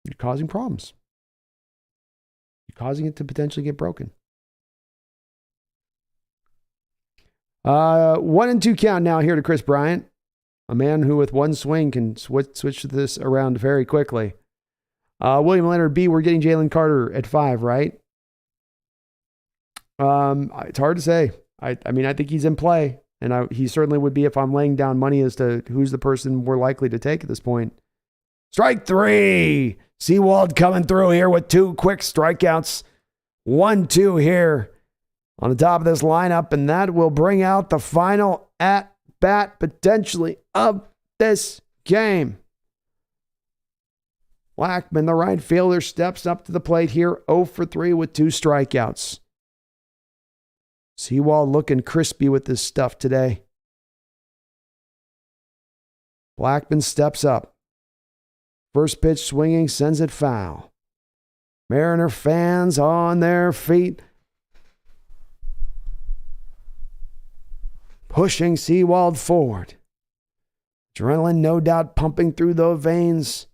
you're causing problems. You're causing it to potentially get broken. 1-2 count now here to Chris Bryant, a man who with one swing can switch this around very quickly. William Leonard B, we're getting Jalen Carter at 5, right? It's hard to say. I mean, I think he's in play, and he certainly would be if I'm laying down money as to who's the person more likely to take at this point. Strike 3. Seawald coming through here with 2 quick strikeouts. 1-2 here on the top of this lineup, and that will bring out the final at-bat potentially of this game. Blackman, the right fielder, steps up to the plate here, 0 for 3 with 2 strikeouts. Seawald looking crispy with this stuff today. Blackman steps up. First pitch swinging, sends it foul. Mariner fans on their feet, pushing Seawald forward. Adrenaline no doubt pumping through those veins.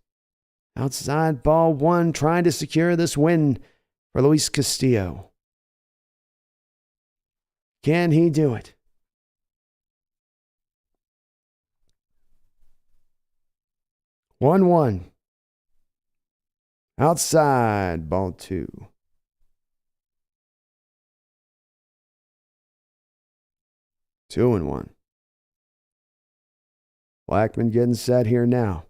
Outside ball 1, trying to secure this win for Luis Castillo. Can he do it? One. Outside ball 2. 2-1. Blackman getting set here now.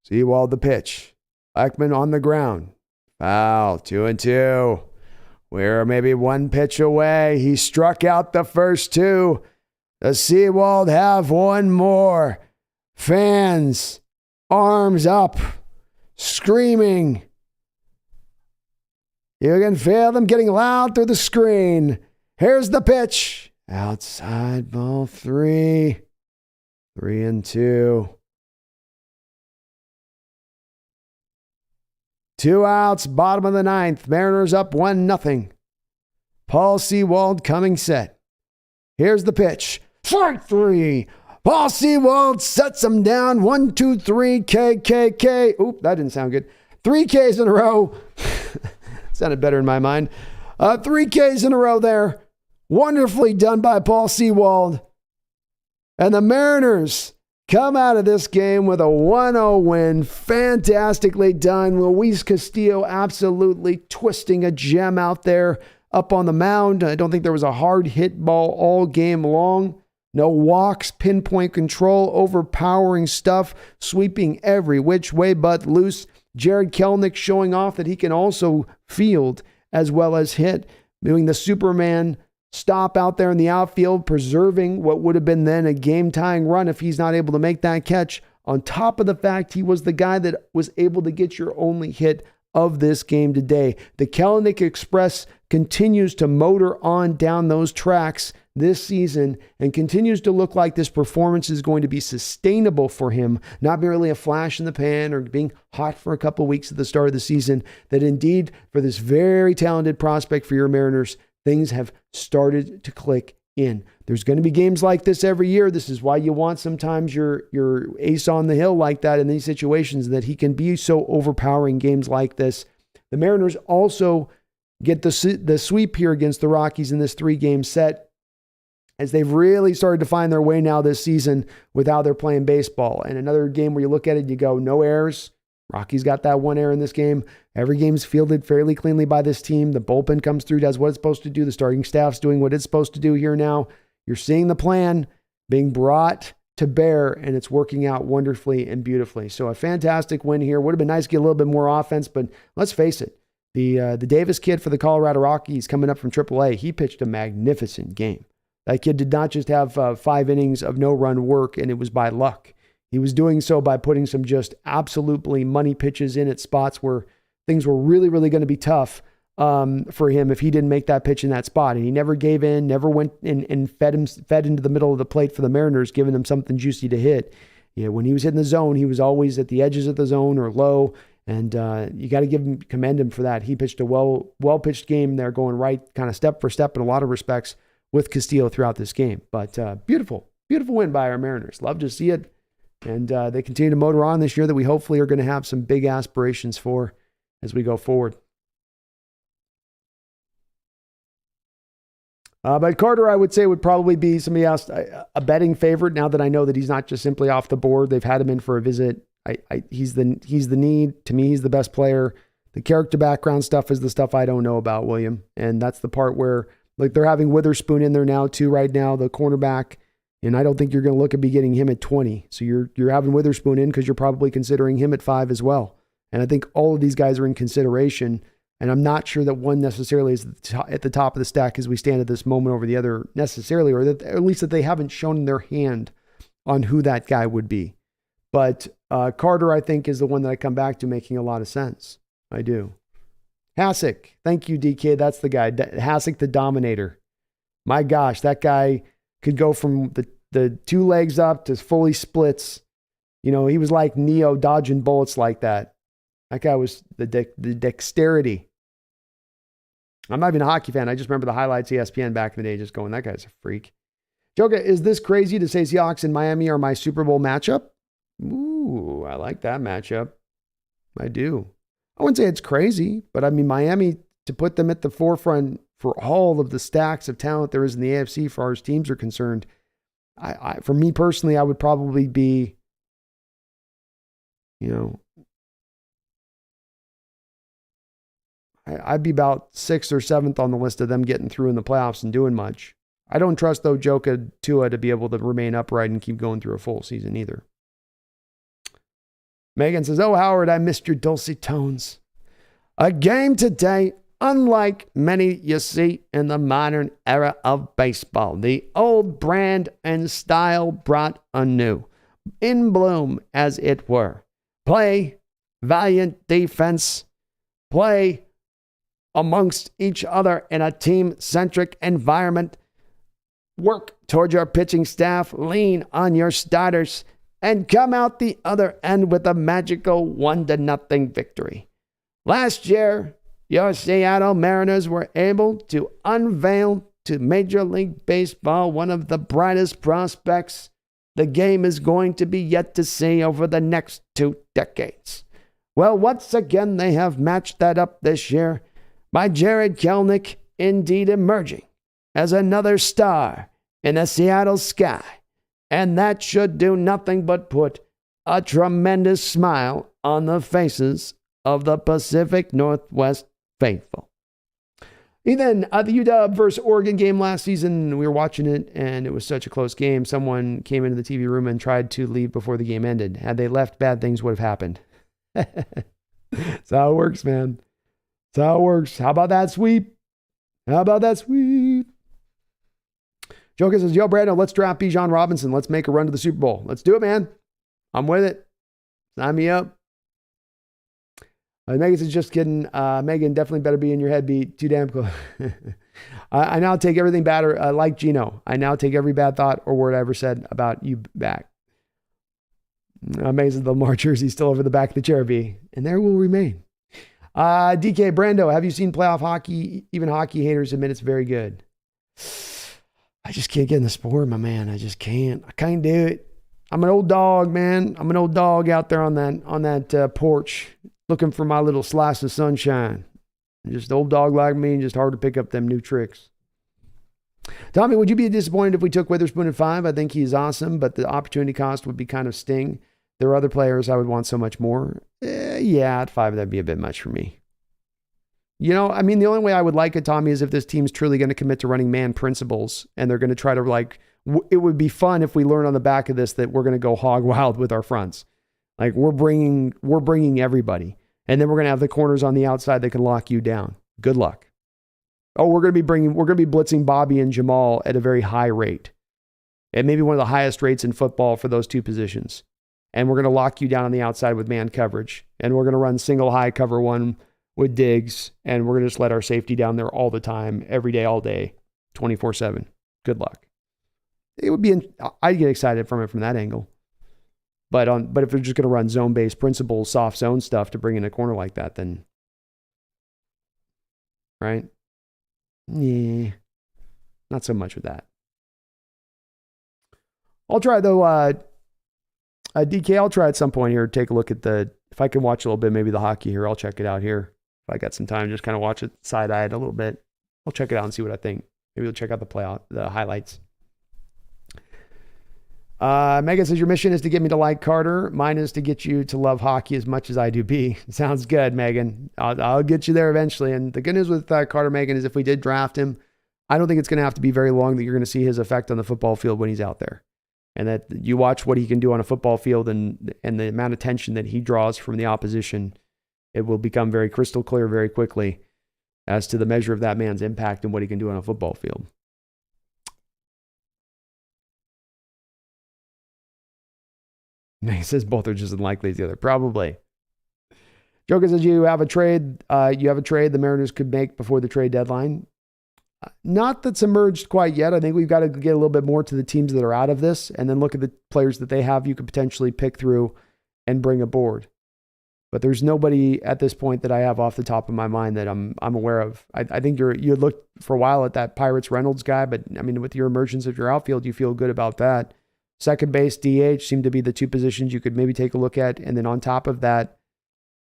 Seawald the pitch. Blackman on the ground. Foul. 2-2. We're maybe 1 pitch away. He struck out the first 2. The Seawald have 1 more. Fans, arms up, screaming. You can feel them getting loud through the screen. Here's the pitch. Outside ball 3. 3-2. 2 outs, bottom of the 9th. Mariners up 1-0. Paul Seawald coming set. Here's the pitch. Strike 3. Paul Seawald sets him down. 1, 2, 3. K. Oop, that didn't sound good. 3 Ks in a row. Sounded better in my mind. 3 Ks in a row there. Wonderfully done by Paul Seawald. And the Mariners come out of this game with a 1-0 win. Fantastically done. Luis Castillo absolutely twisting a gem out there up on the mound. I don't think there was a hard hit ball all game long. No walks, pinpoint control, overpowering stuff, sweeping every which way but loose. Jared Kelenic showing off that he can also field as well as hit, doing the Superman stop out there in the outfield, preserving what would have been then a game-tying run if he's not able to make that catch, on top of the fact he was the guy that was able to get your only hit of this game today. The Kelenic Express continues to motor on down those tracks this season and continues to look like this performance is going to be sustainable for him, not merely a flash in the pan or being hot for a couple weeks at the start of the season, that indeed for this very talented prospect for your Mariners, things have started to click in. There's going to be games like this every year. This is why you want sometimes your ace on the hill like that in these situations, that he can be so overpowering games like this. The Mariners also get the sweep here against the Rockies in this 3-game set, as they've really started to find their way now this season with how they're playing baseball. And another game where you look at it and you go, no errors. Rockies got that 1 error in this game. Every game's fielded fairly cleanly by this team. The bullpen comes through, does what it's supposed to do. The starting staff's doing what it's supposed to do here now. You're seeing the plan being brought to bear, and it's working out wonderfully and beautifully. So a fantastic win here. Would have been nice to get a little bit more offense, but let's face it. The Davis kid for the Colorado Rockies coming up from AAA, he pitched a magnificent game. That kid did not just have 5 innings of no-run work, and it was by luck. He was doing so by putting some just absolutely money pitches in at spots where things were really, really going to be tough for him if he didn't make that pitch in that spot. And he never gave in, never went and fed into the middle of the plate for the Mariners, giving them something juicy to hit. Yeah, when he was hitting the zone, he was always at the edges of the zone or low. And you got to commend him for that. He pitched a well-pitched game there, going right kind of step for step in a lot of respects with Castillo throughout this game. But beautiful win by our Mariners. Love to see it. And they continue to motor on this year that we hopefully are going to have some big aspirations for as we go forward. But Carter, I would say, would probably be somebody else, a betting favorite, now that I know that he's not just simply off the board. They've had him in for a visit. He's the need. To me, he's the best player. The character background stuff is the stuff I don't know about, William. And that's the part where, like, they're having Witherspoon in there now too right now, the cornerback. And I don't think you're going to look at be getting him at 20. So you're having Witherspoon in because you're probably considering him at 5 as well. And I think all of these guys are in consideration. And I'm not sure that one necessarily is at the top of the stack as we stand at this moment over the other necessarily, or that at least that they haven't shown their hand on who that guy would be. But Carter, I think, is the one that I come back to making a lot of sense. I do. Hasek. Thank you, DK. That's the guy. Hasek, the Dominator. My gosh, that guy could go from the 2 legs up to fully splits. You know, he was like Neo dodging bullets like that. That guy was the dexterity. I'm not even a hockey fan. I just remember the highlights ESPN back in the day just going, that guy's a freak. Joker, is this crazy to say Seahawks and Miami are my Super Bowl matchup? Ooh, I like that matchup. I do. I wouldn't say it's crazy, but I mean, Miami, to put them at the forefront for all of the stacks of talent there is in the AFC as far as teams are concerned, for me personally, I would probably be, I'd be about 6th or 7th on the list of them getting through in the playoffs and doing much. I don't trust, though, Tua to be able to remain upright and keep going through a full season either. Megan says, oh, Howard, I missed your dulcet tones. A game today, unlike many you see in the modern era of baseball. The old brand and style brought anew, in bloom, as it were. Play valiant defense. Play amongst each other in a team-centric environment. Work toward your pitching staff, lean on your starters, and come out the other end with a magical 1-0 victory. Last year, your Seattle Mariners were able to unveil to Major League Baseball one of the brightest prospects the game is going to be yet to see over the next 2 decades. Well, once again, they have matched that up this year by Jared Kelenic indeed emerging as another star in the Seattle sky. And that should do nothing but put a tremendous smile on the faces of the Pacific Northwest faithful. Ethan, the UW versus Oregon game last season, we were watching it, and it was such a close game. Someone came into the TV room and tried to leave before the game ended. Had they left, bad things would have happened. That's how it works, man. That's how it works. How about that sweep? Joker says, yo, Brando, let's draft Bijan Robinson. Let's make a run to the Super Bowl. Let's do it, man. I'm with it. Sign me up. Megan says, just kidding. Megan, definitely better be in your head. Be too damn close. I now take everything bad, like Gino. I now take every bad thought or word I ever said about you back. Amazing, the Lamar jersey still over the back of the chair, B. And there will remain. DK Brando, have you seen playoff hockey? Even hockey haters admit it's very good. I just can't get in the sport, my man. I just can't. I can't do it. I'm an old dog, man. I'm an old dog out there on that porch looking for my little slice of sunshine. Just old dog like me, just hard to pick up them new tricks. Tommy, would you be disappointed if we took Witherspoon at 5? I think he's awesome, but the opportunity cost would be kind of sting. There are other players I would want so much more. Yeah, at 5, that'd be a bit much for me. The only way I would like it, Tommy, is if this team's truly going to commit to running man principles, and they're going to try to it would be fun if we learn on the back of this that we're going to go hog wild with our fronts. Like we're bringing everybody, and then we're going to have the corners on the outside that can lock you down. Good luck. Oh, we're going to be blitzing Bobby and Jamal at a very high rate. It may be one of the highest rates in football for those two positions. And we're going to lock you down on the outside with man coverage. And we're going to run single high cover 1 with Diggs, and we're going to just let our safety down there all the time, every day, all day, 24/7. Good luck. It would be, I'd get excited from it from that angle. But if they're just going to run zone-based principles, soft zone stuff to bring in a corner like that, then, right? Yeah, not so much with that. I'll try, though, DK, I'll try at some point here, take a look at if I can watch a little bit, maybe the hockey here, I'll check it out here. If I got some time, just kind of watch it side-eyed a little bit. I'll check it out and see what I think. Maybe we'll check out the highlights. Megan says, your mission is to get me to like Carter. Mine is to get you to love hockey as much as I do B. Sounds good, Megan. I'll get you there eventually. And the good news with Carter, Megan, is if we did draft him, I don't think it's going to have to be very long that you're going to see his effect on the football field when he's out there. And that you watch what he can do on a football field and the amount of tension that he draws from the opposition, it will become very crystal clear very quickly as to the measure of that man's impact and what he can do on a football field. He says both are just as unlikely as the other. Probably. Joker says you have a trade the Mariners could make before the trade deadline. Not that's emerged quite yet. I think we've got to get a little bit more to the teams that are out of this and then look at the players that they have you could potentially pick through and bring aboard. But there's nobody at this point that I have off the top of my mind that I'm aware of. I think you looked for a while at that Pirates Reynolds guy, but I mean, with your emergence of your outfield, you feel good about that. Second base, DH seem to be the two positions you could maybe take a look at. And then on top of that,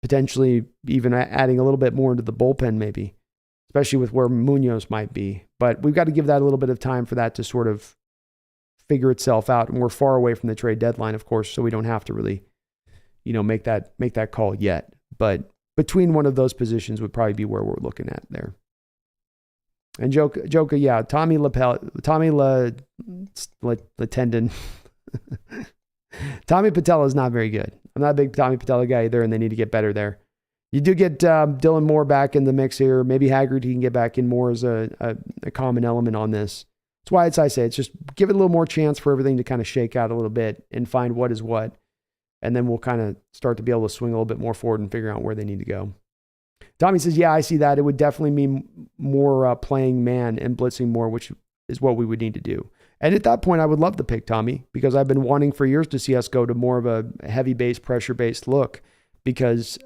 potentially even adding a little bit more into the bullpen maybe, especially with where Munoz might be. But we've got to give that a little bit of time for that to sort of figure itself out. And we're far away from the trade deadline, of course, so we don't have to really, make that call yet. But between one of those positions would probably be where we're looking at there. And Joka, yeah, Tommy Tendon. Tommy Patella is not very good. I'm not a big Tommy Patella guy either, and they need to get better there. You do get Dylan Moore back in the mix here. Maybe Haggard, he can get back in more as a common element on this. That's why I say it's just give it a little more chance for everything to kind of shake out a little bit and find what is what. And then we'll kind of start to be able to swing a little bit more forward and figure out where they need to go. Tommy says, yeah, I see that. It would definitely mean more playing man and blitzing more, which is what we would need to do. And at that point, I would love to pick Tommy because I've been wanting for years to see us go to more of a heavy base, pressure-based look because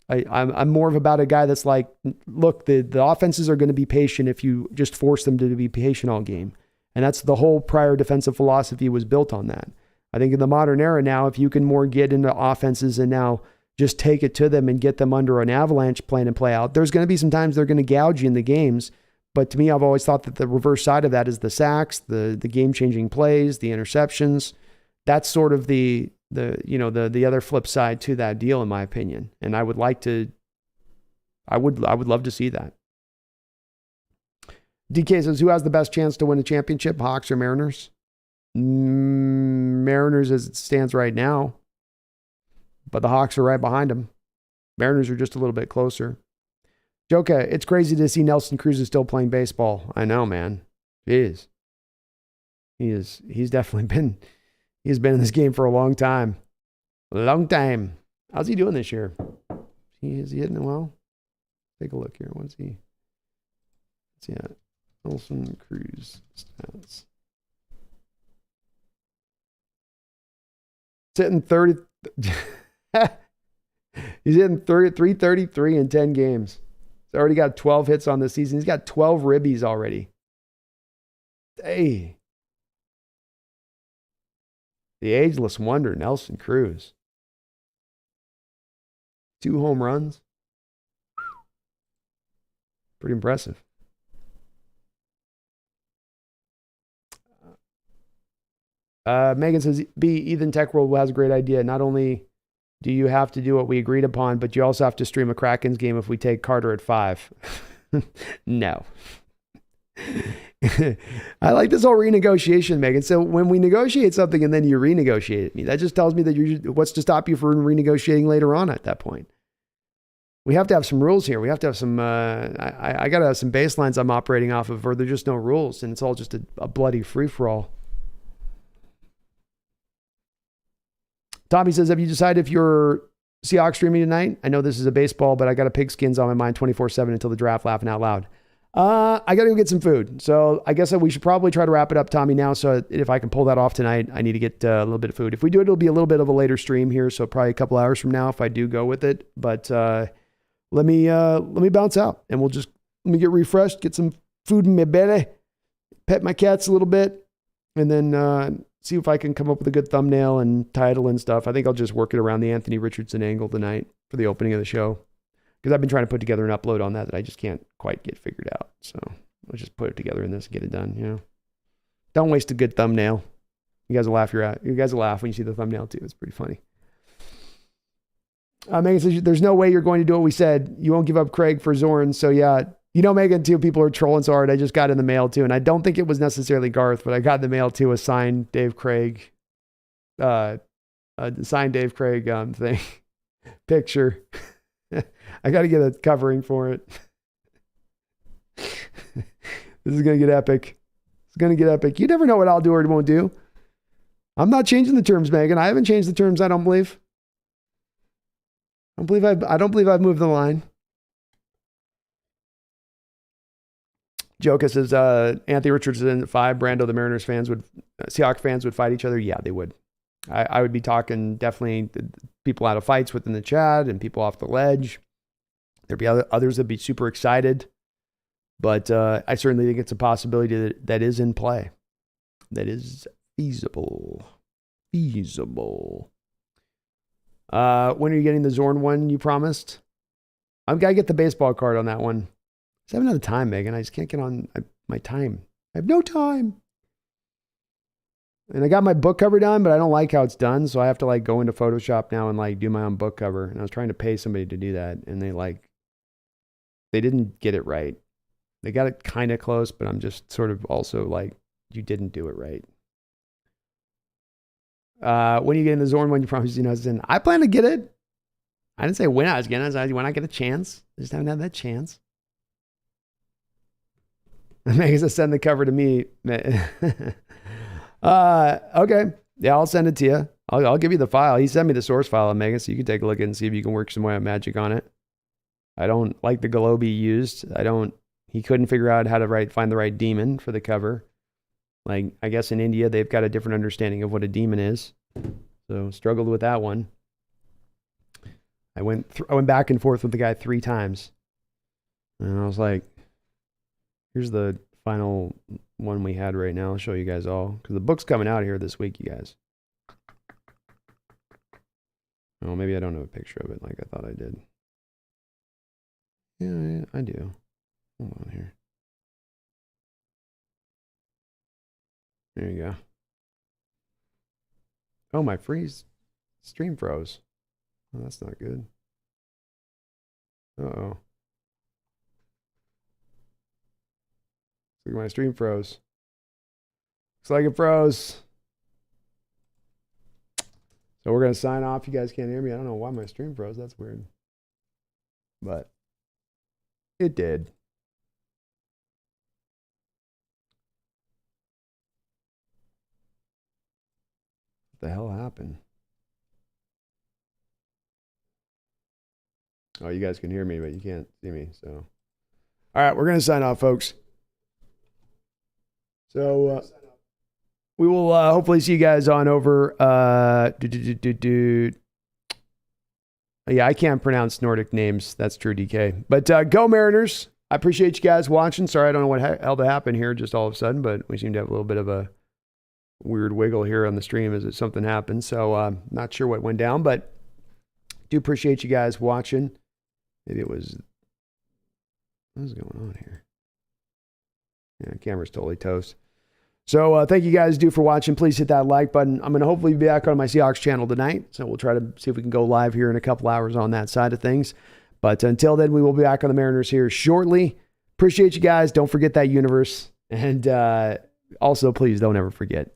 I'm more of about a guy that's like, look, the offenses are going to be patient if you just force them to be patient all game. And that's the whole prior defensive philosophy was built on that. I think in the modern era now, if you can more get into offenses and now just take it to them and get them under an avalanche plan and play out, there's going to be some times they're going to gouge you in the games. But to me, I've always thought that the reverse side of that is the sacks, the game-changing plays, the interceptions. That's sort of the other flip side to that deal, in my opinion. And I would love to see that. DK says, who has the best chance to win a championship, Hawks or Mariners? Mariners as it stands right now, but the Hawks are right behind them. Mariners are just a little bit closer. Joka, it's crazy to see Nelson Cruz is still playing baseball. I know, man. He is. He's definitely been, he's been in this game for a long time. A long time. How's he doing this year? Is he hitting it well? Take a look here. What's he? Let's see. Nelson Cruz stats. Hitting 30. He's hitting 333 in 10 games. He's already got 12 hits on the season. He's got 12 ribbies already. Hey. The ageless wonder, Nelson Cruz. 2 home runs. Pretty impressive. Megan says, Ethan Tech World has a great idea. Not only do you have to do what we agreed upon, but you also have to stream a Krakens game if we take Carter at 5. No. I like this whole renegotiation, Megan. So when we negotiate something and then you renegotiate it, that just tells me that what's to stop you from renegotiating later on at that point. We have to have some rules here. We have to have some, I got to have some baselines I'm operating off of, or there's just no rules and it's all just a bloody free-for-all. Tommy says, have you decided if you're Seahawks streaming tonight? I know this is a baseball, but I got a pigskins on my mind 24/7 until the draft, laughing out loud. I got to go get some food. So I guess we should probably try to wrap it up, Tommy, now. So if I can pull that off tonight, I need to get a little bit of food. If we do it, it'll be a little bit of a later stream here. So probably a couple hours from now if I do go with it. But let me bounce out and let me get refreshed, get some food in my belly, pet my cats a little bit, and then see if I can come up with a good thumbnail and title and stuff. I think I'll just work it around the Anthony Richardson angle tonight for the opening of the show. Because I've been trying to put together an upload on that I just can't quite get figured out. So I'll just put it together in this and get it done, Don't waste a good thumbnail. You guys will laugh. You guys will laugh when you see the thumbnail too. It's pretty funny. Megan says, there's no way you're going to do what we said. You won't give up Craig for Zorn. So yeah, Megan too, people are trolling so hard. I just got in the mail too. And I don't think it was necessarily Garth, but I got in the mail too, a signed Dave Craig, thing, picture. I got to get a covering for it. This is going to get epic. It's going to get epic. You never know what I'll do or won't do. I'm not changing the terms, Megan. I haven't changed the terms, I don't believe. I don't believe I've moved the line. Joka says, Anthony Richardson at 5, Brando, the Mariners Seahawks fans would fight each other. Yeah, they would. I would be talking definitely people out of fights within the chat and people off the ledge. There'd be others that'd be super excited. But I certainly think it's a possibility that is in play. That is feasible. When are you getting the Zorn one you promised? I've got to get the baseball card on that one. I just haven't had the time, Megan. I just can't get on my time. I have no time. And I got my book cover done, but I don't like how it's done. So I have to go into Photoshop now and do my own book cover. And I was trying to pay somebody to do that. And they didn't get it right. They got it kind of close, but I'm just sort of also you didn't do it right. When are you getting the Zorn one you promised I plan to get it. I didn't say when I was getting it. I said when I get a chance. I just haven't had that chance. Megan says send the cover to me. Okay. Yeah, I'll send it to you. I'll give you the file. He sent me the source file of Megan, so you can take a look at it and see if you can work some way of magic on it. I don't like the globe he used. He couldn't figure out how to find the right demon for the cover. I guess in India, they've got a different understanding of what a demon is. So struggled with that one. I went back and forth with the guy 3 times. And I was like, here's the final one we had right now. I'll show you guys all. Because the book's coming out here this week, you guys. Oh, maybe I don't have a picture of it like I thought I did. Yeah, I do. Hold on here. There you go. Oh, my stream froze. Oh, that's not good. Uh-oh. Looks like my stream froze. Looks like it froze. So we're going to sign off. You guys can't hear me. I don't know why my stream froze. That's weird. But it did. What the hell happened? Oh, you guys can hear me, but you can't see me. So, all right, we're going to sign off, folks. So we will hopefully see you guys on over. Yeah, I can't pronounce Nordic names. That's true, DK. But go Mariners. I appreciate you guys watching. Sorry, I don't know what hell to happen here just all of a sudden, but we seem to have a little bit of a weird wiggle here on the stream as if something happened. So not sure what went down, but do appreciate you guys watching. Maybe it was, what is going on here? Yeah, camera's totally toast. So thank you guys for watching. Please hit that like button. I'm going to hopefully be back on my Seahawks channel tonight. So we'll try to see if we can go live here in a couple hours on that side of things. But until then, we will be back on the Mariners here shortly. Appreciate you guys. Don't forget that universe. And also, please don't ever forget,